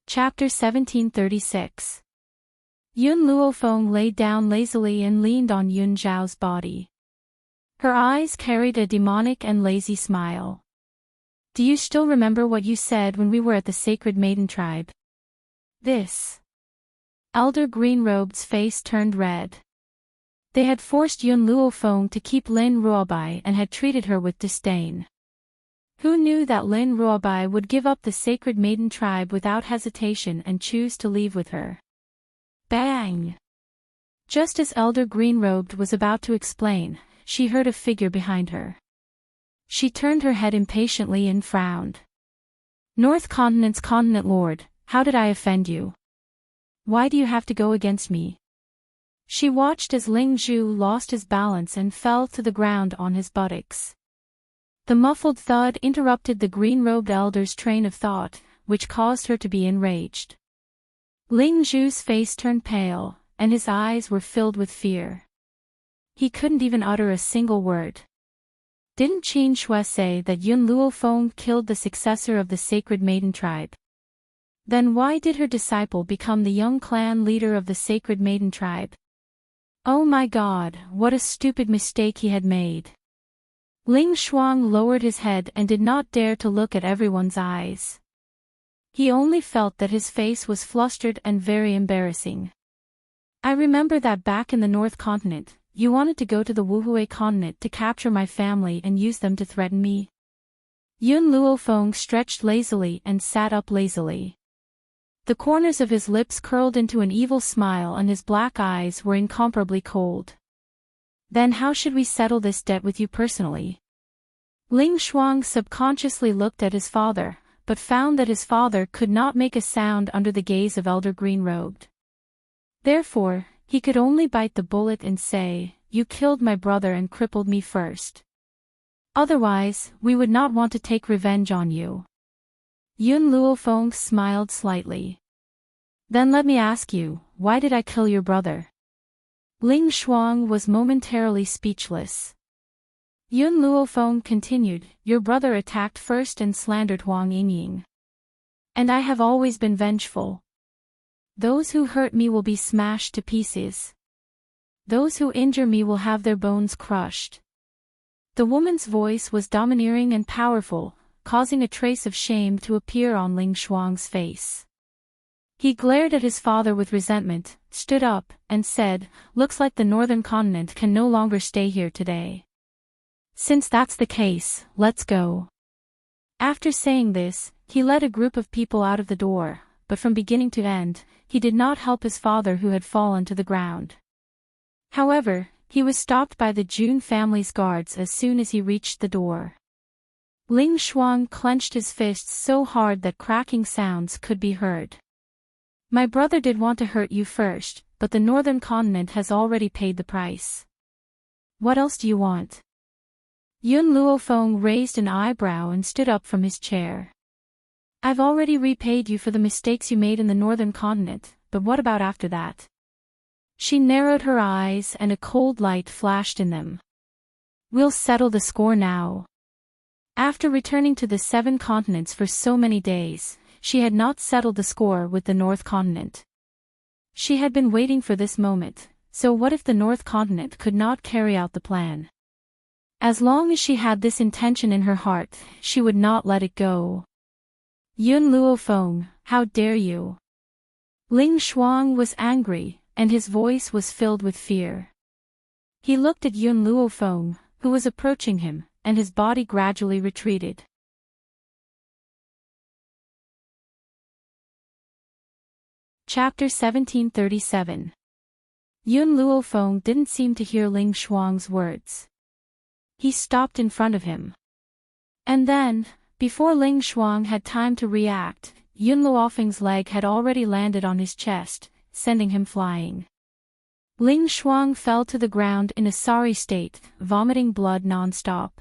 Chapter 1736. Yun Luofeng lay down lazily and leaned on Yun Zhao's body. Her eyes carried a demonic and lazy smile. Do you still remember what you said when we were at the sacred maiden tribe? Elder Green-Robed's face turned red. They had forced Yun Luofeng to keep Lin Ruobai and had treated her with disdain. Who knew that Lin Ruobai would give up the sacred maiden tribe without hesitation and choose to leave with her? Bang! Just as Elder Green-Robed was about to explain, she heard a figure behind her. She turned her head impatiently and frowned. North Continent's Continent Lord, how did I offend you? Why do you have to go against me? She watched as Ling Zhu lost his balance and fell to the ground on his buttocks. The muffled thud interrupted the green-robed elder's train of thought, which caused her to be enraged. Ling Zhu's face turned pale, and his eyes were filled with fear. He couldn't even utter a single word. Didn't Qin Shui say that Yun Luofeng killed the successor of the sacred maiden tribe? Then why did her disciple become the young clan leader of the sacred maiden tribe? Oh my God, what a stupid mistake he had made. Ling Shuang lowered his head and did not dare to look at everyone's eyes. He only felt that his face was flustered and very embarrassing. I remember that back in the North Continent, you wanted to go to the Wuhui continent to capture my family and use them to threaten me. Yun Luofeng stretched lazily and sat up lazily. The corners of his lips curled into an evil smile and his black eyes were incomparably cold. Then how should we settle this debt with you personally? Ling Shuang subconsciously looked at his father, but found that his father could not make a sound under the gaze of Elder Green-Robed. Therefore, he could only bite the bullet and say, "You killed my brother and crippled me first. Otherwise, we would not want to take revenge on you." Yun Luofeng smiled slightly. "Then let me ask you, why did I kill your brother?" Ling Shuang was momentarily speechless. Yun Luofeng continued, "Your brother attacked first and slandered Huang Yingying. And I have always been vengeful. Those who hurt me will be smashed to pieces. Those who injure me will have their bones crushed." The woman's voice was domineering and powerful, causing a trace of shame to appear on Ling Shuang's face. He glared at his father with resentment, stood up, and said, "Looks like the Northern Continent can no longer stay here today. Since that's the case, let's go." After saying this, he led a group of people out of the door, but from beginning to end, he did not help his father who had fallen to the ground. However, he was stopped by the Jun family's guards as soon as he reached the door. Ling Shuang clenched his fists so hard that cracking sounds could be heard. "My brother did want to hurt you first, but the Northern Continent has already paid the price. What else do you want?" Yun Luofeng raised an eyebrow and stood up from his chair. "I've already repaid you for the mistakes you made in the Northern Continent, but what about after that?" She narrowed her eyes and a cold light flashed in them. "We'll settle the score now." After returning to the 7 continents for so many days, she had not settled the score with the North Continent. She had been waiting for this moment, so what if the North Continent could not carry out the plan? As long as she had this intention in her heart, she would not let it go. "Yun Luofeng, how dare you!" Ling Shuang was angry, and his voice was filled with fear. He looked at Yun Luofeng, who was approaching him, and his body gradually retreated. Chapter 1737. Yun Luofeng didn't seem to hear Ling Shuang's words. He stopped in front of him. And then, before Ling Shuang had time to react, Yun Luofeng's leg had already landed on his chest, sending him flying. Ling Shuang fell to the ground in a sorry state, vomiting blood non-stop.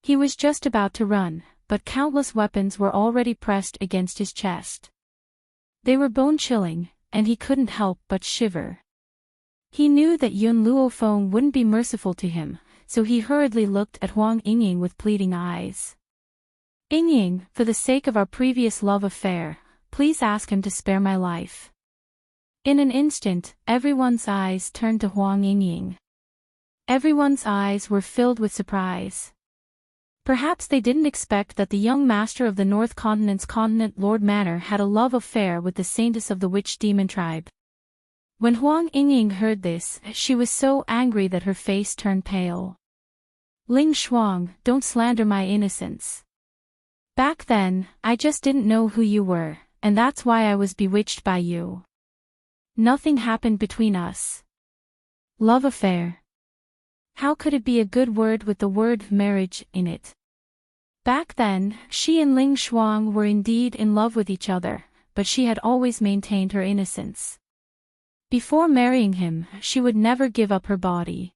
He was just about to run, but countless weapons were already pressed against his chest. They were bone-chilling, and he couldn't help but shiver. He knew that Yun Luofeng wouldn't be merciful to him, so he hurriedly looked at Huang Yingying with pleading eyes. "Yingying, for the sake of our previous love affair, please ask him to spare my life." In an instant, everyone's eyes turned to Huang Yingying. Everyone's eyes were filled with surprise. Perhaps they didn't expect that the young master of the North Continent's Continent Lord Manor had a love affair with the saintess of the Witch Demon tribe. When Huang Yingying heard this, she was so angry that her face turned pale. "Ling Shuang, don't slander my innocence. Back then, I just didn't know who you were, and that's why I was bewitched by you. Nothing happened between us. Love affair. How could it be a good word with the word marriage in it?" Back then, she and Ling Shuang were indeed in love with each other, but she had always maintained her innocence. Before marrying him, she would never give up her body.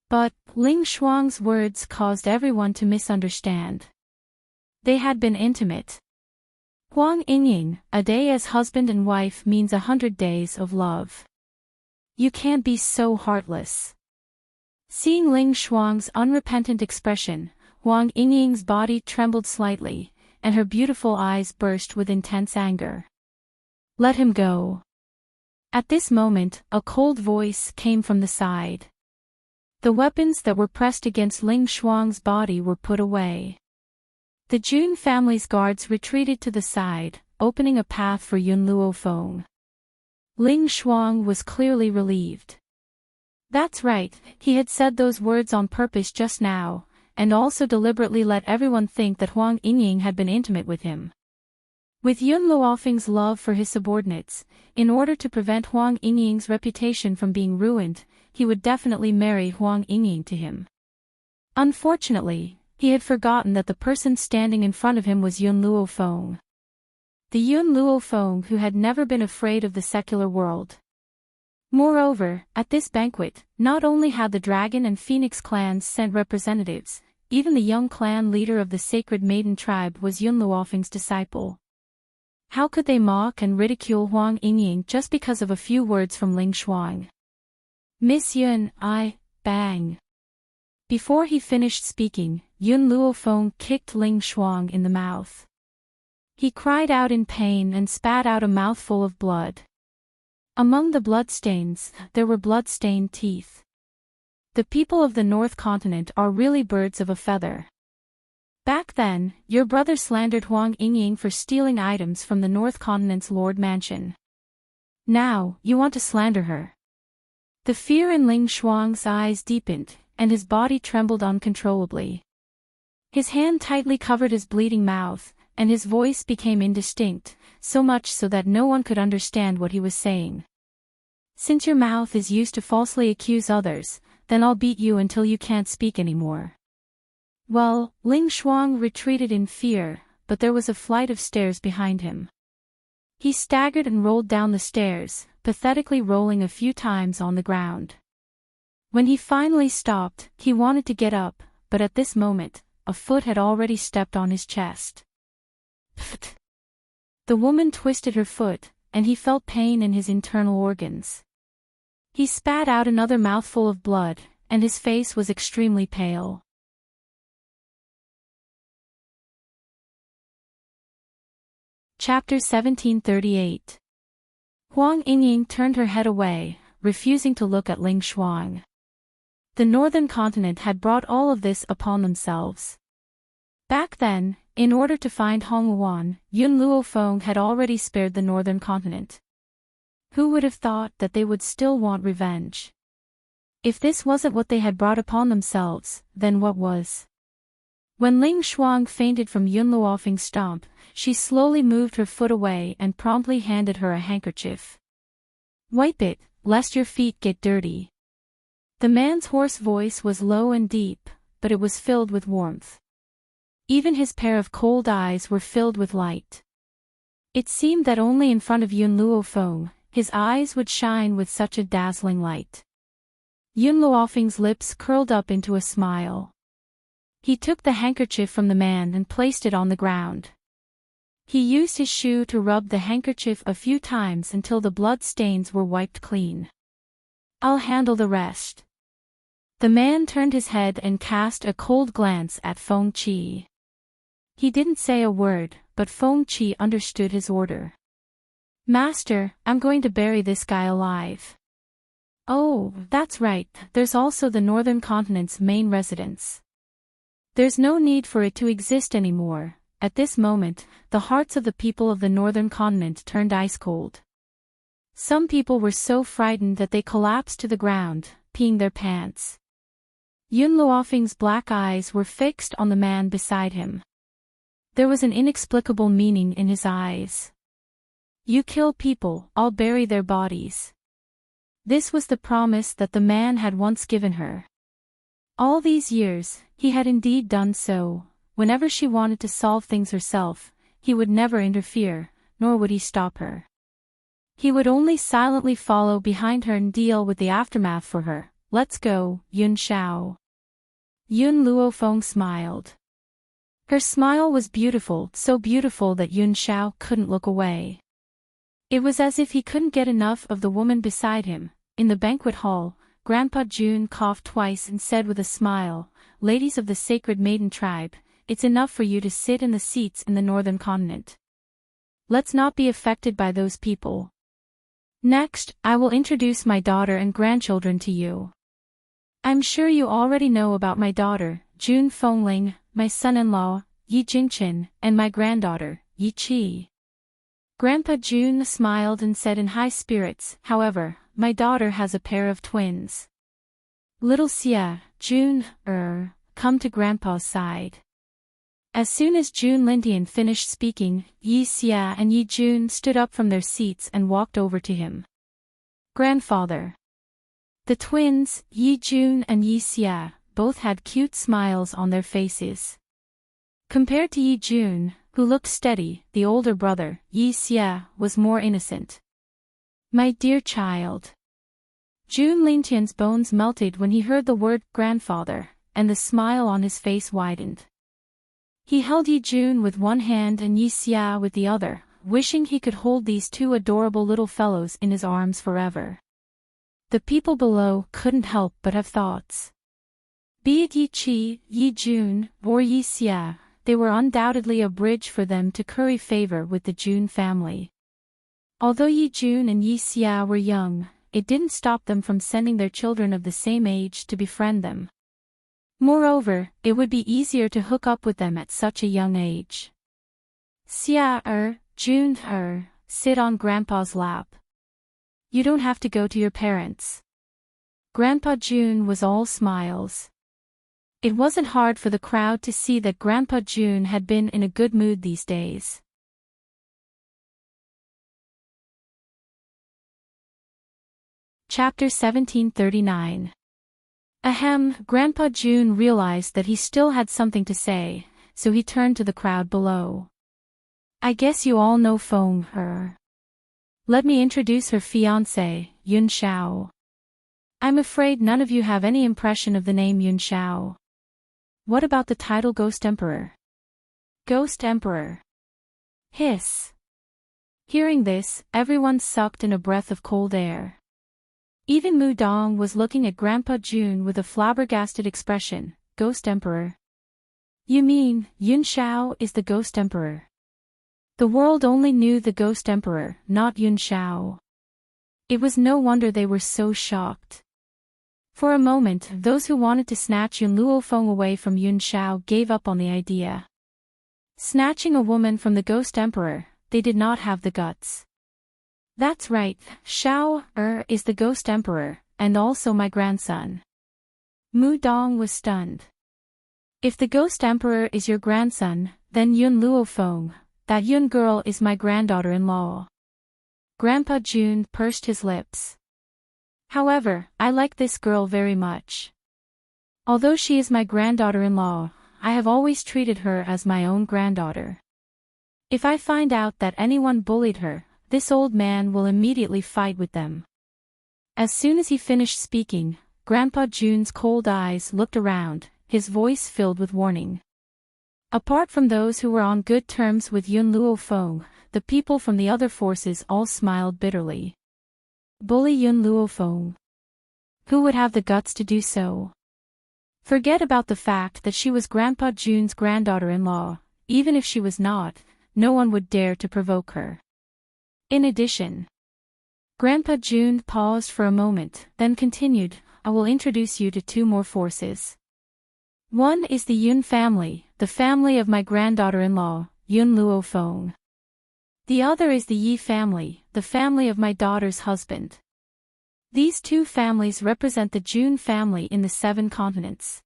But Ling Shuang's words caused everyone to misunderstand. They had been intimate. Huang Yingying, a day as husband and wife means 100 days of love. You can't be so heartless. Seeing Ling Shuang's unrepentant expression, Huang Yingying's body trembled slightly, and her beautiful eyes burst with intense anger. Let him go. At this moment, a cold voice came from the side. The weapons that were pressed against Ling Shuang's body were put away. The Jun family's guards retreated to the side, opening a path for Yun Luofeng. Ling Shuang was clearly relieved. That's right, he had said those words on purpose just now, and also deliberately let everyone think that Huang Yingying had been intimate with him. With Yun Luofeng's love for his subordinates, in order to prevent Huang Yingying's reputation from being ruined, he would definitely marry Huang Yingying to him. Unfortunately, he had forgotten that the person standing in front of him was Yun Luofeng. The Yun Luofeng who had never been afraid of the secular world. Moreover, at this banquet, not only had the Dragon and Phoenix clans sent representatives, even the young clan leader of the Sacred Maiden tribe was Yun Luofeng's disciple. How could they mock and ridicule Huang Yingying just because of a few words from Ling Shuang? Miss Yun, bang. Before he finished speaking, Yun Luofeng kicked Ling Shuang in the mouth. He cried out in pain and spat out a mouthful of blood. Among the bloodstains, there were blood-stained teeth. The people of the North Continent are really birds of a feather. Back then, your brother slandered Huang Yingying for stealing items from the North Continent's Lord Mansion. Now, you want to slander her. The fear in Ling Shuang's eyes deepened, and his body trembled uncontrollably. His hand tightly covered his bleeding mouth, and his voice became indistinct, so much so that no one could understand what he was saying. Since your mouth is used to falsely accuse others, then I'll beat you until you can't speak anymore. Well, Ling Shuang retreated in fear, but there was a flight of stairs behind him. He staggered and rolled down the stairs, pathetically rolling a few times on the ground. When he finally stopped, he wanted to get up, but at this moment, a foot had already stepped on his chest. Pfft! The woman twisted her foot, and he felt pain in his internal organs. He spat out another mouthful of blood, and his face was extremely pale. Chapter 1738. Huang Yingying turned her head away, refusing to look at Ling Shuang. The Northern Continent had brought all of this upon themselves. Back then, in order to find Hong Luan, Yun Luofeng had already spared the Northern Continent. Who would have thought that they would still want revenge? If this wasn't what they had brought upon themselves, then what was? When Ling Shuang fainted from Yun Luofeng's stomp, she slowly moved her foot away and promptly handed her a handkerchief. Wipe it, lest your feet get dirty. The man's hoarse voice was low and deep, but it was filled with warmth. Even his pair of cold eyes were filled with light. It seemed that only in front of Yun Luofeng, his eyes would shine with such a dazzling light. Yun Luofeng's lips curled up into a smile. He took the handkerchief from the man and placed it on the ground. He used his shoe to rub the handkerchief a few times until the blood stains were wiped clean. I'll handle the rest. The man turned his head and cast a cold glance at Feng Qi. He didn't say a word, but Feng Qi understood his order. Master, I'm going to bury this guy alive. Oh, that's right, there's also the Northern Continent's main residence. There's no need for it to exist anymore. At this moment, the hearts of the people of the Northern Continent turned ice cold. Some people were so frightened that they collapsed to the ground, peeing their pants. Yun Luofeng's black eyes were fixed on the man beside him. There was an inexplicable meaning in his eyes. You kill people, I'll bury their bodies. This was the promise that the man had once given her. All these years, he had indeed done so. Whenever she wanted to solve things herself, he would never interfere, nor would he stop her. He would only silently follow behind her and deal with the aftermath for her, let's go, Yun Shao. Yun Luofeng smiled. Her smile was beautiful, so beautiful that Yun Shao couldn't look away. It was as if he couldn't get enough of the woman beside him. In the banquet hall, Grandpa Jun coughed twice and said with a smile, "Ladies of the Sacred Maiden tribe, it's enough for you to sit in the seats in the northern continent. Let's not be affected by those people. Next, I will introduce my daughter and grandchildren to you. I'm sure you already know about my daughter, Jun Fengling, my son-in-law, Yi Jingchen, and my granddaughter, Yi Qi." Grandpa Jun smiled and said in high spirits, "However, my daughter has a pair of twins. Little Xia, Jun, come to Grandpa's side." As soon as Jun Lintian finished speaking, Yi Xia and Yi Jun stood up from their seats and walked over to him. "Grandfather." The twins, Yi Jun and Yi Xia, both had cute smiles on their faces. Compared to Yi Jun, who looked steady, the older brother, Yi Xia, was more innocent. "My dear child." Jun Lintian's bones melted when he heard the word grandfather, and the smile on his face widened. He held Yi Jun with one hand and Yi Xia with the other, wishing he could hold these two adorable little fellows in his arms forever. The people below couldn't help but have thoughts. Be it Yi Qi, Yi Jun, or Yi Xia, they were undoubtedly a bridge for them to curry favor with the Jun family. Although Yi Jun and Yi Xia were young, it didn't stop them from sending their children of the same age to befriend them. Moreover, it would be easier to hook up with them at such a young age. "Xia Jun sit on Grandpa's lap. You don't have to go to your parents." Grandpa Jun was all smiles. It wasn't hard for the crowd to see that Grandpa Jun had been in a good mood these days. Chapter 1739. Ahem, Grandpa Jun realized that he still had something to say, so he turned to the crowd below. "I guess you all know Feng, Let me introduce her fiancé, Yun Shao. I'm afraid none of you have any impression of the name Yun Shao. What about the title Ghost Emperor?" "Ghost Emperor." Hiss. Hearing this, everyone sucked in a breath of cold air. Even Mu Dong was looking at Grandpa Jun with a flabbergasted expression. "Ghost Emperor? You mean, Yun Shao is the Ghost Emperor?" The world only knew the Ghost Emperor, not Yun Shao. It was no wonder they were so shocked. For a moment, those who wanted to snatch Yun Luofeng away from Yun Shao gave up on the idea. Snatching a woman from the Ghost Emperor, they did not have the guts. "That's right, Shao, is the Ghost Emperor, and also my grandson." Mu Dong was stunned. "If the Ghost Emperor is your grandson, then Yun Luofeng, that Yun girl is my granddaughter-in-law." Grandpa Jun pursed his lips. "However, I like this girl very much. Although she is my granddaughter-in-law, I have always treated her as my own granddaughter. If I find out that anyone bullied her, this old man will immediately fight with them." As soon as he finished speaking, Grandpa Jun's cold eyes looked around, his voice filled with warning. Apart from those who were on good terms with Yun Luofeng, the people from the other forces all smiled bitterly. Bully Yun Luofeng? Who would have the guts to do so? Forget about the fact that she was Grandpa Jun's granddaughter-in-law. Even if she was not, no one would dare to provoke her. In addition, Grandpa Jun paused for a moment, then continued, "I will introduce you to two more forces. One is the Yun family, the family of my granddaughter-in-law, Yun Luofeng. The other is the Yi family, the family of my daughter's husband. These two families represent the Jun family in the 7 continents.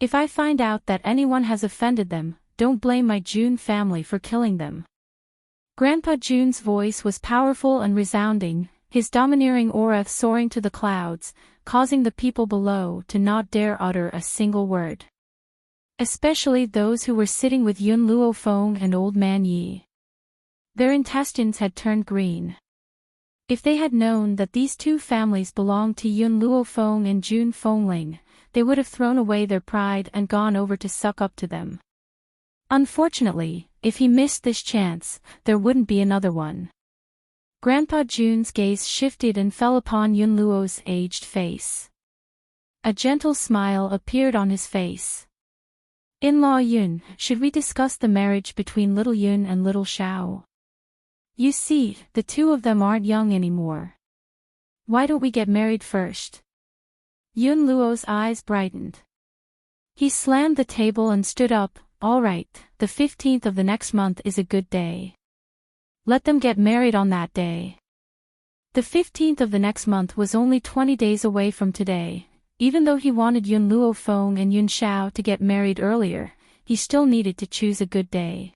If I find out that anyone has offended them, don't blame my Jun family for killing them." Grandpa Jun's voice was powerful and resounding, his domineering aura soaring to the clouds, causing the people below to not dare utter a single word. Especially those who were sitting with Yun Luofeng and Old Man Yi. Their intestines had turned green. If they had known that these two families belonged to Yun Luofeng and Jun Fengling, they would have thrown away their pride and gone over to suck up to them. Unfortunately, if he missed this chance, there wouldn't be another one. Grandpa Jun's gaze shifted and fell upon Yun Luo's aged face. A gentle smile appeared on his face. In-law Yun, should we discuss the marriage between little Yun and little Xiao? You see, the two of them aren't young anymore. Why don't we get married first? Yun Luo's eyes brightened. He slammed the table and stood up. All right, the 15th of the next month is a good day. Let them get married on that day. The 15th of the next month was only 20 days away from today. Even though he wanted Yun Luofeng and Yun Xiao to get married earlier, he still needed to choose a good day.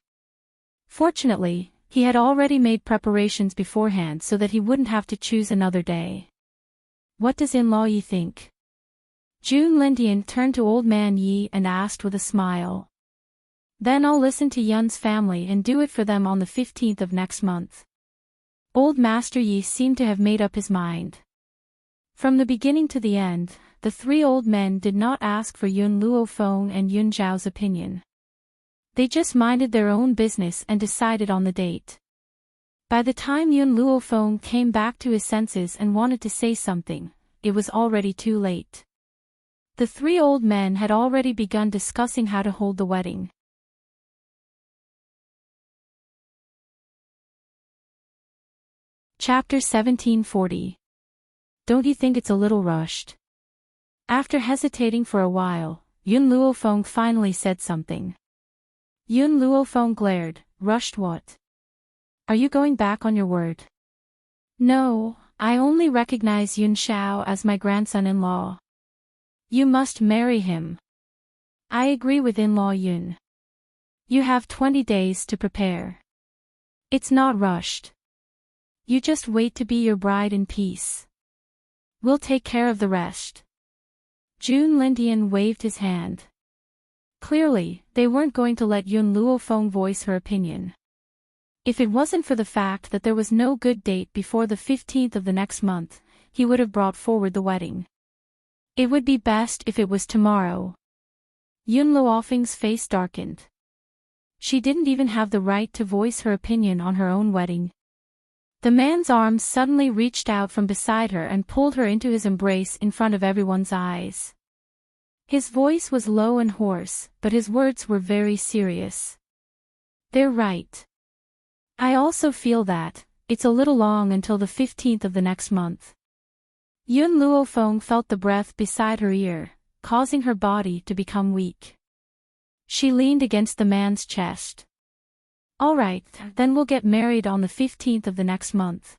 Fortunately, he had already made preparations beforehand so that he wouldn't have to choose another day. What does in-law Yi think? Jun Lindian turned to old man Yi and asked with a smile. Then I'll listen to Yun's family and do it for them on the 15th of next month. Old Master Yi seemed to have made up his mind. From the beginning to the end, the three old men did not ask for Yun Luofeng and Yun Zhao's opinion. They just minded their own business and decided on the date. By the time Yun Luofeng came back to his senses and wanted to say something, it was already too late. The three old men had already begun discussing how to hold the wedding. Chapter 1740. Don't you think it's a little rushed? After hesitating for a while, Yun Luofeng finally said something. Yun Luofeng glared. Rushed what? Are you going back on your word? No, I only recognize Yun Xiao as my grandson-in-law. You must marry him. I agree with in-law Yun. You have 20 days to prepare. It's not rushed. You just wait to be your bride in peace. We'll take care of the rest. Jun Lindian waved his hand. Clearly, they weren't going to let Yun Luofeng voice her opinion. If it wasn't for the fact that there was no good date before the 15th of the next month, he would have brought forward the wedding. It would be best if it was tomorrow. Yun Luofeng's face darkened. She didn't even have the right to voice her opinion on her own wedding. The man's arms suddenly reached out from beside her and pulled her into his embrace in front of everyone's eyes. His voice was low and hoarse, but his words were very serious. They're right. I also feel that, it's a little long until the 15th of the next month. Yun Luofeng felt the breath beside her ear, causing her body to become weak. She leaned against the man's chest. All right, then we'll get married on the 15th of the next month.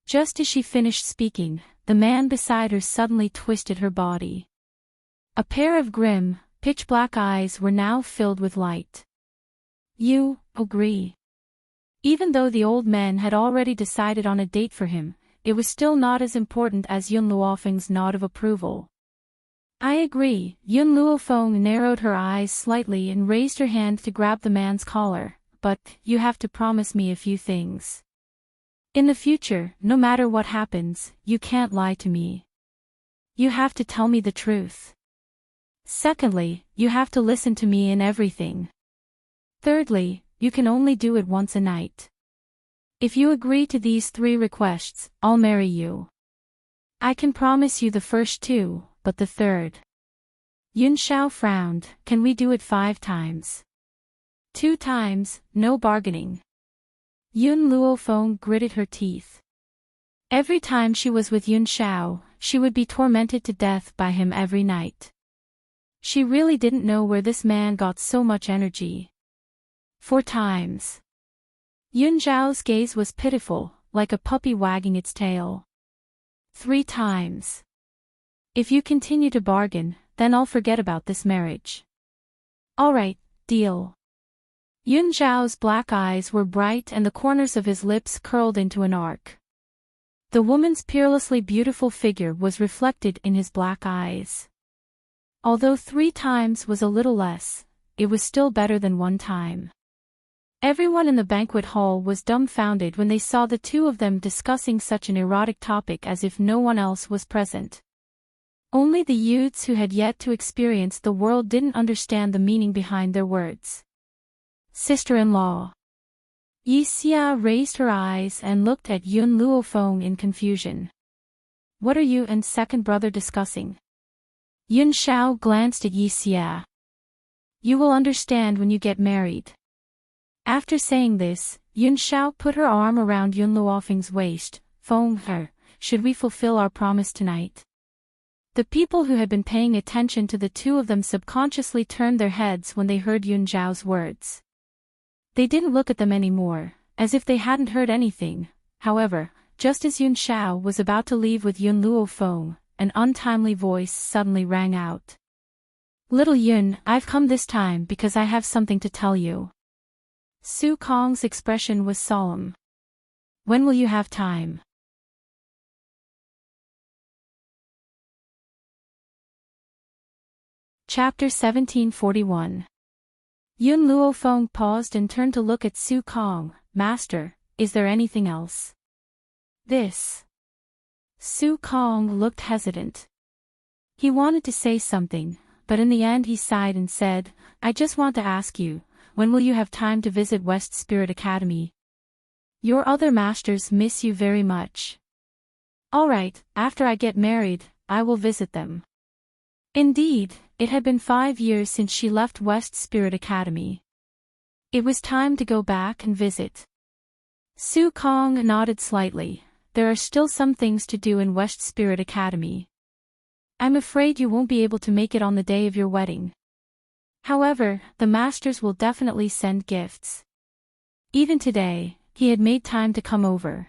Just as she finished speaking, the man beside her suddenly twisted her body. A pair of grim, pitch-black eyes were now filled with light. You agree? Even though the old men had already decided on a date for him, it was still not as important as Yun Luofeng's nod of approval. I agree. Yun Luofeng narrowed her eyes slightly and raised her hand to grab the man's collar. But, you have to promise me a few things. In the future, no matter what happens, you can't lie to me. You have to tell me the truth. Secondly, you have to listen to me in everything. Thirdly, you can only do it once a night. If you agree to these 3 requests, I'll marry you. I can promise you the first 2, but the third. Yun Xiao frowned. Can we do it 5 times? 2 times, no bargaining. Yun Luofeng gritted her teeth. Every time she was with Yun Xiao, she would be tormented to death by him every night. She really didn't know where this man got so much energy. 4 times. Yun Zhao's gaze was pitiful, like a puppy wagging its tail. 3 times. If you continue to bargain, then I'll forget about this marriage. All right, deal. Yun Zhao's black eyes were bright and the corners of his lips curled into an arc. The woman's peerlessly beautiful figure was reflected in his black eyes. Although 3 times was a little less, it was still better than 1 time. Everyone in the banquet hall was dumbfounded when they saw the two of them discussing such an erotic topic as if no one else was present. Only the youths who had yet to experience the world didn't understand the meaning behind their words. Sister-in-law. Yi Xia raised her eyes and looked at Yun Luofeng in confusion. What are you and second brother discussing? Yun Shao glanced at Yi Xia. You will understand when you get married. After saying this, Yun Shao put her arm around Yun Luofeng's waist. Feng her, should we fulfill our promise tonight? The people who had been paying attention to the two of them subconsciously turned their heads when they heard Yun Zhao's words. They didn't look at them anymore, as if they hadn't heard anything. However, just as Yun Shao was about to leave with Yun Luofeng, an untimely voice suddenly rang out. Little Yun, I've come this time because I have something to tell you. Su Kong's expression was solemn. When will you have time? Chapter 1741. Yun Luofeng paused and turned to look at Su Kong. Master, is there anything else? This. Su Kong looked hesitant. He wanted to say something, but in the end he sighed and said, I just want to ask you, when will you have time to visit West Spirit Academy? Your other masters miss you very much. All right, after I get married, I will visit them. Indeed, it had been 5 years since she left West Spirit Academy. It was time to go back and visit. Su Kong nodded slightly. There are still some things to do in West Spirit Academy. I'm afraid you won't be able to make it on the day of your wedding. However, the masters will definitely send gifts. Even today, he had made time to come over.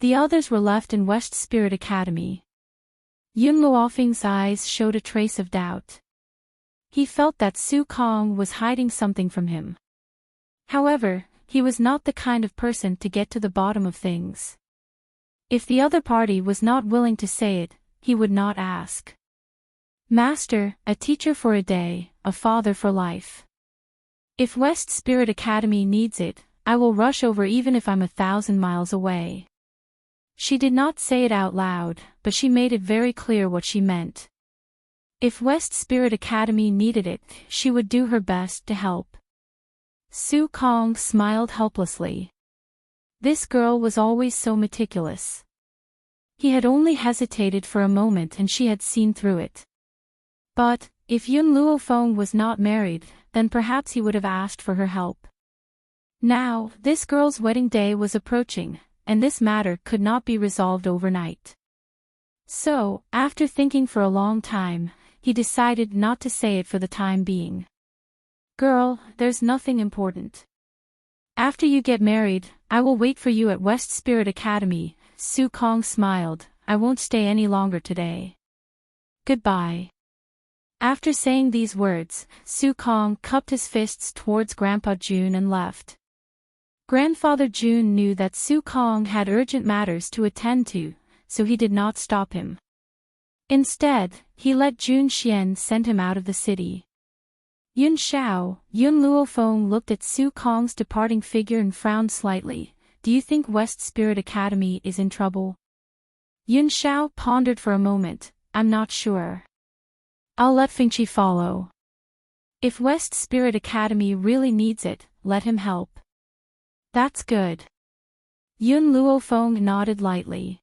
The others were left in West Spirit Academy. Yun Luofeng's eyes showed a trace of doubt. He felt that Su Kong was hiding something from him. However, he was not the kind of person to get to the bottom of things. If the other party was not willing to say it, he would not ask. Master, a teacher for a day, a father for life. If West Spirit Academy needs it, I will rush over even if I'm 1,000 miles away. She did not say it out loud, but she made it very clear what she meant. If West Spirit Academy needed it, she would do her best to help. Su Kong smiled helplessly. This girl was always so meticulous. He had only hesitated for a moment and she had seen through it. But, if Yun Luofeng was not married, then perhaps he would have asked for her help. Now, this girl's wedding day was approaching, and this matter could not be resolved overnight. So, after thinking for a long time, he decided not to say it for the time being. Girl, there's nothing important. After you get married, I will wait for you at West Spirit Academy. Su Kong smiled. I won't stay any longer today. Goodbye. After saying these words, Su Kong cupped his fists towards Grandpa Jun and left. Grandfather Jun knew that Su Kong had urgent matters to attend to, so he did not stop him. Instead, he let Jun Xian send him out of the city. Yun Shao, Yun Luofeng looked at Su Kong's departing figure and frowned slightly. Do you think West Spirit Academy is in trouble? Yun Shao pondered for a moment. I'm not sure. I'll let Fengqi follow. If West Spirit Academy really needs it, let him help. That's good. Yun Luofeng nodded lightly.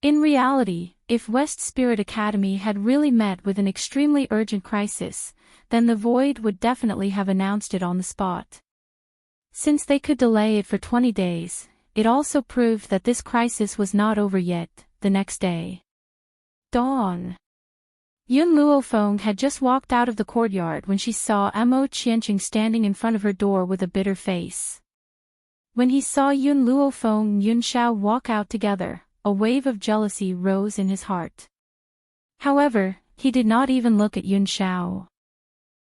In reality, if West Spirit Academy had really met with an extremely urgent crisis, then the Void would definitely have announced it on the spot. Since they could delay it for 20 days, it also proved that this crisis was not over yet. The next day. Dawn. Yun Luofeng had just walked out of the courtyard when she saw Mo Qianqing standing in front of her door with a bitter face. When he saw Yun Luofeng and Yun Shao walk out together, a wave of jealousy rose in his heart. However, he did not even look at Yun Shao.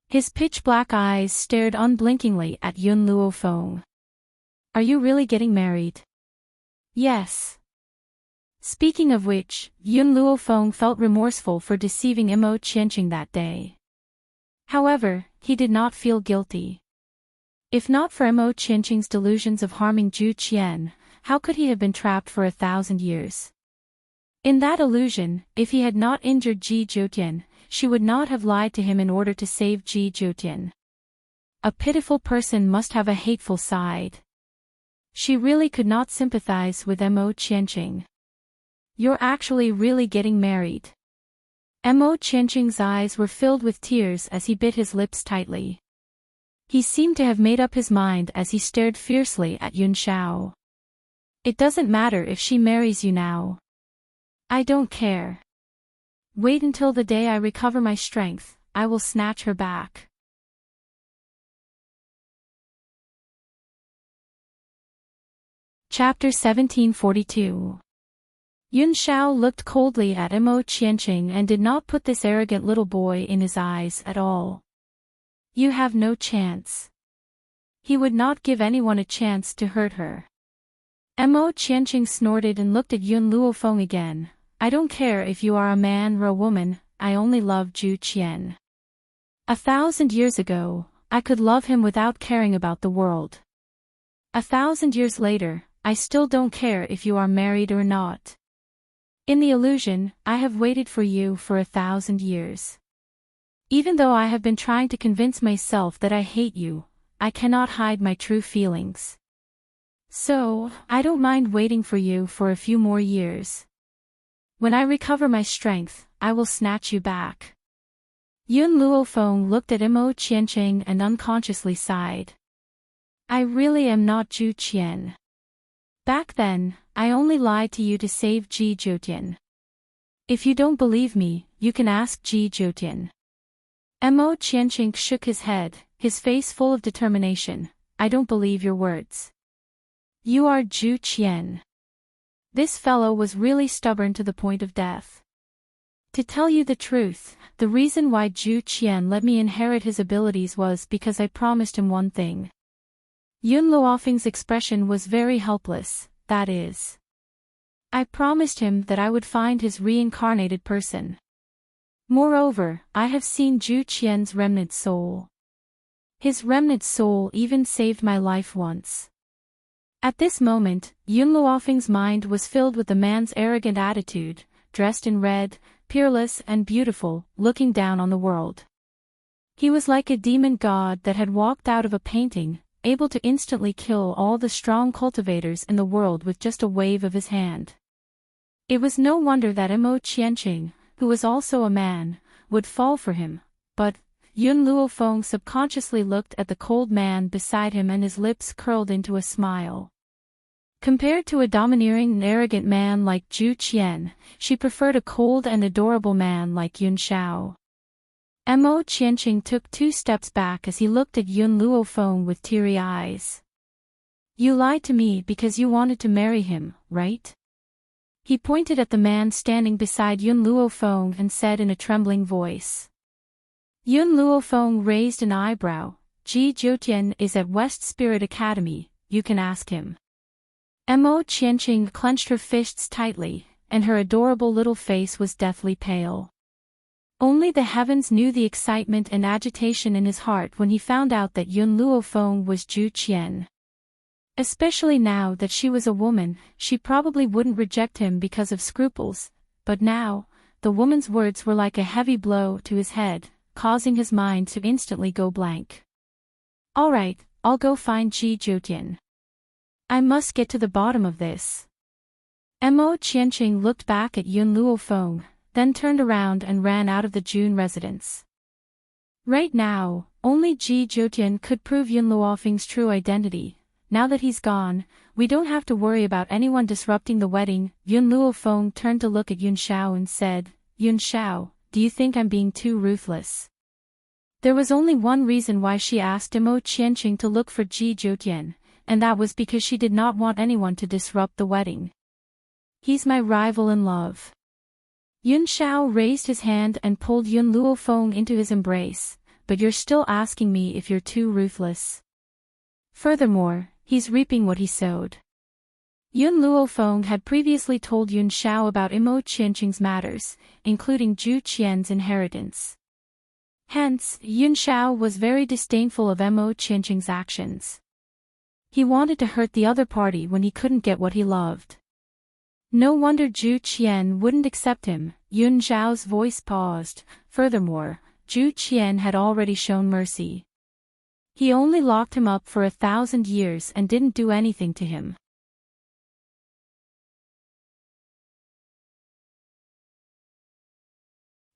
His pitch-black eyes stared unblinkingly at Yun Luofeng. Are you really getting married? Yes. Speaking of which, Yun Luofeng felt remorseful for deceiving Mo Qianqing that day. However, he did not feel guilty. If not for Mo Qianqing's delusions of harming Zhu Qian, how could he have been trapped for 1,000 years? In that illusion, if he had not injured Ji Zhoutian, she would not have lied to him in order to save Ji Zhoutian. A pitiful person must have a hateful side. She really could not sympathize with Mo Qianqing. You're actually really getting married. Mo Qianqing's eyes were filled with tears as he bit his lips tightly. He seemed to have made up his mind as he stared fiercely at Yun Shao. It doesn't matter if she marries you now. I don't care. Wait until the day I recover my strength, I will snatch her back. Chapter 1742. Yun Shao looked coldly at Mo Qianqing and did not put this arrogant little boy in his eyes at all. You have no chance. He would not give anyone a chance to hurt her. Mo Qianqing snorted and looked at Yun Luofeng again. I don't care if you are a man or a woman, I only love Zhu Qian. 1,000 years ago, I could love him without caring about the world. 1,000 years later, I still don't care if you are married or not. In the illusion, I have waited for you for 1,000 years. Even though I have been trying to convince myself that I hate you, I cannot hide my true feelings. So, I don't mind waiting for you for a few more years. When I recover my strength, I will snatch you back. Yun Luofeng looked at Mo Qianqing and unconsciously sighed. I really am not Zhu Qian. Back then, I only lied to you to save Ji Zhoutian. If you don't believe me, you can ask Ji Zhoutian. Mo Qianqing shook his head, his face full of determination. I don't believe your words. You are Zhu Qian. This fellow was really stubborn to the point of death. To tell you the truth, the reason why Zhu Qian let me inherit his abilities was because I promised him one thing. Yun Luofeng's expression was very helpless, that is. I promised him that I would find his reincarnated person. Moreover, I have seen Zhu Qian's remnant soul. His remnant soul even saved my life once. At this moment, Yun Luofeng's mind was filled with the man's arrogant attitude, dressed in red, peerless and beautiful, looking down on the world. He was like a demon god that had walked out of a painting, able to instantly kill all the strong cultivators in the world with just a wave of his hand. It was no wonder that Mo Qianqing, who was also a man, would fall for him, but Yun Luofeng subconsciously looked at the cold man beside him and his lips curled into a smile. Compared to a domineering and arrogant man like Zhu Qian, she preferred a cold and adorable man like Yun Shao. Mo Qianqing took 2 steps back as he looked at Yun Luofeng with teary eyes. You lied to me because you wanted to marry him, right? He pointed at the man standing beside Yun Luofeng and said in a trembling voice. Yun Luofeng raised an eyebrow. Ji Zhoutian is at West Spirit Academy, you can ask him. Mo Qianqing clenched her fists tightly, and her adorable little face was deathly pale. Only the heavens knew the excitement and agitation in his heart when he found out that Yun Luofeng was Zhu Qian. Especially now that she was a woman, she probably wouldn't reject him because of scruples, but now, the woman's words were like a heavy blow to his head, causing his mind to instantly go blank. All right, I'll go find Ji Zhoutian. I must get to the bottom of this. Mo Qianqing looked back at Yun Luofeng, then turned around and ran out of the June residence. Right now, only Ji Zhoutian could prove Yun Luofeng's true identity. Now that he's gone, we don't have to worry about anyone disrupting the wedding. Yun Luofeng turned to look at Yun Shao and said, Yun Shao, do you think I'm being too ruthless? There was only one reason why she asked Mo Qianqing to look for Ji Zhoutian, and that was because she did not want anyone to disrupt the wedding. He's my rival in love. Yun Shao raised his hand and pulled Yun Luofeng into his embrace, but you're still asking me if you're too ruthless. Furthermore, he's reaping what he sowed. Yun Luofeng had previously told Yun Shao about Mo Qianqing's matters, including Zhu Qian's inheritance. Hence, Yun Shao was very disdainful of Mo Qianqing's actions. He wanted to hurt the other party when he couldn't get what he loved. No wonder Zhu Qian wouldn't accept him. Yun Zhao's voice paused. Furthermore, Zhu Qian had already shown mercy. He only locked him up for 1,000 years and didn't do anything to him.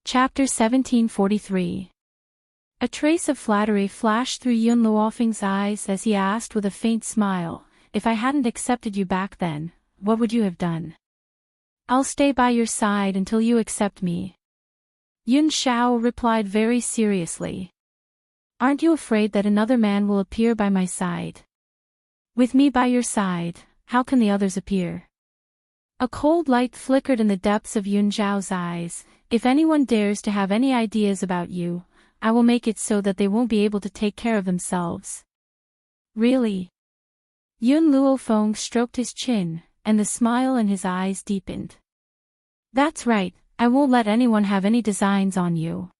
Chapter 1743. A trace of flattery flashed through Yun Luofeng's eyes as he asked with a faint smile, "If I hadn't accepted you back then, what would you have done?" "I'll stay by your side until you accept me." Yun Shao replied very seriously. "Aren't you afraid that another man will appear by my side?" "With me by your side, how can the others appear?" A cold light flickered in the depths of Yun Zhao's eyes. "If anyone dares to have any ideas about you, I will make it so that they won't be able to take care of themselves." "Really?" Yun Luofeng stroked his chin, and the smile in his eyes deepened. "That's right, I won't let anyone have any designs on you.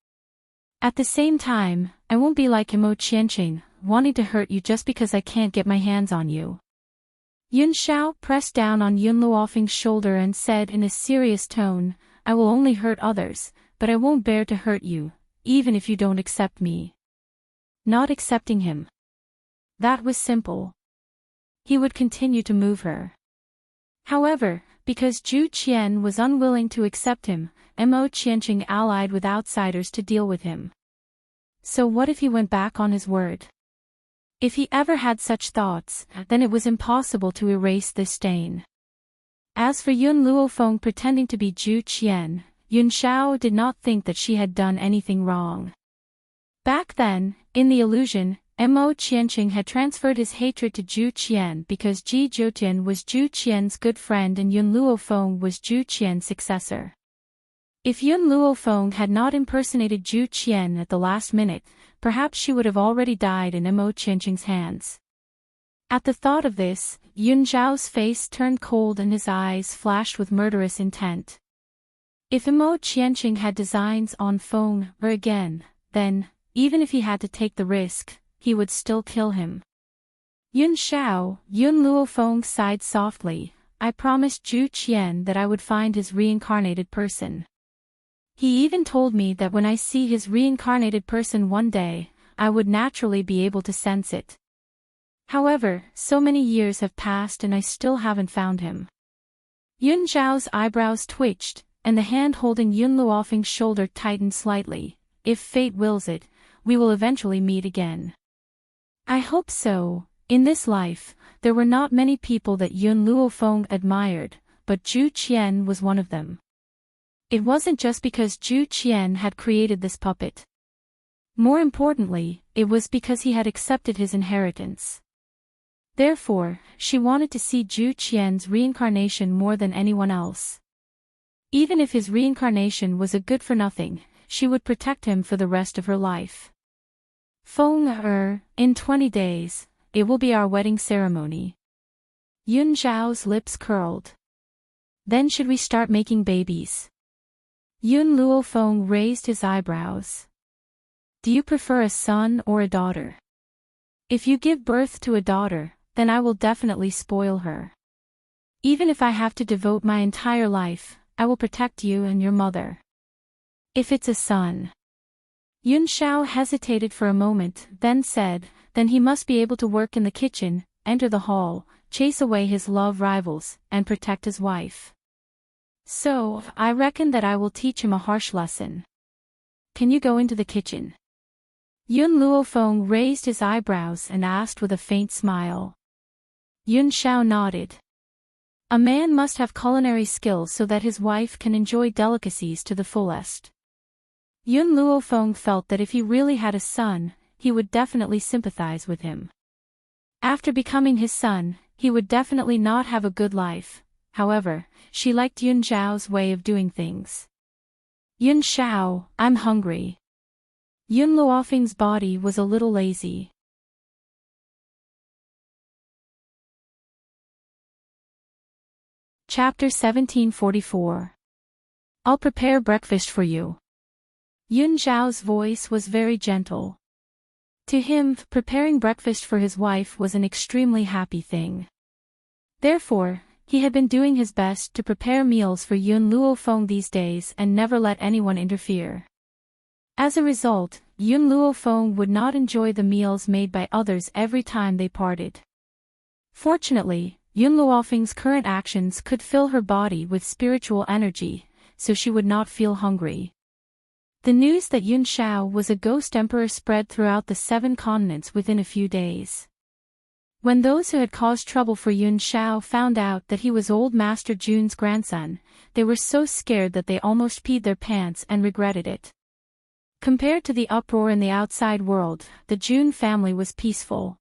At the same time, I won't be like Mo Qianqing, wanting to hurt you just because I can't get my hands on you." Yun Shao pressed down on Yun Luofeng's shoulder and said in a serious tone, "I will only hurt others, but I won't bear to hurt you, even if you don't accept me." Not accepting him. That was simple. He would continue to move her. However, because Zhu Qian was unwilling to accept him, Mo Qianqing allied with outsiders to deal with him. So what if he went back on his word? If he ever had such thoughts, then it was impossible to erase this stain. As for Yun Luofeng pretending to be Zhu Qian, Yun Shao did not think that she had done anything wrong. Back then, in the illusion, Mo Qianqing had transferred his hatred to Zhu Qian because Ji Zhoutian was Zhu Qian's good friend and Yun Luofeng was Zhu Qian's successor. If Yun Luofeng had not impersonated Zhu Qian at the last minute, perhaps she would have already died in Mo Qianqing's hands. At the thought of this, Yun Zhao's face turned cold and his eyes flashed with murderous intent. If Mo Qianqing had designs on Feng Er again, then, even if he had to take the risk, he would still kill him. "Yun Shao," Yun Luofeng sighed softly, "I promised Zhu Qian that I would find his reincarnated person. He even told me that when I see his reincarnated person one day, I would naturally be able to sense it. However, so many years have passed and I still haven't found him." Yun Zhao's eyebrows twitched, and the hand holding Yun Luofeng's shoulder tightened slightly. "If fate wills it, we will eventually meet again." "I hope so." In this life, there were not many people that Yun Luofeng admired, but Zhu Qian was one of them. It wasn't just because Zhu Qian had created this puppet. More importantly, it was because he had accepted his inheritance. Therefore, she wanted to see Zhu Qian's reincarnation more than anyone else. Even if his reincarnation was a good-for-nothing, she would protect him for the rest of her life. "Feng Er, in 20 days, it will be our wedding ceremony." Yun Zhao's lips curled. "Then should we start making babies?" Yun Luofeng raised his eyebrows. "Do you prefer a son or a daughter?" "If you give birth to a daughter, then I will definitely spoil her. Even if I have to devote my entire life, I will protect you and your mother." "If it's a son?" Yun Shao hesitated for a moment, then said, "Then he must be able to work in the kitchen, enter the hall, chase away his love rivals, and protect his wife. So, I reckon that I will teach him a harsh lesson. Can you go into the kitchen?" Yun Luofeng raised his eyebrows and asked with a faint smile. Yun Shao nodded. A man must have culinary skills so that his wife can enjoy delicacies to the fullest. Yun Luofeng felt that if he really had a son, he would definitely sympathize with him. After becoming his son, he would definitely not have a good life. However, she liked Yun Zhao's way of doing things. "Yun Shao, I'm hungry." Yun Luofeng's body was a little lazy. Chapter 1744. "I'll prepare breakfast for you." Yun Zhao's voice was very gentle. To him, preparing breakfast for his wife was an extremely happy thing. Therefore, he had been doing his best to prepare meals for Yun Luofeng these days and never let anyone interfere. As a result, Yun Luofeng would not enjoy the meals made by others every time they parted. Fortunately, Yun Luofeng's current actions could fill her body with spiritual energy, so she would not feel hungry. The news that Yun Shao was a ghost emperor spread throughout the 7 continents within a few days. When those who had caused trouble for Yun Shao found out that he was old Master Jun's grandson, they were so scared that they almost peed their pants and regretted it. Compared to the uproar in the outside world, the Jun family was peaceful.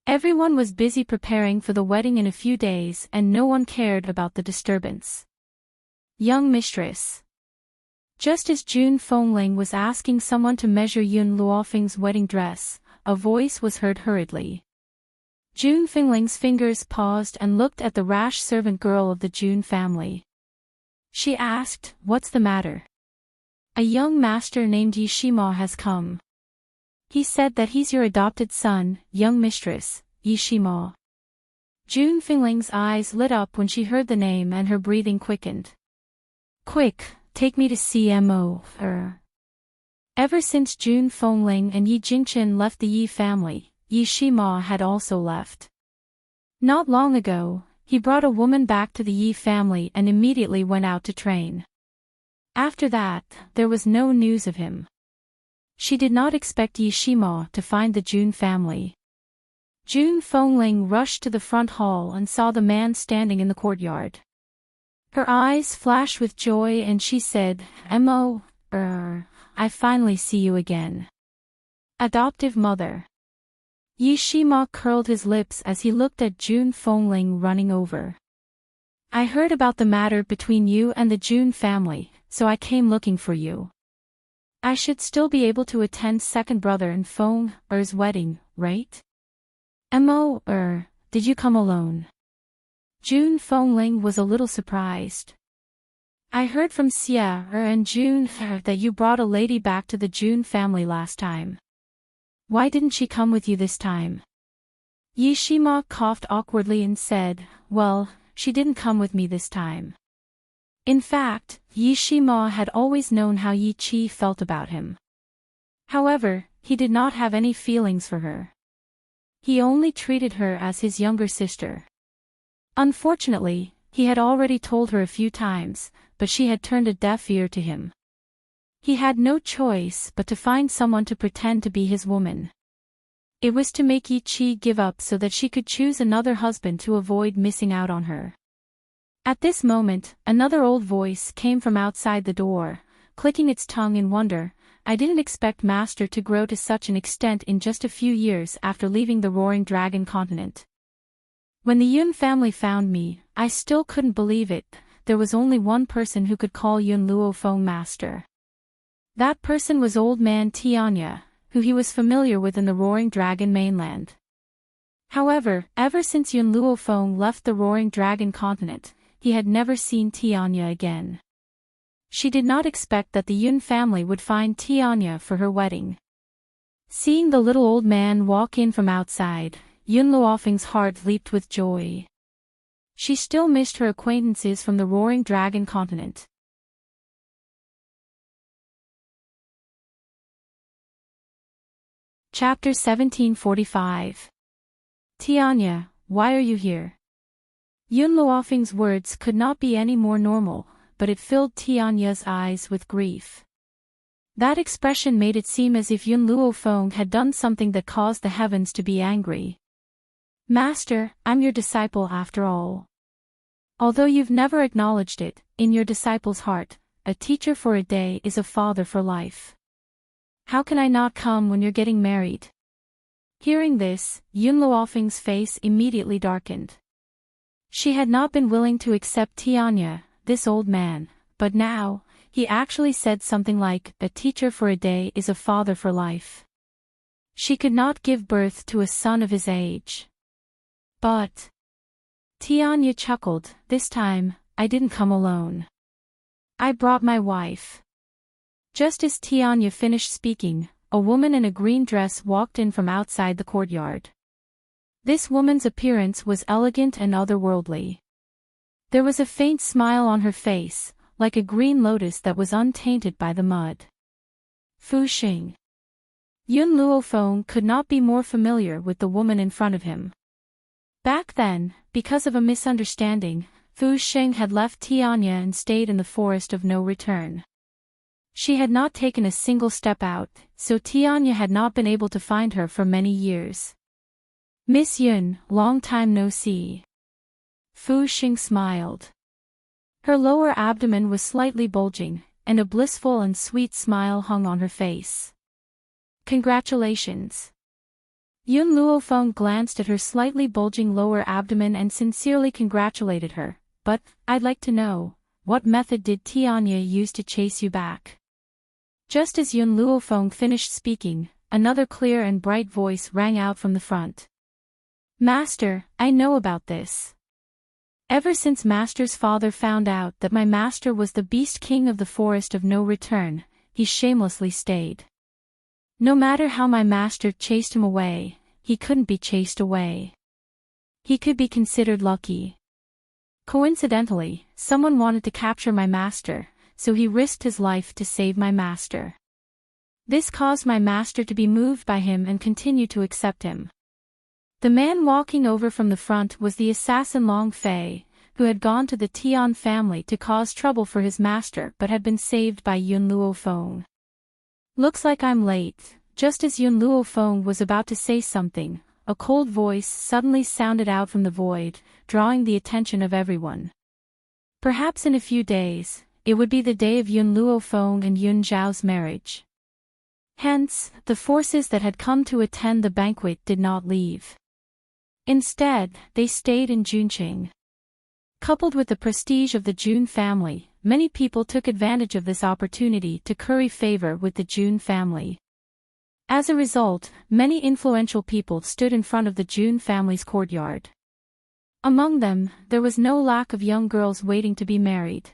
Everyone was busy preparing for the wedding in a few days and no one cared about the disturbance. Young mistress. Just as Jun Fengling was asking someone to measure Yun Luofeng's wedding dress, a voice was heard hurriedly. Jun Fengling's fingers paused and looked at the rash servant girl of the Jun family. She asked, "What's the matter?" "A young master named Yishima has come. He said that he's your adopted son, young mistress, Yishima." Jun Fengling's eyes lit up when she heard the name and her breathing quickened. "Quick, take me to CMO. Ever since Jun Fengling and Yi Jingchen left the Yi family, Yishima had also left. Not long ago, he brought a woman back to the Yi family and immediately went out to train. After that, there was no news of him. She did not expect Yishima to find the Jun family. Jun Fengling rushed to the front hall and saw the man standing in the courtyard. Her eyes flashed with joy and she said, I finally see you again. Adoptive mother." Yishima curled his lips as he looked at Jun Fengling running over. "I heard about the matter between you and the Jun family, so I came looking for you. I should still be able to attend second brother and Feng's wedding, right?" Did you come alone?" Jun Fengling was a little surprised. "I heard from Xia and Jun that you brought a lady back to the Jun family last time. Why didn't she come with you this time?" Yishima coughed awkwardly and said, "Well, she didn't come with me this time." In fact, Yishima had always known how Yi Qi felt about him. However, he did not have any feelings for her. He only treated her as his younger sister. Unfortunately, he had already told her a few times, but she had turned a deaf ear to him. He had no choice but to find someone to pretend to be his woman. It was to make Yi Qi give up so that she could choose another husband to avoid missing out on her. At this moment, another old voice came from outside the door, clicking its tongue in wonder. "I didn't expect Master to grow to such an extent in just a few years after leaving the Roaring Dragon continent. When the Yun family found me, I still couldn't believe it. There was only one person who could call Yun Luofeng master. That person was old man Tianya, who he was familiar with in the Roaring Dragon mainland. However, ever since Yun Luofeng left the Roaring Dragon continent, he had never seen Tianya again. She did not expect that the Yun family would find Tianya for her wedding." Seeing the little old man walk in from outside, Yun Luofeng's heart leaped with joy. She still missed her acquaintances from the Roaring Dragon continent. Chapter 1745. "Tianya, why are you here?" Yun Luofeng's words could not be any more normal, but it filled Tianya's eyes with grief. That expression made it seem as if Yun Luofeng had done something that caused the heavens to be angry. "Master, I'm your disciple after all. Although you've never acknowledged it, in your disciple's heart, a teacher for a day is a father for life. How can I not come when you're getting married?" Hearing this, Yun Luofeng's face immediately darkened. She had not been willing to accept Tianya, this old man, but now, he actually said something like, "A teacher for a day is a father for life." She could not give birth to a son of his age. "But..." Tianya chuckled, "This time, I didn't come alone. I brought my wife." Just as Tianya finished speaking, a woman in a green dress walked in from outside the courtyard. This woman's appearance was elegant and otherworldly. There was a faint smile on her face, like a green lotus that was untainted by the mud. Fu Xing. Yun Luofeng could not be more familiar with the woman in front of him. Back then, because of a misunderstanding, Fu Xing had left Tianya and stayed in the forest of no return. She had not taken a single step out, so Tianya had not been able to find her for many years. Miss Yun, long time no see. Fu Xing smiled. Her lower abdomen was slightly bulging, and a blissful and sweet smile hung on her face. Congratulations. Yun Luofeng glanced at her slightly bulging lower abdomen and sincerely congratulated her, but, I'd like to know, what method did Tianya use to chase you back? Just as Yun Luofeng finished speaking, another clear and bright voice rang out from the front. Master, I know about this. Ever since Master's father found out that my master was the Beast King of the Forest of No Return, he shamelessly stayed. No matter how my master chased him away, he couldn't be chased away. He could be considered lucky. Coincidentally, someone wanted to capture my master, so he risked his life to save my master. This caused my master to be moved by him and continue to accept him. The man walking over from the front was the assassin Long Fei, who had gone to the Tian family to cause trouble for his master but had been saved by Yun Luofeng. Looks like I'm late. Just as Yun Luofeng was about to say something, a cold voice suddenly sounded out from the void, drawing the attention of everyone. Perhaps in a few days, it would be the day of Yun Luofeng and Yun Zhao's marriage. Hence, the forces that had come to attend the banquet did not leave. Instead, they stayed in Junqing. Coupled with the prestige of the Jun family, many people took advantage of this opportunity to curry favor with the Jun family. As a result, many influential people stood in front of the Jun family's courtyard. Among them, there was no lack of young girls waiting to be married.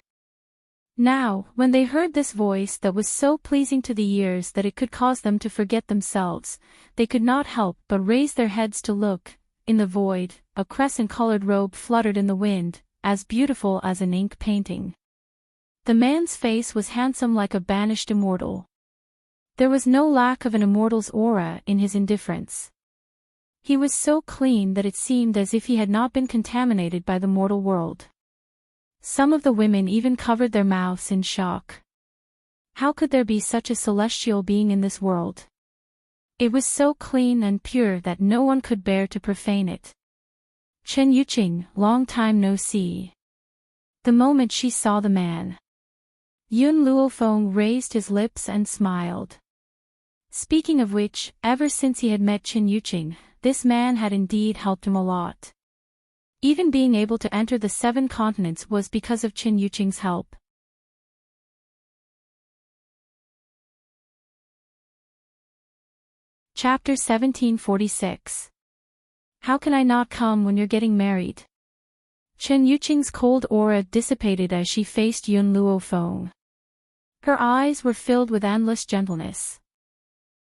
Now, when they heard this voice that was so pleasing to the ears that it could cause them to forget themselves, they could not help but raise their heads to look. In the void, a crescent-colored robe fluttered in the wind, as beautiful as an ink painting. The man's face was handsome like a banished immortal. There was no lack of an immortal's aura in his indifference. He was so clean that it seemed as if he had not been contaminated by the mortal world. Some of the women even covered their mouths in shock. How could there be such a celestial being in this world? It was so clean and pure that no one could bear to profane it. Chen Yuqing, long time no see. The moment she saw the man, Yun Luofeng raised his lips and smiled. Speaking of which, ever since he had met Chen Yuqing, this man had indeed helped him a lot. Even being able to enter the 7 continents was because of Chen Yuqing's help. Chapter 1746. How can I not come when you're getting married? Chen Yuqing's cold aura dissipated as she faced Yun Luofeng. Her eyes were filled with endless gentleness.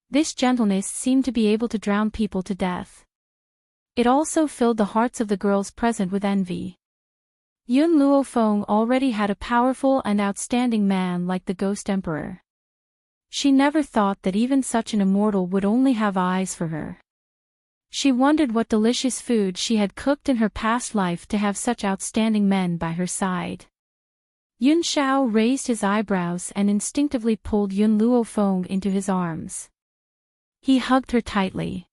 This gentleness seemed to be able to drown people to death. It also filled the hearts of the girls present with envy. Yun Luofeng already had a powerful and outstanding man like the Ghost Emperor. She never thought that even such an immortal would only have eyes for her. She wondered what delicious food she had cooked in her past life to have such outstanding men by her side. Yun Xiao raised his eyebrows and instinctively pulled Yun Luofeng into his arms. He hugged her tightly.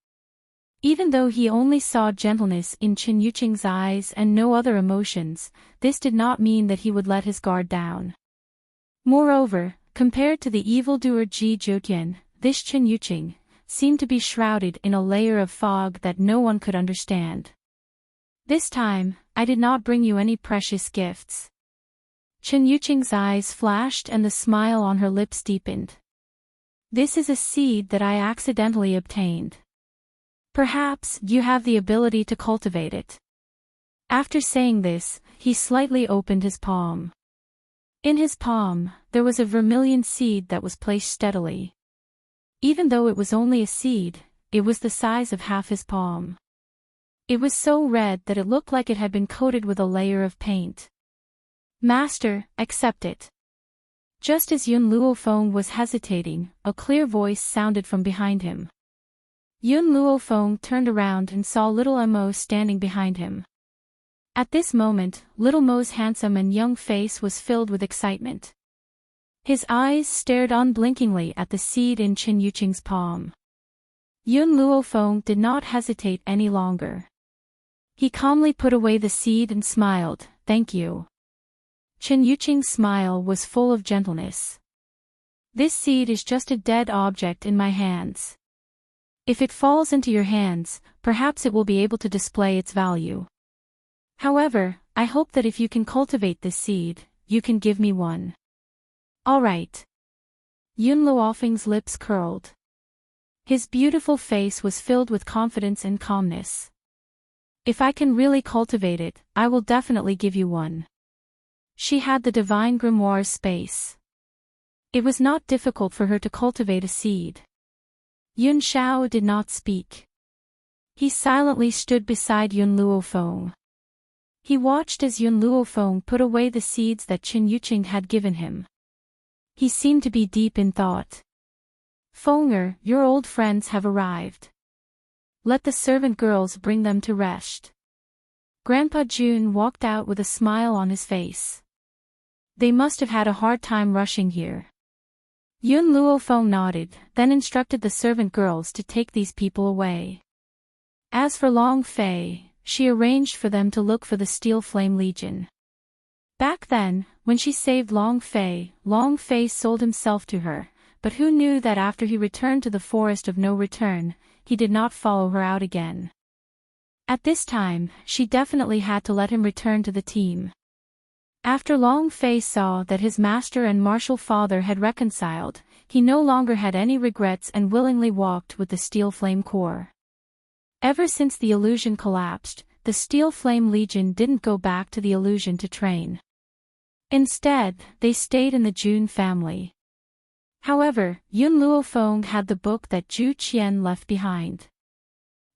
Even though he only saw gentleness in Chen Yuqing's eyes and no other emotions, this did not mean that he would let his guard down. Moreover, compared to the evildoer Ji Zhoutian, this Chen Yuqing seemed to be shrouded in a layer of fog that no one could understand. This time, I did not bring you any precious gifts. Chen Yuqing's eyes flashed and the smile on her lips deepened. This is a seed that I accidentally obtained. Perhaps you have the ability to cultivate it. After saying this, he slightly opened his palm. In his palm, there was a vermilion seed that was placed steadily. Even though it was only a seed, it was the size of half his palm. It was so red that it looked like it had been coated with a layer of paint. "Master, accept it." Just as Yun Luofeng was hesitating, a clear voice sounded from behind him. Yun Luofeng turned around and saw little Mo standing behind him. At this moment, little Mo's handsome and young face was filled with excitement. His eyes stared unblinkingly at the seed in Chen Yuqing's palm. Yun Luofeng did not hesitate any longer. He calmly put away the seed and smiled, "Thank you." Chen Yuqing's smile was full of gentleness. "This seed is just a dead object in my hands. If it falls into your hands, perhaps it will be able to display its value. However, I hope that if you can cultivate this seed, you can give me one." "All right." Yun Luofeng's lips curled. His beautiful face was filled with confidence and calmness. "If I can really cultivate it, I will definitely give you one." She had the divine grimoire's space. It was not difficult for her to cultivate a seed. Yun Shao did not speak. He silently stood beside Yun Luofeng. He watched as Yun Luofeng put away the seeds that Chen Yuqing had given him. He seemed to be deep in thought. "Fenger, your old friends have arrived. Let the servant girls bring them to rest." Grandpa Jun walked out with a smile on his face. "They must have had a hard time rushing here." Yun Luofeng nodded, then instructed the servant girls to take these people away. As for Long Fei, she arranged for them to look for the Steel Flame Legion. Back then, when she saved Long Fei sold himself to her, but who knew that after he returned to the Forest of No Return, he did not follow her out again. At this time, she definitely had to let him return to the team. After Long Fei saw that his master and martial father had reconciled, he no longer had any regrets and willingly walked with the Steel Flame Corps. Ever since the illusion collapsed, the Steel Flame Legion didn't go back to the illusion to train. Instead, they stayed in the Jun family. However, Yun Luofeng had the book that Zhu Qian left behind.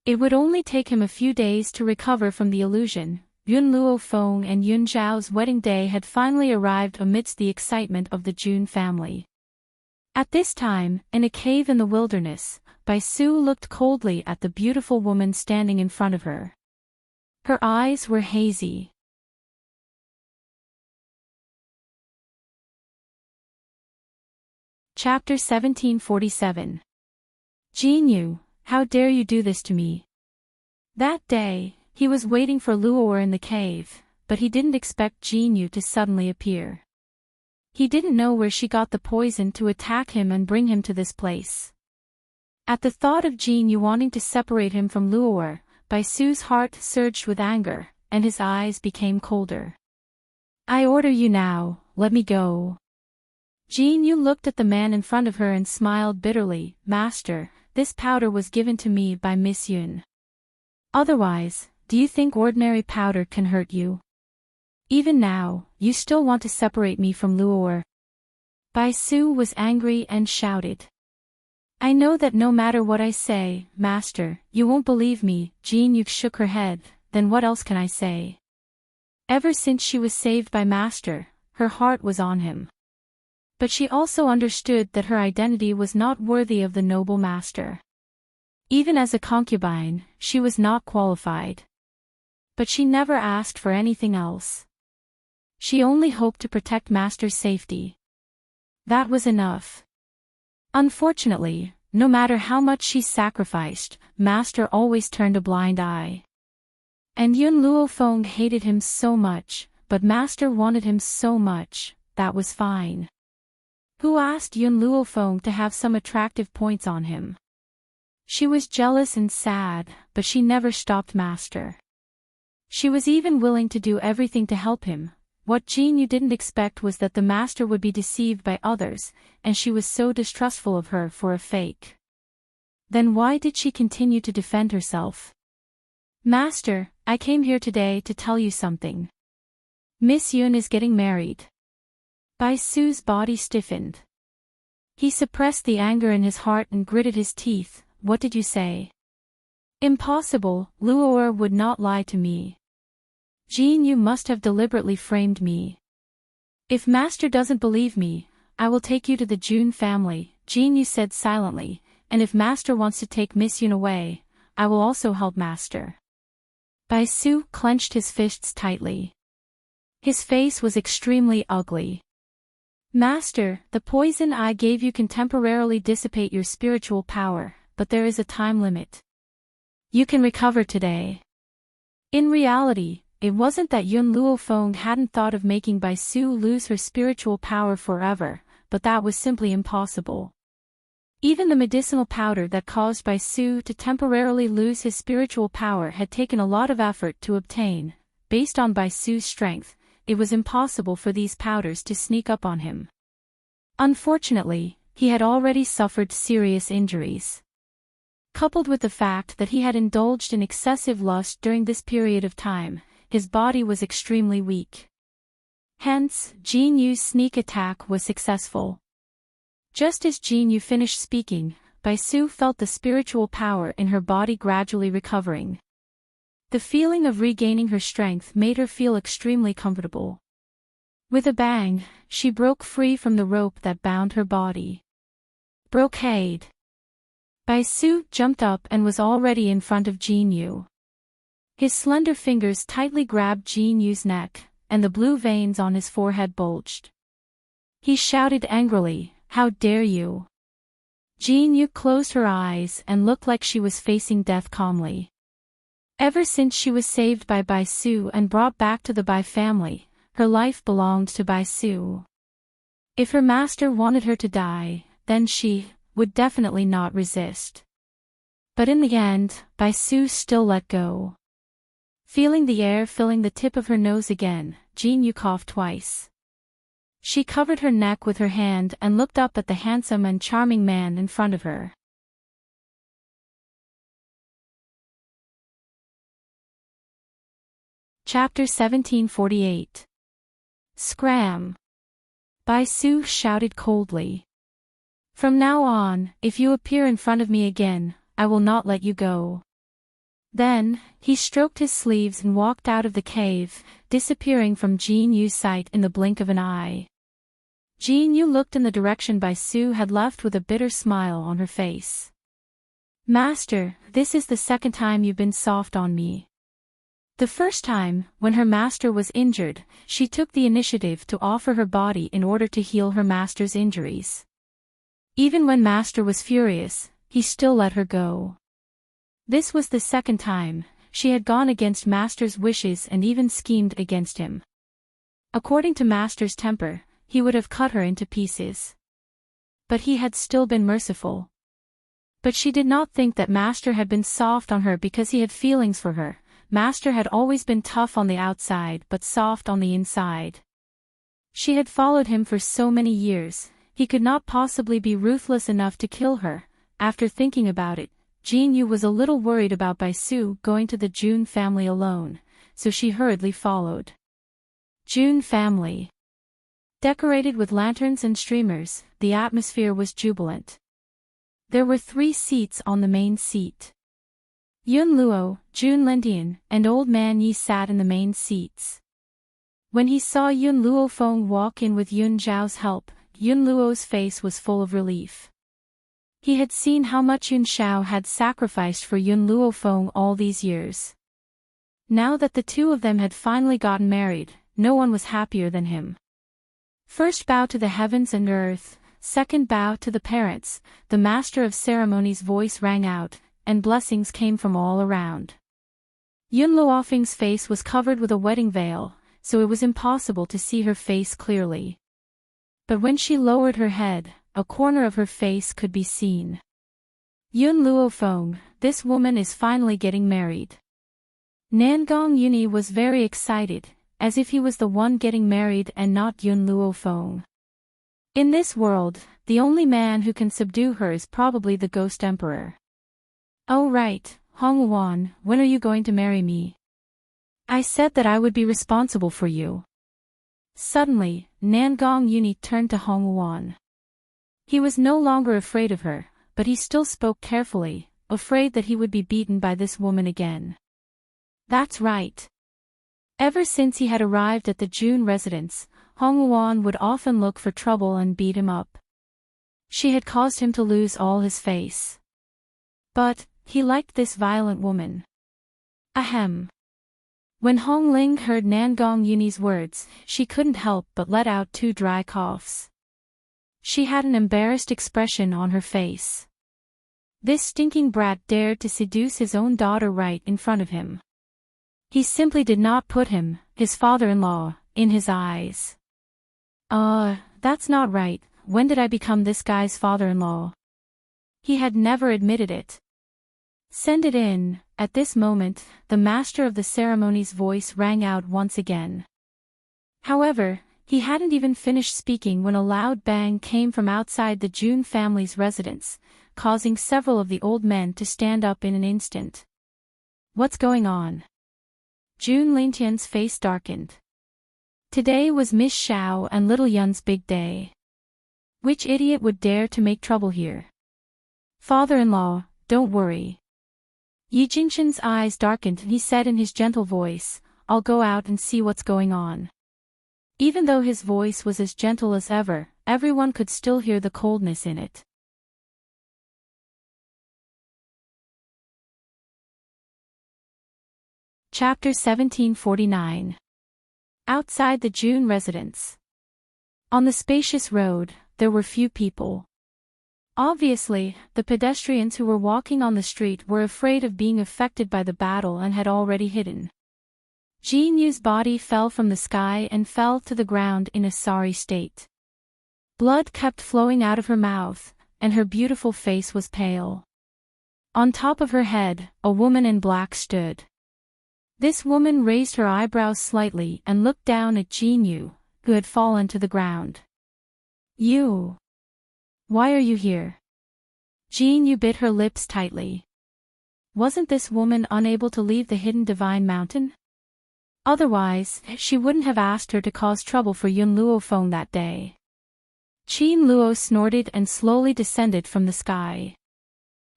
It would only take him a few days to recover from the illusion. Yun Luofeng and Yun Zhao's wedding day had finally arrived amidst the excitement of the Jun family. At this time, in a cave in the wilderness, Bai Su looked coldly at the beautiful woman standing in front of her. Her eyes were hazy. Chapter 1747. "Jinyu, how dare you do this to me?" That day, he was waiting for Luo'er in the cave, but he didn't expect Jinyu to suddenly appear. He didn't know where she got the poison to attack him and bring him to this place. At the thought of Jinyu wanting to separate him from Luo'er, Bai Su's heart surged with anger, and his eyes became colder. "I order you now, let me go." Jinyu looked at the man in front of her and smiled bitterly. "Master, this powder was given to me by Miss Yun. Otherwise, do you think ordinary powder can hurt you? Even now, you still want to separate me from Luo'er." Bai Su was angry and shouted. "I know that no matter what I say, Master, you won't believe me." Jinyu shook her head. "Then what else can I say?" Ever since she was saved by Master, her heart was on him. But she also understood that her identity was not worthy of the noble Master. Even as a concubine, she was not qualified. But she never asked for anything else. She only hoped to protect Master's safety. That was enough. Unfortunately, no matter how much she sacrificed, Master always turned a blind eye. And Yun Luofeng hated him so much, but Master wanted him so much, that was fine. Who asked Yun Luofeng to have some attractive points on him? She was jealous and sad, but she never stopped Master. She was even willing to do everything to help him. What Jinyu didn't expect was that the Master would be deceived by others, and she was so distrustful of her for a fake. Then why did she continue to defend herself? "Master, I came here today to tell you something. Miss Yun is getting married." Bai Su's body stiffened. He suppressed the anger in his heart and gritted his teeth. What did you say? Impossible, LoveLore would not lie to me. Jean, you must have deliberately framed me. If Master doesn't believe me, I will take you to the June family, Jean, you said silently, and if Master wants to take Miss Yun away, I will also help Master. Bai Su clenched his fists tightly. His face was extremely ugly. Master, the poison I gave you can temporarily dissipate your spiritual power, but there is a time limit. You can recover today. In reality, it wasn't that Yun Luofeng hadn't thought of making Bai Su lose her spiritual power forever, but that was simply impossible. Even the medicinal powder that caused Bai Su to temporarily lose his spiritual power had taken a lot of effort to obtain. Based on Bai Su's strength, it was impossible for these powders to sneak up on him. Unfortunately, he had already suffered serious injuries. Coupled with the fact that he had indulged in excessive lust during this period of time, his body was extremely weak. Hence, Jin Yu's sneak attack was successful. Just as Jin Yu finished speaking, Bai Su felt the spiritual power in her body gradually recovering. The feeling of regaining her strength made her feel extremely comfortable. With a bang, she broke free from the rope that bound her body. Brocade. Bai Su jumped up and was already in front of Jin Yu. His slender fingers tightly grabbed Jin Yu's neck, and the blue veins on his forehead bulged. He shouted angrily, "How dare you!" Jin Yu closed her eyes and looked like she was facing death calmly. Ever since she was saved by Bai Su and brought back to the Bai family, her life belonged to Bai Su. If her master wanted her to die, then she would definitely not resist. But in the end, Bai Su still let go. Feeling the air filling the tip of her nose again, Jin Yu coughed twice. She covered her neck with her hand and looked up at the handsome and charming man in front of her. Chapter 1748. Scram! Bai Su shouted coldly. From now on, if you appear in front of me again, I will not let you go. Then, he stroked his sleeves and walked out of the cave, disappearing from Jin Yu's sight in the blink of an eye. Jin Yu looked in the direction Bai Su had left with a bitter smile on her face. Master, this is the second time you've been soft on me. The first time, when her master was injured, she took the initiative to offer her body in order to heal her master's injuries. Even when master was furious, he still let her go. This was the second time, she had gone against master's wishes and even schemed against him. According to master's temper, he would have cut her into pieces. But he had still been merciful. But she did not think that master had been soft on her because he had feelings for her. Master had always been tough on the outside but soft on the inside. She had followed him for so many years, he could not possibly be ruthless enough to kill her. After thinking about it, Jin Yu was a little worried about Bai Su going to the Jun family alone, so she hurriedly followed. Jun family. Decorated with lanterns and streamers, the atmosphere was jubilant. There were 3 seats on the main seat. Yun Luo, Jun Lindian, and Old Man Yi sat in the main seats. When he saw Yun Luofeng walk in with Yun Zhao's help, Yun Luo's face was full of relief. He had seen how much Yun Zhao had sacrificed for Yun Luofeng all these years. Now that the two of them had finally gotten married, no one was happier than him. First bow to the heavens and earth, second bow to the parents, the master of ceremonies' voice rang out, and blessings came from all around. Yun Luofeng's face was covered with a wedding veil, so it was impossible to see her face clearly. But when she lowered her head, a corner of her face could be seen. Yun Luofeng, this woman is finally getting married. Nangong Yuni was very excited, as if he was the one getting married and not Yun Luofeng. In this world, the only man who can subdue her is probably the Ghost Emperor. Oh right, Hong Wan, when are you going to marry me? I said that I would be responsible for you. Suddenly, Nangong Uni turned to Hong Wuan. He was no longer afraid of her, but he still spoke carefully, afraid that he would be beaten by this woman again. That's right. Ever since he had arrived at the June residence, Hong Wuan would often look for trouble and beat him up. She had caused him to lose all his face. But he liked this violent woman. Ahem. When Hong Ling heard Nangong Uni's words, she couldn't help but let out 2 dry coughs. She had an embarrassed expression on her face. This stinking brat dared to seduce his own daughter right in front of him. He simply did not put him, his father-in-law, in his eyes. That's not right. When did I become this guy's father-in-law? He had never admitted it. Send it in. At this moment, the master of the ceremony's voice rang out once again. However, he hadn't even finished speaking when a loud bang came from outside the June family's residence, causing several of the old men to stand up in an instant. What's going on? June Lingtian's face darkened. Today was Miss Xiao and Little Yun's big day. Which idiot would dare to make trouble here? Father-in-law, don't worry. Yi Jingshan's eyes darkened and he said in his gentle voice, I'll go out and see what's going on. Even though his voice was as gentle as ever, everyone could still hear the coldness in it. Chapter 1749. Outside the June residence. On the spacious road, there were few people. Obviously, the pedestrians who were walking on the street were afraid of being affected by the battle and had already hidden. Jin Yu's body fell from the sky and fell to the ground in a sorry state. Blood kept flowing out of her mouth, and her beautiful face was pale. On top of her head, a woman in black stood. This woman raised her eyebrows slightly and looked down at Jin Yu, who had fallen to the ground. You. Why are you here? Jin Yu bit her lips tightly. Wasn't this woman unable to leave the hidden divine mountain? Otherwise, she wouldn't have asked her to cause trouble for Yun Luofeng that day. Qin Luo snorted and slowly descended from the sky.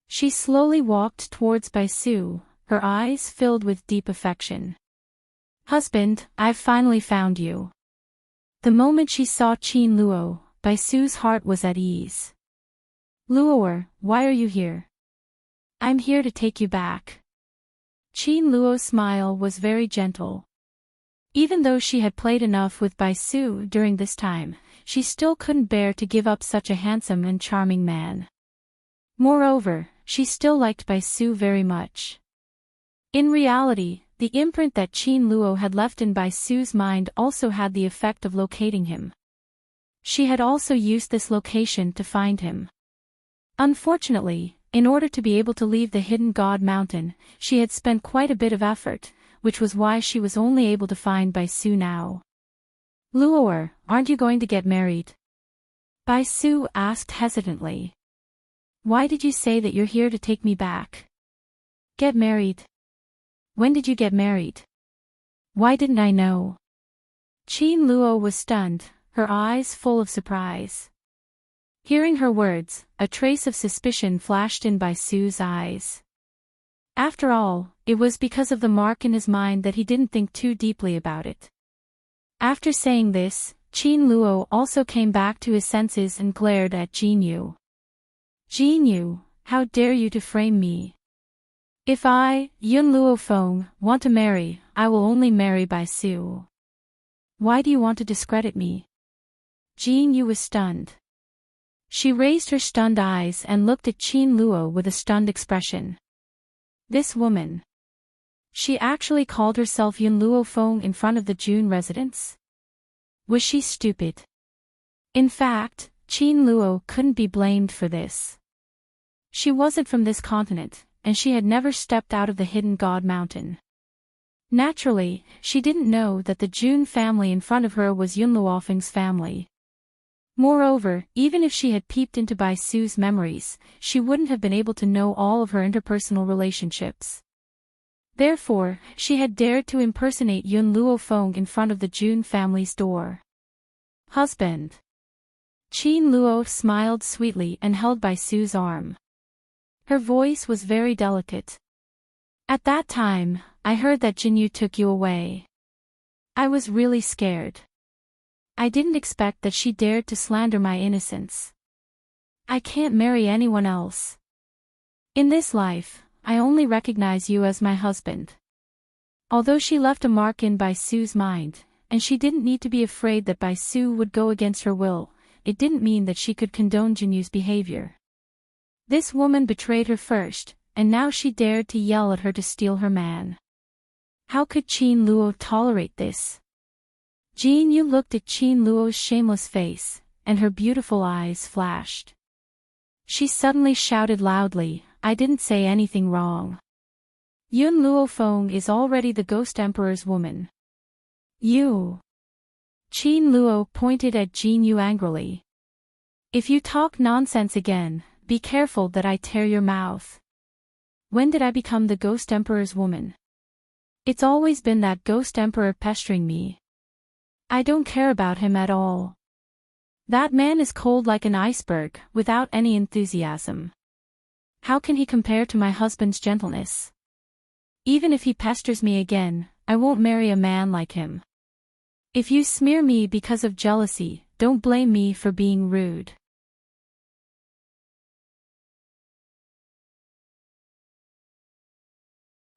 She slowly walked towards Bai Su, her eyes filled with deep affection. Husband, I've finally found you. The moment she saw Qin Luo, Bai Su's heart was at ease. Luoer, why are you here? I'm here to take you back. Qin Luo's smile was very gentle. Even though she had played enough with Bai Su during this time, she still couldn't bear to give up such a handsome and charming man. Moreover, she still liked Bai Su very much. In reality, the imprint that Qin Luo had left in Bai Su's mind also had the effect of locating him. She had also used this location to find him. Unfortunately, in order to be able to leave the hidden God Mountain, she had spent quite a bit of effort, which was why she was only able to find Bai Su now. Luoer, aren't you going to get married? Bai Su asked hesitantly. Why did you say that you're here to take me back? Get married? When did you get married? Why didn't I know? Qin Luo was stunned, her eyes full of surprise. Hearing her words, a trace of suspicion flashed in Bai Su's eyes. After all, it was because of the mark in his mind that he didn't think too deeply about it. After saying this, Qin Luo also came back to his senses and glared at Jin Yu. Jin Yu, how dare you to frame me? If I, Yun Luofeng, want to marry, I will only marry Bai Su. Why do you want to discredit me? Jin Yu was stunned. She raised her stunned eyes and looked at Qin Luo with a stunned expression. This woman. She actually called herself Yun Luofeng in front of the June residents? Was she stupid? In fact, Qin Luo couldn't be blamed for this. She wasn't from this continent, and she had never stepped out of the hidden God Mountain. Naturally, she didn't know that the June family in front of her was Yun Luofeng's family. Moreover, even if she had peeped into Bai Su's memories, she wouldn't have been able to know all of her interpersonal relationships. Therefore, she had dared to impersonate Yun Luofeng in front of the June family's door. Husband. Qin Luo smiled sweetly and held Bai Su's arm. Her voice was very delicate. At that time, I heard that Jinyu took you away. I was really scared. I didn't expect that she dared to slander my innocence. I can't marry anyone else. In this life, I only recognize you as my husband. Although she left a mark in Bai Su's mind, and she didn't need to be afraid that Bai Su would go against her will, it didn't mean that she could condone Jinyu's behavior. This woman betrayed her first, and now she dared to yell at her to steal her man. How could Qin Luo tolerate this? Jinyu looked at Qin Luo's shameless face, and her beautiful eyes flashed. She suddenly shouted loudly, I didn't say anything wrong. Yun Luofeng is already the Ghost Emperor's woman. You. Qin Luo pointed at Jinyu angrily. If you talk nonsense again, be careful that I tear your mouth. When did I become the Ghost Emperor's woman? It's always been that Ghost Emperor pestering me. I don't care about him at all. That man is cold like an iceberg, without any enthusiasm. How can he compare to my husband's gentleness? Even if he pesters me again, I won't marry a man like him. If you smear me because of jealousy, don't blame me for being rude.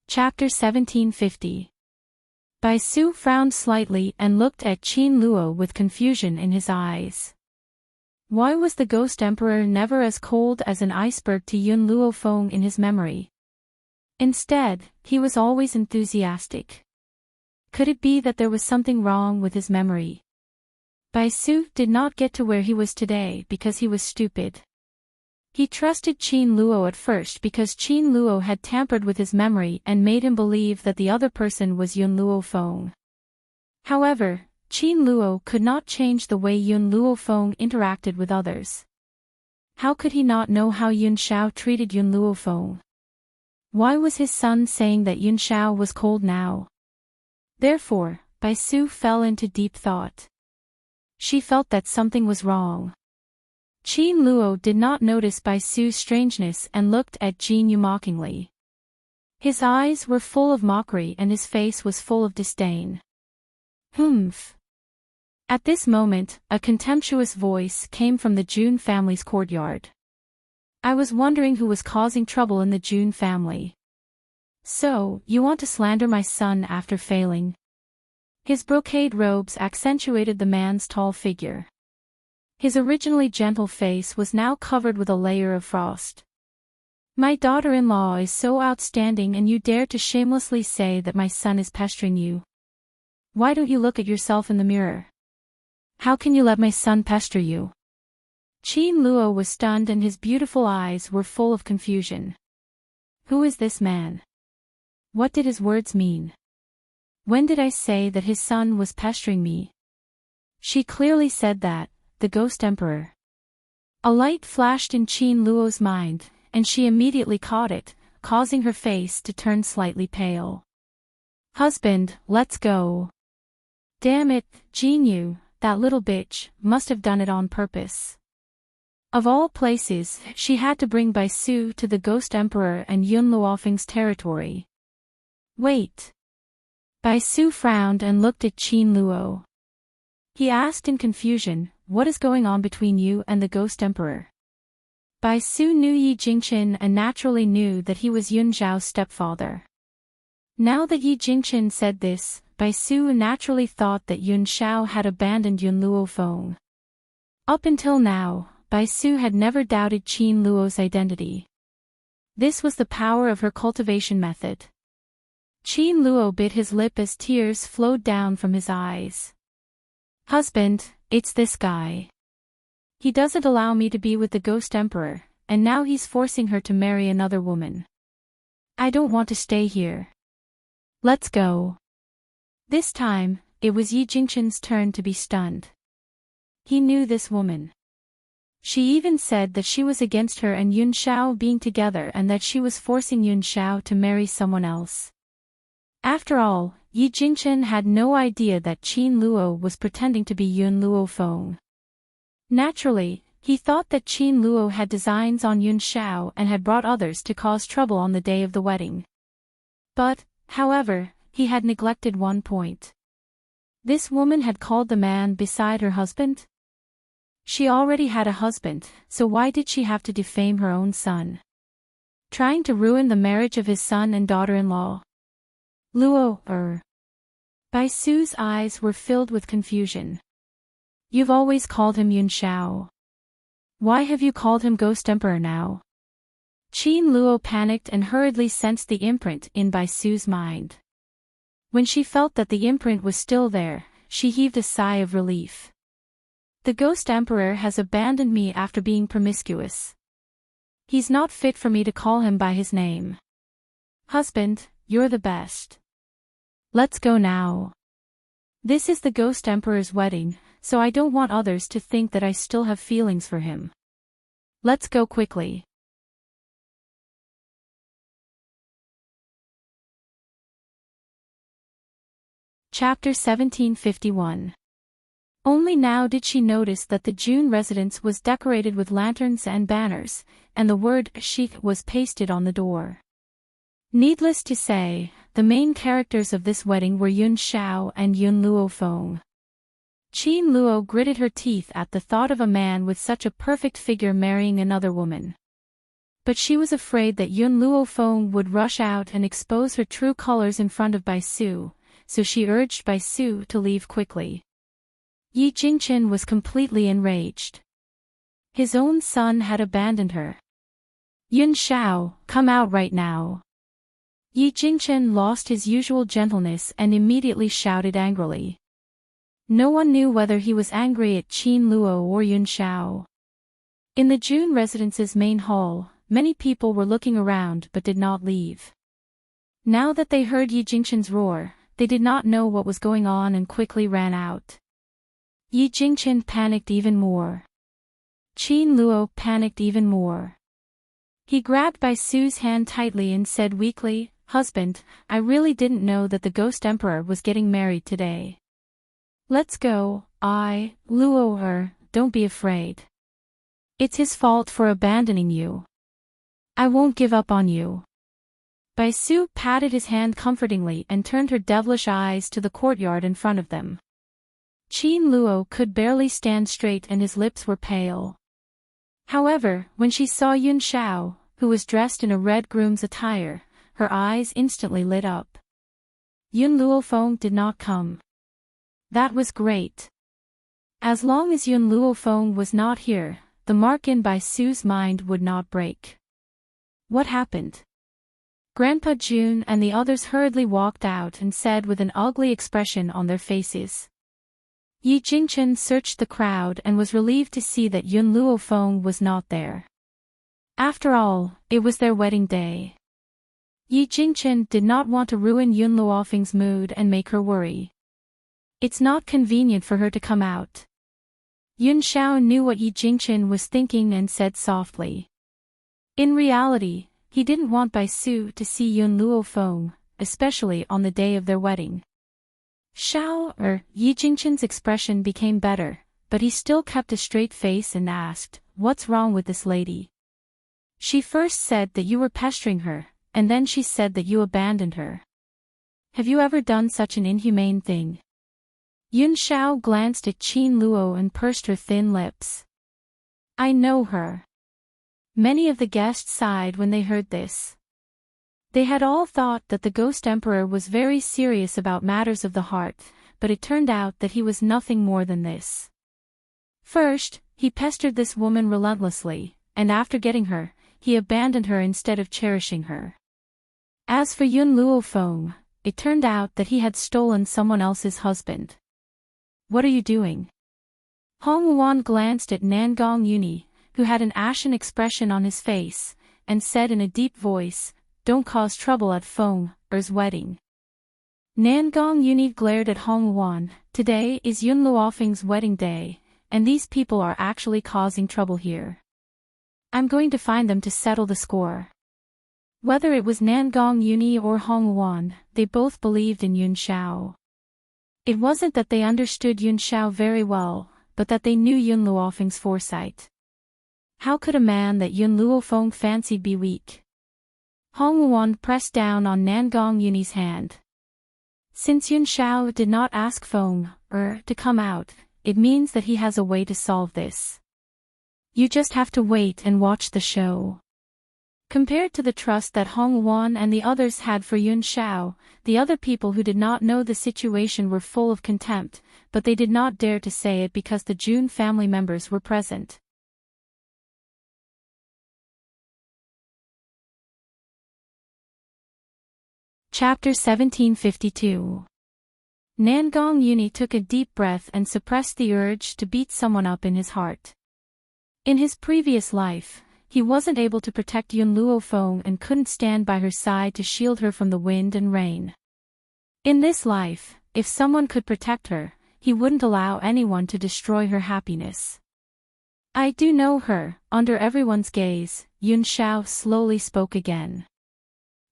Chapter 1750. Bai Su frowned slightly and looked at Qin Luo with confusion in his eyes. Why was the Ghost Emperor never as cold as an iceberg to Yun Luofeng in his memory? Instead, he was always enthusiastic. Could it be that there was something wrong with his memory? Bai Su did not get to where he was today because he was stupid. He trusted Qin Luo at first because Qin Luo had tampered with his memory and made him believe that the other person was Yun Luofeng. However, Qin Luo could not change the way Yun Luofeng interacted with others. How could he not know how Yun Shao treated Yun Luofeng? Why was his son saying that Yun Shao was cold now? Therefore, Bai Su fell into deep thought. She felt that something was wrong. Qin Luo did not notice Bai Su's strangeness and looked at Jinyu mockingly. His eyes were full of mockery and his face was full of disdain. Humph. At this moment, a contemptuous voice came from the Jun family's courtyard. I was wondering who was causing trouble in the Jun family. So, you want to slander my son after failing? His brocade robes accentuated the man's tall figure. His originally gentle face was now covered with a layer of frost. My daughter-in-law is so outstanding and you dare to shamelessly say that my son is pestering you. Why don't you look at yourself in the mirror? How can you let my son pester you? Qin Luo was stunned and his beautiful eyes were full of confusion. Who is this man? What did his words mean? When did I say that his son was pestering me? She clearly said that, the Ghost Emperor. A light flashed in Qin Luo's mind, and she immediately caught it, causing her face to turn slightly pale. Husband, let's go. Damn it, Jinyu, that little bitch, must have done it on purpose. Of all places, she had to bring Bai Su to the Ghost Emperor and Yun Luofeng's territory. Wait. Bai Su frowned and looked at Qin Luo. He asked in confusion, what is going on between you and the Ghost Emperor? Bai Su knew Yi Jingchen and naturally knew that he was Yun Zhao's stepfather. Now that Yi Jingchen said this, Bai Su naturally thought that Yun Zhao had abandoned Yun Luofeng. Up until now, Bai Su had never doubted Qin Luo's identity. This was the power of her cultivation method. Qin Luo bit his lip as tears flowed down from his eyes. Husband, it's this guy. He doesn't allow me to be with the Ghost Emperor, and now he's forcing her to marry another woman. I don't want to stay here. Let's go. This time, it was Yi Jingchen's turn to be stunned. He knew this woman. She even said that she was against her and Yun Shao being together and that she was forcing Yun Shao to marry someone else. After all, Yi Jingchen had no idea that Qin Luo was pretending to be Yun Luo Feng. Naturally, he thought that Qin Luo had designs on Yun Xiao and had brought others to cause trouble on the day of the wedding. But, however, he had neglected one point. This woman had called the man beside her husband? She already had a husband, so why did she have to defame her own son? Trying to ruin the marriage of his son and daughter-in-law. Luo, Bai Su's eyes were filled with confusion. You've always called him Yun Xiao. Why have you called him Ghost Emperor now? Qin Luo panicked and hurriedly sensed the imprint in Bai Su's mind. When she felt that the imprint was still there, she heaved a sigh of relief. The Ghost Emperor has abandoned me after being promiscuous. He's not fit for me to call him by his name. Husband, you're the best. Let's go now. This is the Ghost Emperor's wedding, so I don't want others to think that I still have feelings for him. Let's go quickly. Chapter 1751. Only now did she notice that the June residence was decorated with lanterns and banners, and the word chic was pasted on the door. Needless to say, the main characters of this wedding were Yun Xiao and Yun Luo Feng. Qin Luo gritted her teeth at the thought of a man with such a perfect figure marrying another woman. But she was afraid that Yun Luo Feng would rush out and expose her true colors in front of Bai Su, so she urged Bai Su to leave quickly. Yi Jingchen was completely enraged. His own son had abandoned her. Yun Xiao, come out right now. Yi Jingchen lost his usual gentleness and immediately shouted angrily. No one knew whether he was angry at Qin Luo or Yun Xiao. In the June residence's main hall, many people were looking around but did not leave. Now that they heard Yi Jingchen's roar, they did not know what was going on and quickly ran out. Yi Jingchen panicked even more. Qin Luo panicked even more. He grabbed Bai Su's hand tightly and said weakly, Husband, I really didn't know that the Ghost Emperor was getting married today. Let's go, Luo, don't be afraid. It's his fault for abandoning you. I won't give up on you. Bai Su patted his hand comfortingly and turned her devilish eyes to the courtyard in front of them. Qin Luo could barely stand straight and his lips were pale. However, when she saw Yun Xiao, who was dressed in a red groom's attire, her eyes instantly lit up. Yun Luo Feng did not come. That was great. As long as Yun Luo Feng was not here, the mark in Bai Su's mind would not break. What happened? Grandpa Jun and the others hurriedly walked out and said with an ugly expression on their faces. Yi Jingchen searched the crowd and was relieved to see that Yun Luo Feng was not there. After all, it was their wedding day. Yi Jingchen did not want to ruin Yun Luofeng's mood and make her worry. It's not convenient for her to come out. Yun Xiao knew what Yi Jingchen was thinking and said softly. In reality, he didn't want Bai Su to see Yun Luo Feng, especially on the day of their wedding. Yi Jingchen's expression became better, but he still kept a straight face and asked, What's wrong with this lady? She first said that you were pestering her, and then she said that you abandoned her. Have you ever done such an inhumane thing? Yun Xiao glanced at Qin Luo and pursed her thin lips. I know her. Many of the guests sighed when they heard this. They had all thought that the Ghost Emperor was very serious about matters of the heart, but it turned out that he was nothing more than this. First, he pestered this woman relentlessly, and after getting her, he abandoned her instead of cherishing her. As for Yun Luo Feng, it turned out that he had stolen someone else's husband. What are you doing? Hong Wuan glanced at Nangong Yuni, who had an ashen expression on his face, and said in a deep voice, Don't cause trouble at Feng-er's wedding. Nangong Yuni glared at Hong Wuan. Today is Yun Luofeng's wedding day, and these people are actually causing trouble here. I'm going to find them to settle the score. Whether it was Nangong Uni or Hong Wan, they both believed in Yun Shao. It wasn't that they understood Yun Shao very well, but that they knew Yun Luofeng's foresight. How could a man that Yun Luofeng fancied be weak? Hong Wan pressed down on Nangong Uni's hand. Since Yun Shao did not ask Feng, to come out, it means that he has a way to solve this. You just have to wait and watch the show. Compared to the trust that Hong Wan and the others had for Yun Shao, the other people who did not know the situation were full of contempt, but they did not dare to say it because the Jun family members were present. Chapter 1752. Nangong Uni took a deep breath and suppressed the urge to beat someone up in his heart. In his previous life, he wasn't able to protect Yun Luofeng and couldn't stand by her side to shield her from the wind and rain. In this life, if someone could protect her, he wouldn't allow anyone to destroy her happiness. I do know her. Under everyone's gaze, Yun Shao slowly spoke again.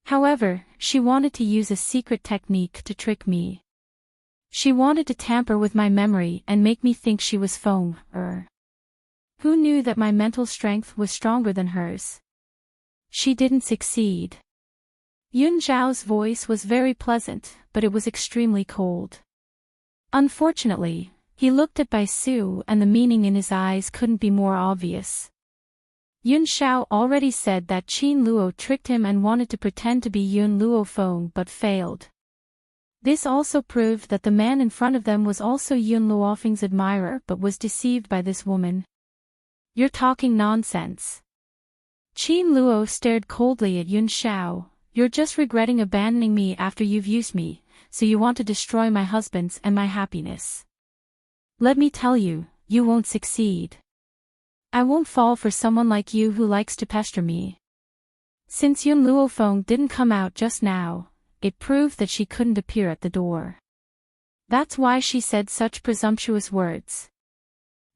However, she wanted to use a secret technique to trick me. She wanted to tamper with my memory and make me think she was Feng. Who knew that my mental strength was stronger than hers? She didn't succeed. Yun Zhao's voice was very pleasant, but it was extremely cold. Unfortunately, he looked at Bai Su and the meaning in his eyes couldn't be more obvious. Yun Shao already said that Qin Luo tricked him and wanted to pretend to be Yun Luofeng but failed. This also proved that the man in front of them was also Yun Luofeng's admirer but was deceived by this woman. You're talking nonsense. Qin Luo stared coldly at Yun Shao. You're just regretting abandoning me after you've used me, so you want to destroy my husband's and my happiness. Let me tell you, you won't succeed. I won't fall for someone like you who likes to pester me. Since Yun Luofeng didn't come out just now, it proved that she couldn't appear at the door. That's why she said such presumptuous words.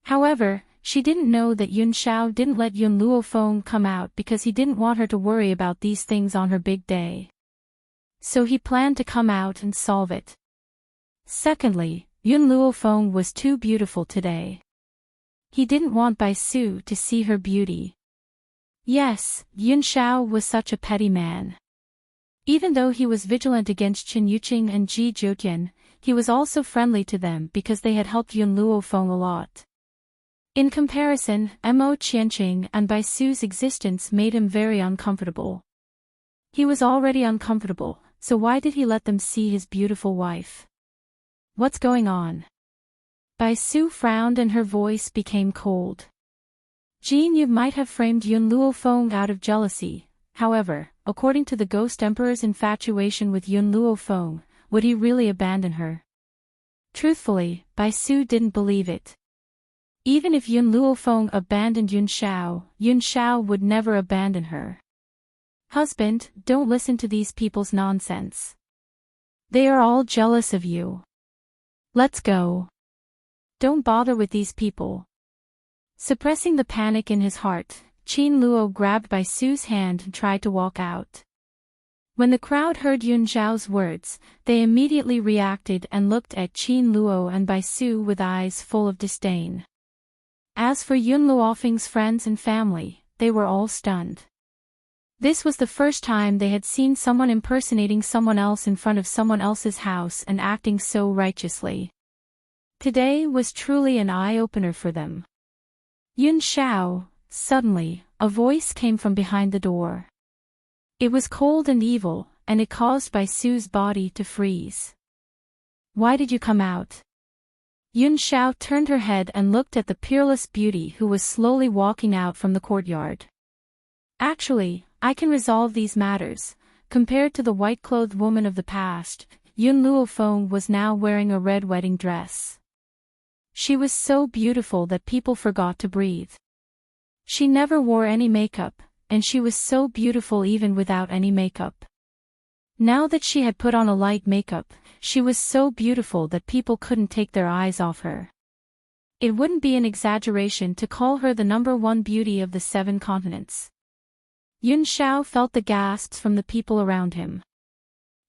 However, she didn't know that Yun Shao didn't let Yun Luofeng come out because he didn't want her to worry about these things on her big day. So he planned to come out and solve it. Secondly, Yun Luofeng was too beautiful today. He didn't want Bai Su to see her beauty. Yes, Yun Shao was such a petty man. Even though he was vigilant against Chen Yuqing and Ji Zhoutian, he was also friendly to them because they had helped Yun Luofeng a lot. In comparison, Mo Qianqing and Bai Su's existence made him very uncomfortable. He was already uncomfortable, so why did he let them see his beautiful wife? What's going on? Bai Su frowned and her voice became cold. Jin Yu might have framed Yun Luofeng out of jealousy. However, according to the Ghost Emperor's infatuation with Yun Luofeng, would he really abandon her? Truthfully, Bai Su didn't believe it. Even if Yun Luofeng abandoned Yun Shao would never abandon her. Husband, don't listen to these people's nonsense. They are all jealous of you. Let's go. Don't bother with these people. Suppressing the panic in his heart, Qin Luo grabbed Bai Su's hand and tried to walk out. When the crowd heard Yun Zhao's words, they immediately reacted and looked at Qin Luo and Bai Su with eyes full of disdain. As for Yun Luofeng's friends and family, they were all stunned. This was the first time they had seen someone impersonating someone else in front of someone else's house and acting so righteously. Today was truly an eye-opener for them. Yun Shao, suddenly, a voice came from behind the door. It was cold and evil, and it caused Bai Su's body to freeze. Why did you come out? Yun Shao turned her head and looked at the peerless beauty who was slowly walking out from the courtyard. Actually, I can resolve these matters. Compared to the white-clothed woman of the past, Yun Luofeng was now wearing a red wedding dress. She was so beautiful that people forgot to breathe. She never wore any makeup, and she was so beautiful even without any makeup. Now that she had put on a light makeup, she was so beautiful that people couldn't take their eyes off her. It wouldn't be an exaggeration to call her the #1 beauty of the 7 continents. Yun Xiao felt the gasps from the people around him.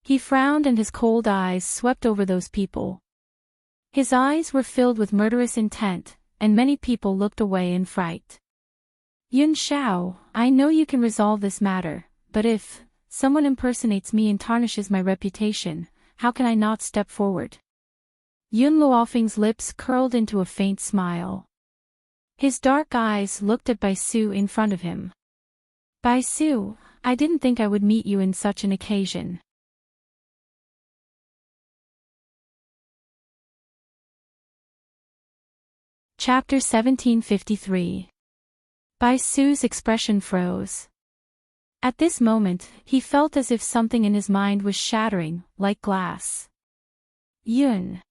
He frowned and his cold eyes swept over those people. His eyes were filled with murderous intent, and many people looked away in fright. Yun Xiao, I know you can resolve this matter, but if someone impersonates me and tarnishes my reputation, how can I not step forward? Yun Luofeng's lips curled into a faint smile. His dark eyes looked at Bai Su in front of him. Bai Su, I didn't think I would meet you in such an occasion. Chapter 1753. Bai Su's expression froze. At this moment, he felt as if something in his mind was shattering, like glass. Yun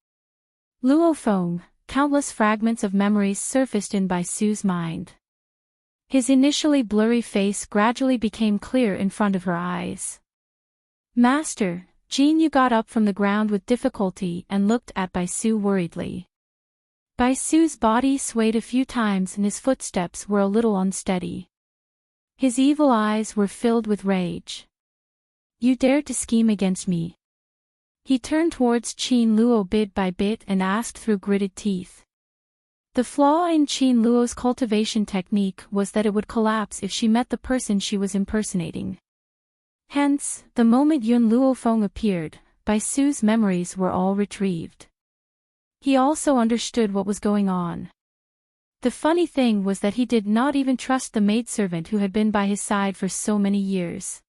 Luofeng, countless fragments of memories surfaced in Bai Su's mind. His initially blurry face gradually became clear in front of her eyes. Master, Jin Yu got up from the ground with difficulty and looked at Bai Su worriedly. Bai Su's body swayed a few times and his footsteps were a little unsteady. His evil eyes were filled with rage. You dared to scheme against me. He turned towards Qin Luo bit by bit and asked through gritted teeth. The flaw in Qin Luo's cultivation technique was that it would collapse if she met the person she was impersonating. Hence, the moment Yun Luofeng appeared, Bai Su's memories were all retrieved. He also understood what was going on. The funny thing was that he did not even trust the maidservant who had been by his side for so many years.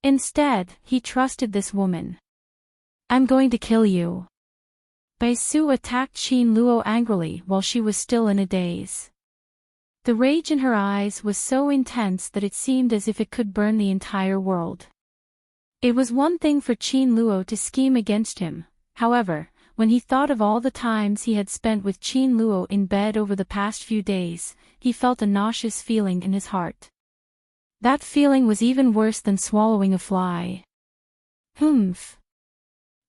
Instead, he trusted this woman. I'm going to kill you. Bai Su attacked Qin Luo angrily while she was still in a daze. The rage in her eyes was so intense that it seemed as if it could burn the entire world. It was one thing for Qin Luo to scheme against him, however, when he thought of all the times he had spent with Qin Luo in bed over the past few days, he felt a nauseous feeling in his heart. That feeling was even worse than swallowing a fly. Humph.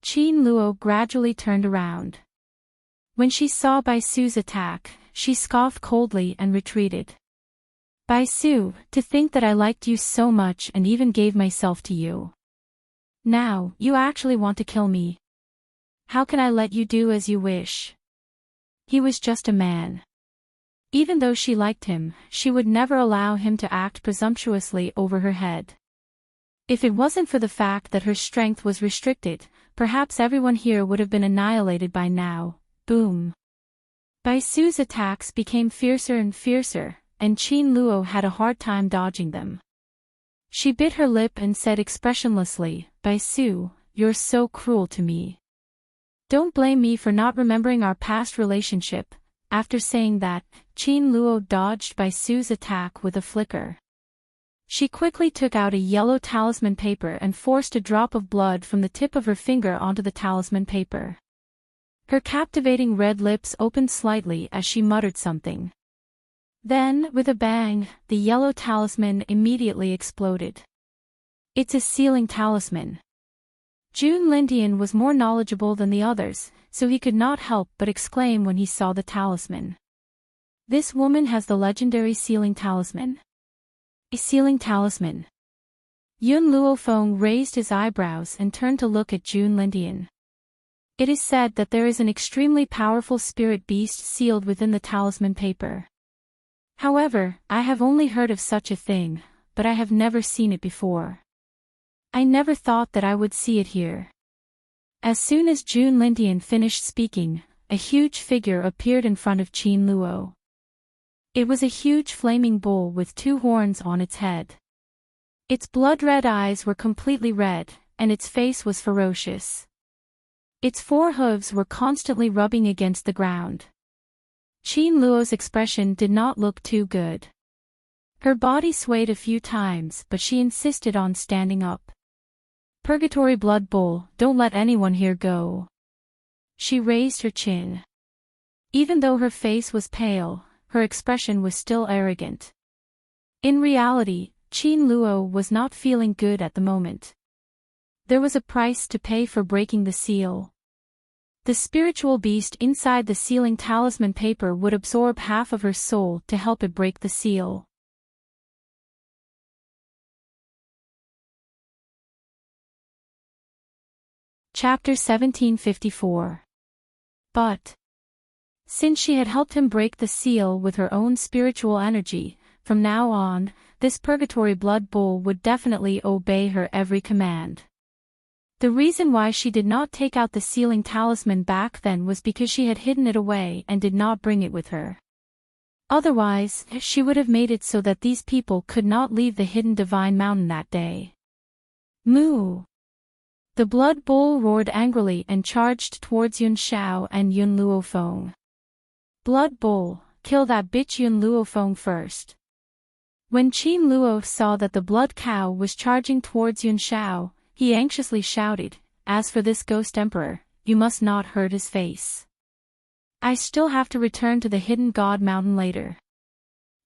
Qin Luo gradually turned around. When she saw Bai Su's attack, she scoffed coldly and retreated. Bai Su, to think that I liked you so much and even gave myself to you. Now, you actually want to kill me. How can I let you do as you wish? He was just a man. Even though she liked him, she would never allow him to act presumptuously over her head. If it wasn't for the fact that her strength was restricted, perhaps everyone here would have been annihilated by now. Boom. Bai Su's attacks became fiercer and fiercer, and Qin Luo had a hard time dodging them. She bit her lip and said expressionlessly, Bai Su, you're so cruel to me. Don't blame me for not remembering our past relationship. After saying that, Qin Luo dodged Bai Su's attack with a flicker. She quickly took out a yellow talisman paper and forced a drop of blood from the tip of her finger onto the talisman paper. Her captivating red lips opened slightly as she muttered something. Then, with a bang, the yellow talisman immediately exploded. It's a sealing talisman. Jun Lindian was more knowledgeable than the others, so he could not help but exclaim when he saw the talisman. This woman has the legendary sealing talisman. A sealing talisman. Yun Luofeng raised his eyebrows and turned to look at Jun Lindian. It is said that there is an extremely powerful spirit beast sealed within the talisman paper. However, I have only heard of such a thing, but I have never seen it before. I never thought that I would see it here. As soon as Jun Lindian finished speaking, a huge figure appeared in front of Qin Luo. It was a huge flaming bull with 2 horns on its head. Its blood-red eyes were completely red, and its face was ferocious. Its 4 hooves were constantly rubbing against the ground. Qin Luo's expression did not look too good. Her body swayed a few times but she insisted on standing up. Purgatory Blood Bowl, don't let anyone here go. She raised her chin. Even though her face was pale, her expression was still arrogant. In reality, Qin Luo was not feeling good at the moment. There was a price to pay for breaking the seal. The spiritual beast inside the sealing talisman paper would absorb half of her soul to help it break the seal. Chapter 1754. But since she had helped him break the seal with her own spiritual energy, from now on, this purgatory blood bowl would definitely obey her every command. The reason why she did not take out the sealing talisman back then was because she had hidden it away and did not bring it with her. Otherwise, she would have made it so that these people could not leave the hidden divine mountain that day. Moo! The blood bowl roared angrily and charged towards Yun Shao and Yun Luofeng. Blood bowl, kill that bitch Yun Luofeng first. When Qin Luo saw that the blood cow was charging towards Yun Shao, he anxiously shouted, "As for this ghost emperor, you must not hurt his face. I still have to return to the Hidden God Mountain later.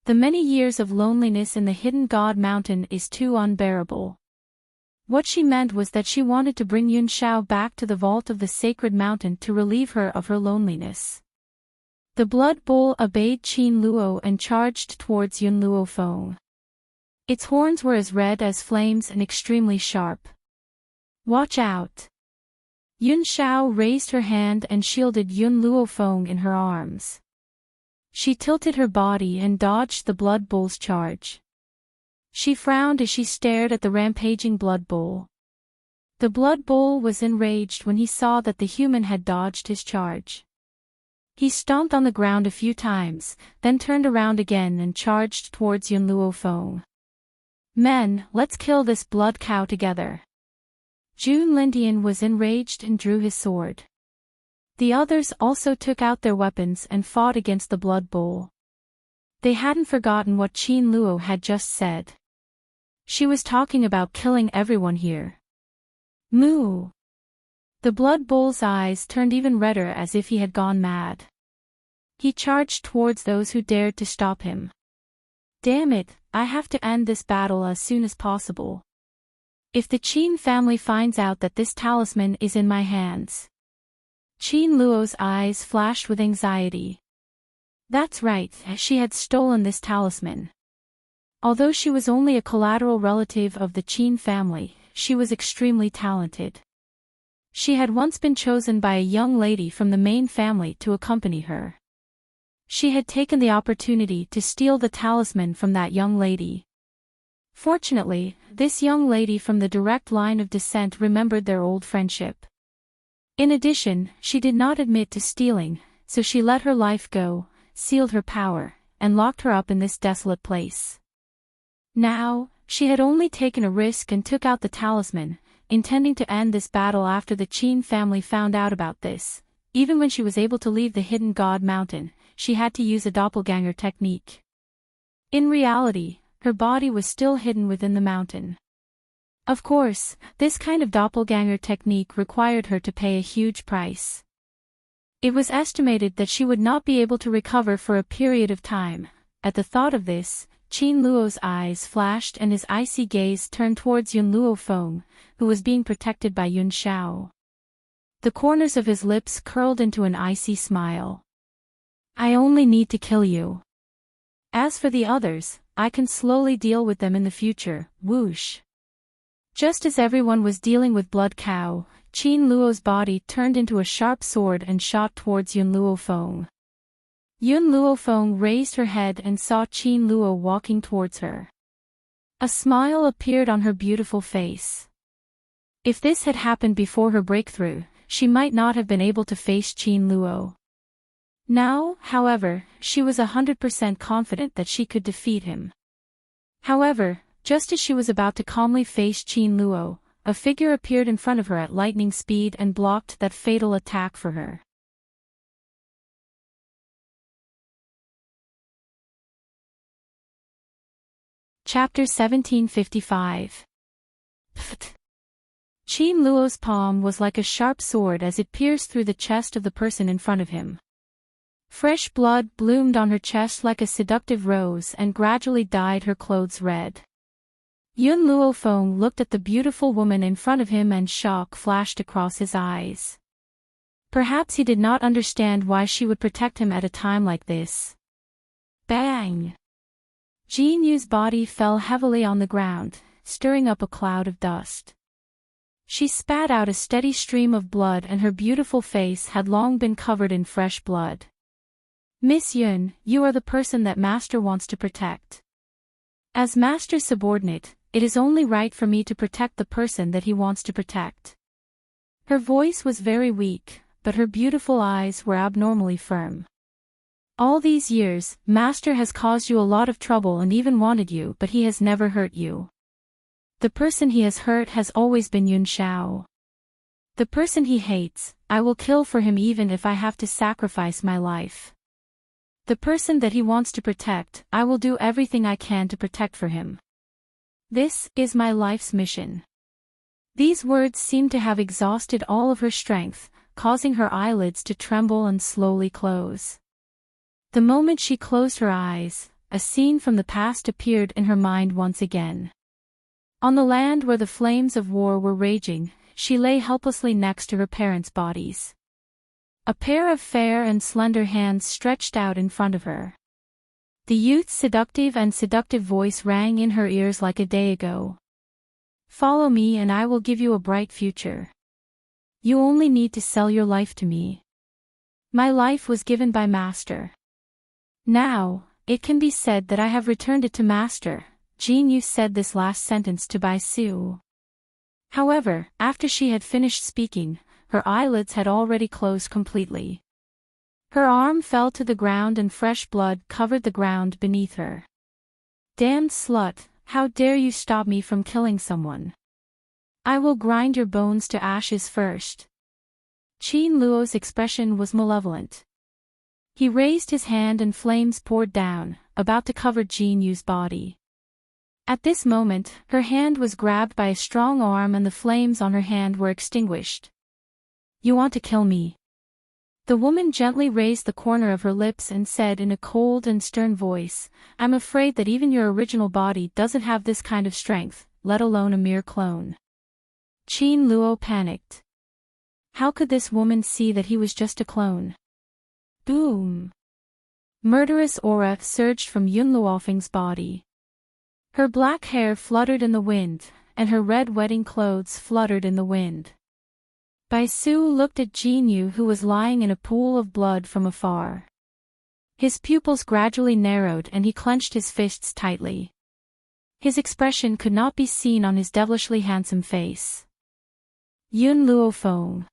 The many years of loneliness in the Hidden God Mountain is too unbearable." What she meant was that she wanted to bring Yun Shao back to the vault of the sacred mountain to relieve her of her loneliness. The blood bowl obeyed Qin Luo and charged towards Yun Luofeng. Its horns were as red as flames and extremely sharp. Watch out! Yun Shao raised her hand and shielded Yun Luofeng in her arms. She tilted her body and dodged the blood bowl's charge. She frowned as she stared at the rampaging blood bowl. The blood bowl was enraged when he saw that the human had dodged his charge. He stomped on the ground a few times, then turned around again and charged towards Yun Luofeng. "Men, let's kill this blood cow together." Jun Lindian was enraged and drew his sword. The others also took out their weapons and fought against the blood bowl. They hadn't forgotten what Qin Luo had just said. She was talking about killing everyone here. Moo! The blood bowl's eyes turned even redder as if he had gone mad. He charged towards those who dared to stop him. "Damn it, I have to end this battle as soon as possible. If the Qin family finds out that this talisman is in my hands." Qin Luo's eyes flashed with anxiety. That's right, she had stolen this talisman. Although she was only a collateral relative of the Qin family, she was extremely talented. She had once been chosen by a young lady from the main family to accompany her. She had taken the opportunity to steal the talisman from that young lady. Fortunately, this young lady from the direct line of descent remembered their old friendship. In addition, she did not admit to stealing, so she let her life go, sealed her power, and locked her up in this desolate place. Now, she had only taken a risk and took out the talisman, intending to end this battle after the Qin family found out about this. Even when she was able to leave the Hidden God Mountain, she had to use a doppelganger technique. In reality, her body was still hidden within the mountain. Of course, this kind of doppelganger technique required her to pay a huge price. It was estimated that she would not be able to recover for a period of time. At the thought of this, Qin Luo's eyes flashed and his icy gaze turned towards Yun Luofeng, who was being protected by Yun Shao. The corners of his lips curled into an icy smile. "I only need to kill you. As for the others, I can slowly deal with them in the future." Whoosh! Just as everyone was dealing with Blood Cow, Qin Luo's body turned into a sharp sword and shot towards Yun Luofeng. Yun Luofeng raised her head and saw Qin Luo walking towards her. A smile appeared on her beautiful face. If this had happened before her breakthrough, she might not have been able to face Qin Luo. Now, however, she was 100% confident that she could defeat him. However, just as she was about to calmly face Qin Luo, a figure appeared in front of her at lightning speed and blocked that fatal attack for her. Chapter 1755. Pfft. Qin Luo's palm was like a sharp sword as it pierced through the chest of the person in front of him. Fresh blood bloomed on her chest like a seductive rose and gradually dyed her clothes red. Yun Luofeng looked at the beautiful woman in front of him and shock flashed across his eyes. Perhaps he did not understand why she would protect him at a time like this. Bang! Jin Yu's body fell heavily on the ground, stirring up a cloud of dust. She spat out a steady stream of blood and her beautiful face had long been covered in fresh blood. Miss Yun, you are the person that Master wants to protect. As Master's subordinate, it is only right for me to protect the person that he wants to protect. Her voice was very weak, but her beautiful eyes were abnormally firm. All these years, Master has caused you a lot of trouble and even wanted you, but he has never hurt you. The person he has hurt has always been Yun Xiao. The person he hates, I will kill for him even if I have to sacrifice my life. The person that he wants to protect, I will do everything I can to protect for him. This is my life's mission. These words seemed to have exhausted all of her strength, causing her eyelids to tremble and slowly close. The moment she closed her eyes, a scene from the past appeared in her mind once again. On the land where the flames of war were raging, she lay helplessly next to her parents' bodies. A pair of fair and slender hands stretched out in front of her. The youth's seductive voice rang in her ears like a day ago. Follow me and I will give you a bright future. You only need to sell your life to me. My life was given by Master. Now, it can be said that I have returned it to Master. Jin Yu said this last sentence to Bai Su. However, after she had finished speaking, her eyelids had already closed completely. Her arm fell to the ground and fresh blood covered the ground beneath her. Damned slut, how dare you stop me from killing someone? I will grind your bones to ashes first. Qin Luo's expression was malevolent. He raised his hand and flames poured down, about to cover Jin Yu's body. At this moment, her hand was grabbed by a strong arm and the flames on her hand were extinguished. You want to kill me? The woman gently raised the corner of her lips and said in a cold and stern voice, I'm afraid that even your original body doesn't have this kind of strength, let alone a mere clone. Qin Luo panicked. How could this woman see that he was just a clone? Boom! Murderous aura surged from Yun Luofeng's body. Her black hair fluttered in the wind, and her red wedding clothes fluttered in the wind. Bai Su looked at Jin Yu who was lying in a pool of blood from afar. His pupils gradually narrowed and he clenched his fists tightly. His expression could not be seen on his devilishly handsome face. Yun Luofeng.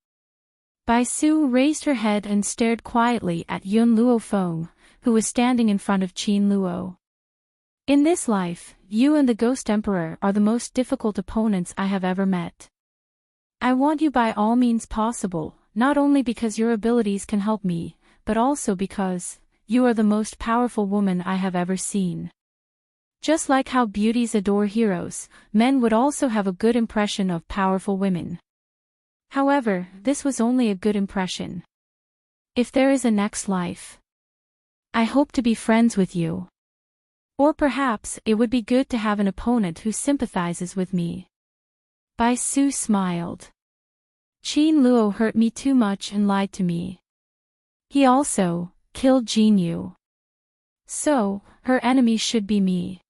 Bai Su raised her head and stared quietly at Yun Luofeng, who was standing in front of Qin Luo. In this life, you and the Ghost Emperor are the most difficult opponents I have ever met. I want you by all means possible, not only because your abilities can help me, but also because you are the most powerful woman I have ever seen. Just like how beauties adore heroes, men would also have a good impression of powerful women. However, this was only a good impression. If there is a next life, I hope to be friends with you. Or perhaps it would be good to have an opponent who sympathizes with me. Bai Su smiled. Qin Luo hurt me too much and lied to me. He also killed Jin Yu. So, her enemy should be me.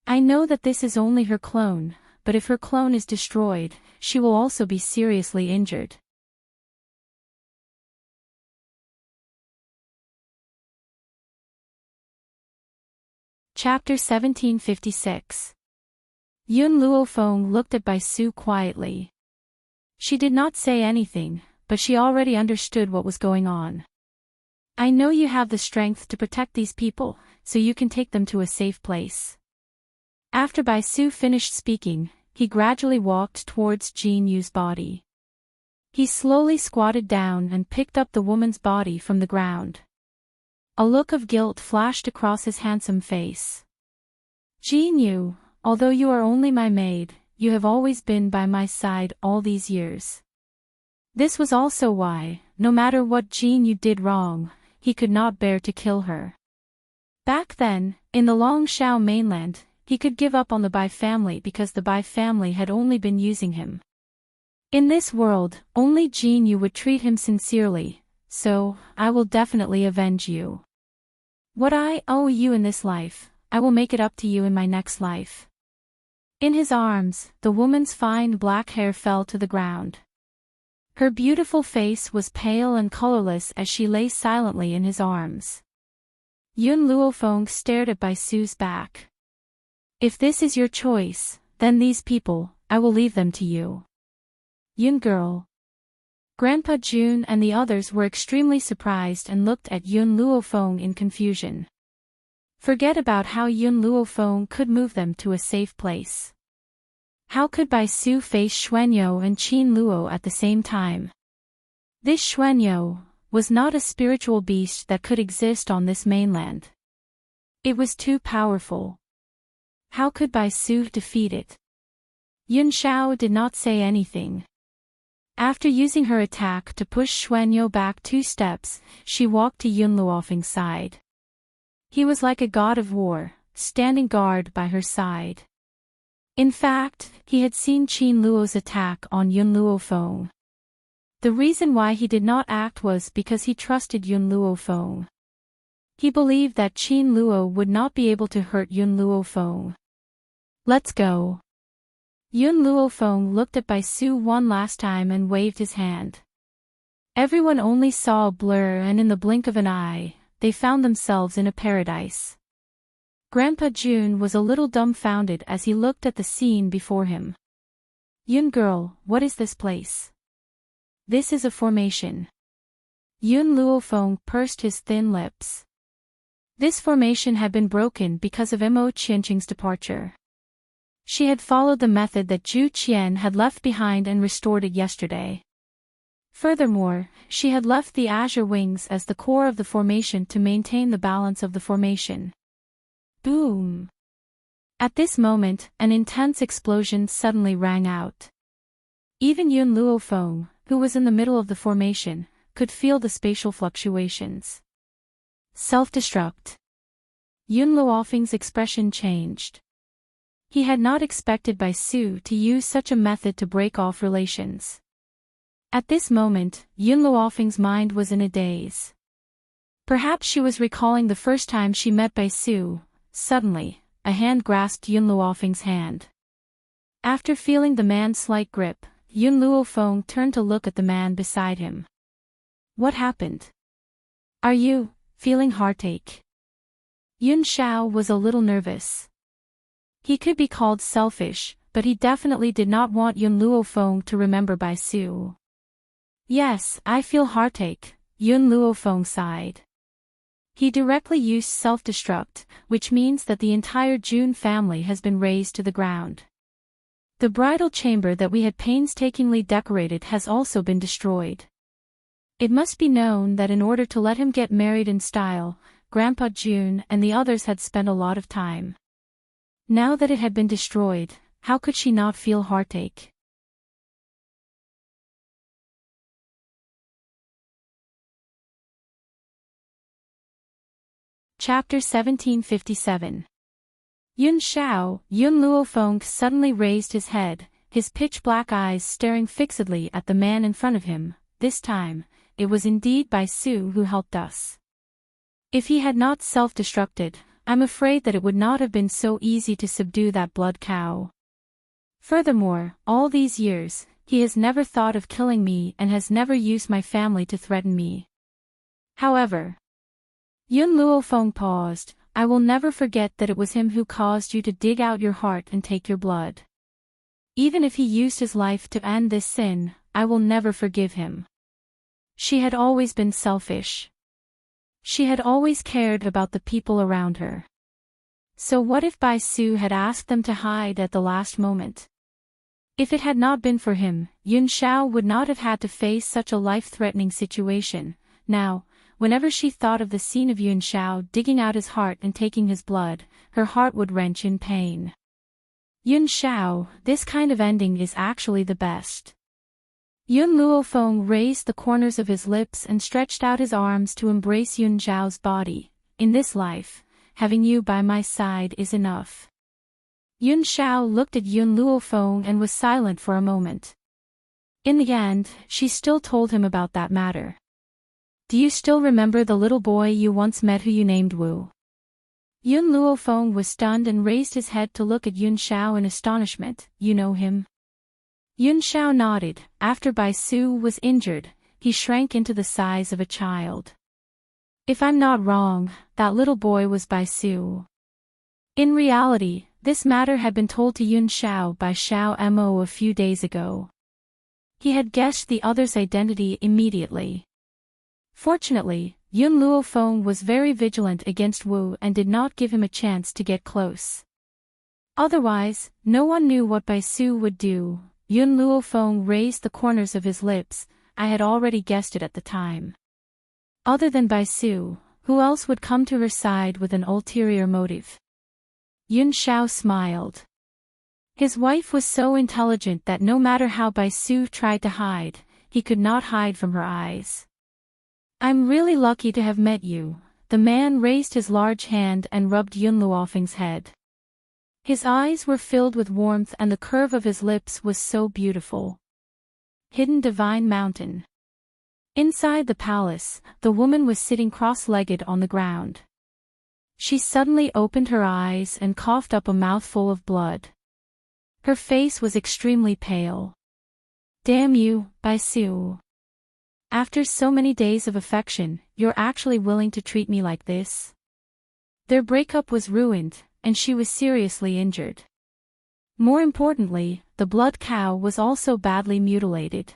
I know that this is only her clone, but if her clone is destroyed, she will also be seriously injured. Chapter 1756. Yun Luofeng looked at Bai Su quietly. She did not say anything, but she already understood what was going on. I know you have the strength to protect these people, so you can take them to a safe place. After Bai Su finished speaking, he gradually walked towards Jin Yu's body. He slowly squatted down and picked up the woman's body from the ground. A look of guilt flashed across his handsome face. Jin Yu, although you are only my maid, you have always been by my side all these years. This was also why, no matter what Jin Yu did wrong, he could not bear to kill her. Back then, in the Longshao mainland, he could give up on the Bai family because the Bai family had only been using him. In this world, only Jin Yu would treat him sincerely, so, I will definitely avenge you. What I owe you in this life, I will make it up to you in my next life. In his arms, the woman's fine black hair fell to the ground. Her beautiful face was pale and colorless as she lay silently in his arms. Yun Luofeng stared at Bai Su's back. If this is your choice, then these people, I will leave them to you. Yun girl. Grandpa Jun and the others were extremely surprised and looked at Yun Luofeng in confusion. Forget about how Yun Luofeng could move them to a safe place. How could Bai Su face Xuanyo and Qin Luo at the same time? This Xuanyo was not a spiritual beast that could exist on this mainland. It was too powerful. How could Bai Su defeat it? Yun Shao did not say anything. After using her attack to push Xuanyo back 2 steps, she walked to Yun Luofeng's side. He was like a god of war, standing guard by her side. In fact, he had seen Qin Luo's attack on Yun Luofeng. The reason why he did not act was because he trusted Yun Luofeng. He believed that Qin Luo would not be able to hurt Yun Luofeng. Let's go. Yun Luofeng looked at Bai Su one last time and waved his hand. Everyone only saw a blur, and in the blink of an eye, they found themselves in a paradise. Grandpa Jun was a little dumbfounded as he looked at the scene before him. Yun girl, what is this place? This is a formation. Yun Luofeng pursed his thin lips. This formation had been broken because of Mo Qianqing's departure. She had followed the method that Zhu Qian had left behind and restored it yesterday. Furthermore, she had left the azure wings as the core of the formation to maintain the balance of the formation. Boom! At this moment, an intense explosion suddenly rang out. Even Yun Luofeng, who was in the middle of the formation, could feel the spatial fluctuations. Self-destruct. Yun Luofeng's expression changed. He had not expected Bai Su to use such a method to break off relations. At this moment, Yun Luofeng's mind was in a daze. Perhaps she was recalling the first time she met Bai Su. Suddenly, a hand grasped Yun Luofeng's hand. After feeling the man's slight grip, Yun Luofeng turned to look at the man beside him. What happened? Are you feeling heartache? Yun Shao was a little nervous. He could be called selfish, but he definitely did not want Yun Luofeng to remember Bai Su. Yes, I feel heartache, Yun Luofeng sighed. He directly used self-destruct, which means that the entire Jun family has been razed to the ground. The bridal chamber that we had painstakingly decorated has also been destroyed. It must be known that in order to let him get married in style, Grandpa Jun and the others had spent a lot of time. Now that it had been destroyed, how could she not feel heartache? Chapter 1757. Yun Shao, Yun Luofeng suddenly raised his head, his pitch-black eyes staring fixedly at the man in front of him. This time, it was indeed Bai Su who helped us. If he had not self-destructed, I'm afraid that it would not have been so easy to subdue that blood cow. Furthermore, all these years, he has never thought of killing me and has never used my family to threaten me. However, Yun Luofeng paused. I will never forget that it was him who caused you to dig out your heart and take your blood. Even if he used his life to end this sin, I will never forgive him. She had always been selfish. She had always cared about the people around her. So what if Bai Su had asked them to hide at the last moment? If it had not been for him, Yun Shao would not have had to face such a life-threatening situation. Now, whenever she thought of the scene of Yun Shao digging out his heart and taking his blood, her heart would wrench in pain. Yun Shao, this kind of ending is actually the best. Yun Luofeng raised the corners of his lips and stretched out his arms to embrace Yun Zhao's body. In this life, having you by my side is enough. Yun Shao looked at Yun Luofeng and was silent for a moment. In the end, she still told him about that matter. Do you still remember the little boy you once met who you named Wu? Yun Luofeng was stunned and raised his head to look at Yun Xiao in astonishment. You know him? Yun Xiao nodded. After Bai Su was injured, he shrank into the size of a child. If I'm not wrong, that little boy was Bai Su. In reality, this matter had been told to Yun Xiao by Xiao Mo a few days ago. He had guessed the other's identity immediately. Fortunately, Yun Luofeng was very vigilant against Wu and did not give him a chance to get close. Otherwise, no one knew what Bai Su would do. Yun Luofeng raised the corners of his lips. I had already guessed it at the time. Other than Bai Su, who else would come to her side with an ulterior motive? Yun Xiao smiled. His wife was so intelligent that no matter how Bai Su tried to hide, he could not hide from her eyes. I'm really lucky to have met you. The man raised his large hand and rubbed Yun Luofeng's head. His eyes were filled with warmth and the curve of his lips was so beautiful. Hidden Divine Mountain. Inside the palace, the woman was sitting cross-legged on the ground. She suddenly opened her eyes and coughed up a mouthful of blood. Her face was extremely pale. Damn you, Bai Su. After so many days of affection, you're actually willing to treat me like this? Their breakup was ruined, and she was seriously injured. More importantly, the blood cow was also badly mutilated.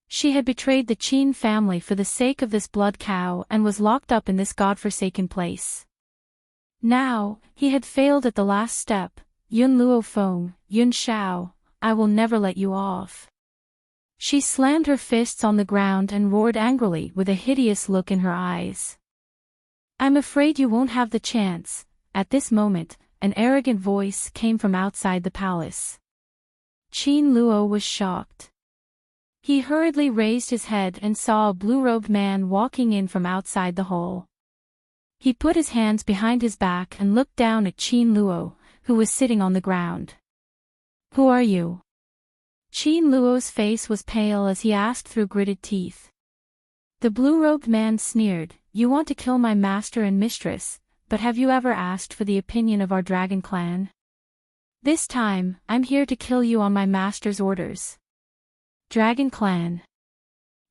She had betrayed the Qin family for the sake of this blood cow and was locked up in this godforsaken place. Now, he had failed at the last step. Yun Luofeng, Yun Xiao, I will never let you off. She slammed her fists on the ground and roared angrily with a hideous look in her eyes. I'm afraid you won't have the chance. At this moment, an arrogant voice came from outside the palace. Qin Luo was shocked. He hurriedly raised his head and saw a blue-robed man walking in from outside the hall. He put his hands behind his back and looked down at Qin Luo, who was sitting on the ground. Who are you? Qin Luo's face was pale as he asked through gritted teeth. The blue-robed man sneered, You want to kill my master and mistress, but have you ever asked for the opinion of our dragon clan? This time, I'm here to kill you on my master's orders. Dragon clan.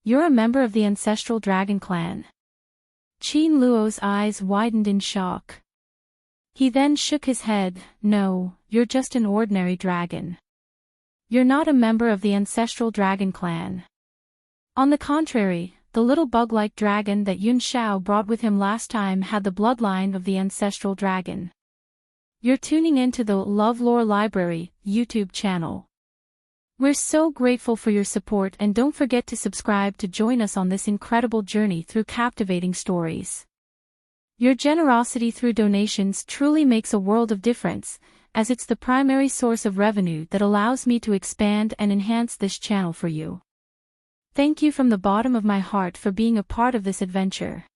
You're a member of the ancestral dragon clan. Qin Luo's eyes widened in shock. He then shook his head, No, you're just an ordinary dragon. You're not a member of the ancestral dragon clan. On the contrary, the little bug-like dragon that Yun Xiao brought with him last time had the bloodline of the ancestral dragon. You're tuning into the LoveLore Library YouTube channel. We're so grateful for your support and don't forget to subscribe to join us on this incredible journey through captivating stories. Your generosity through donations truly makes a world of difference, as it's the primary source of revenue that allows me to expand and enhance this channel for you. Thank you from the bottom of my heart for being a part of this adventure.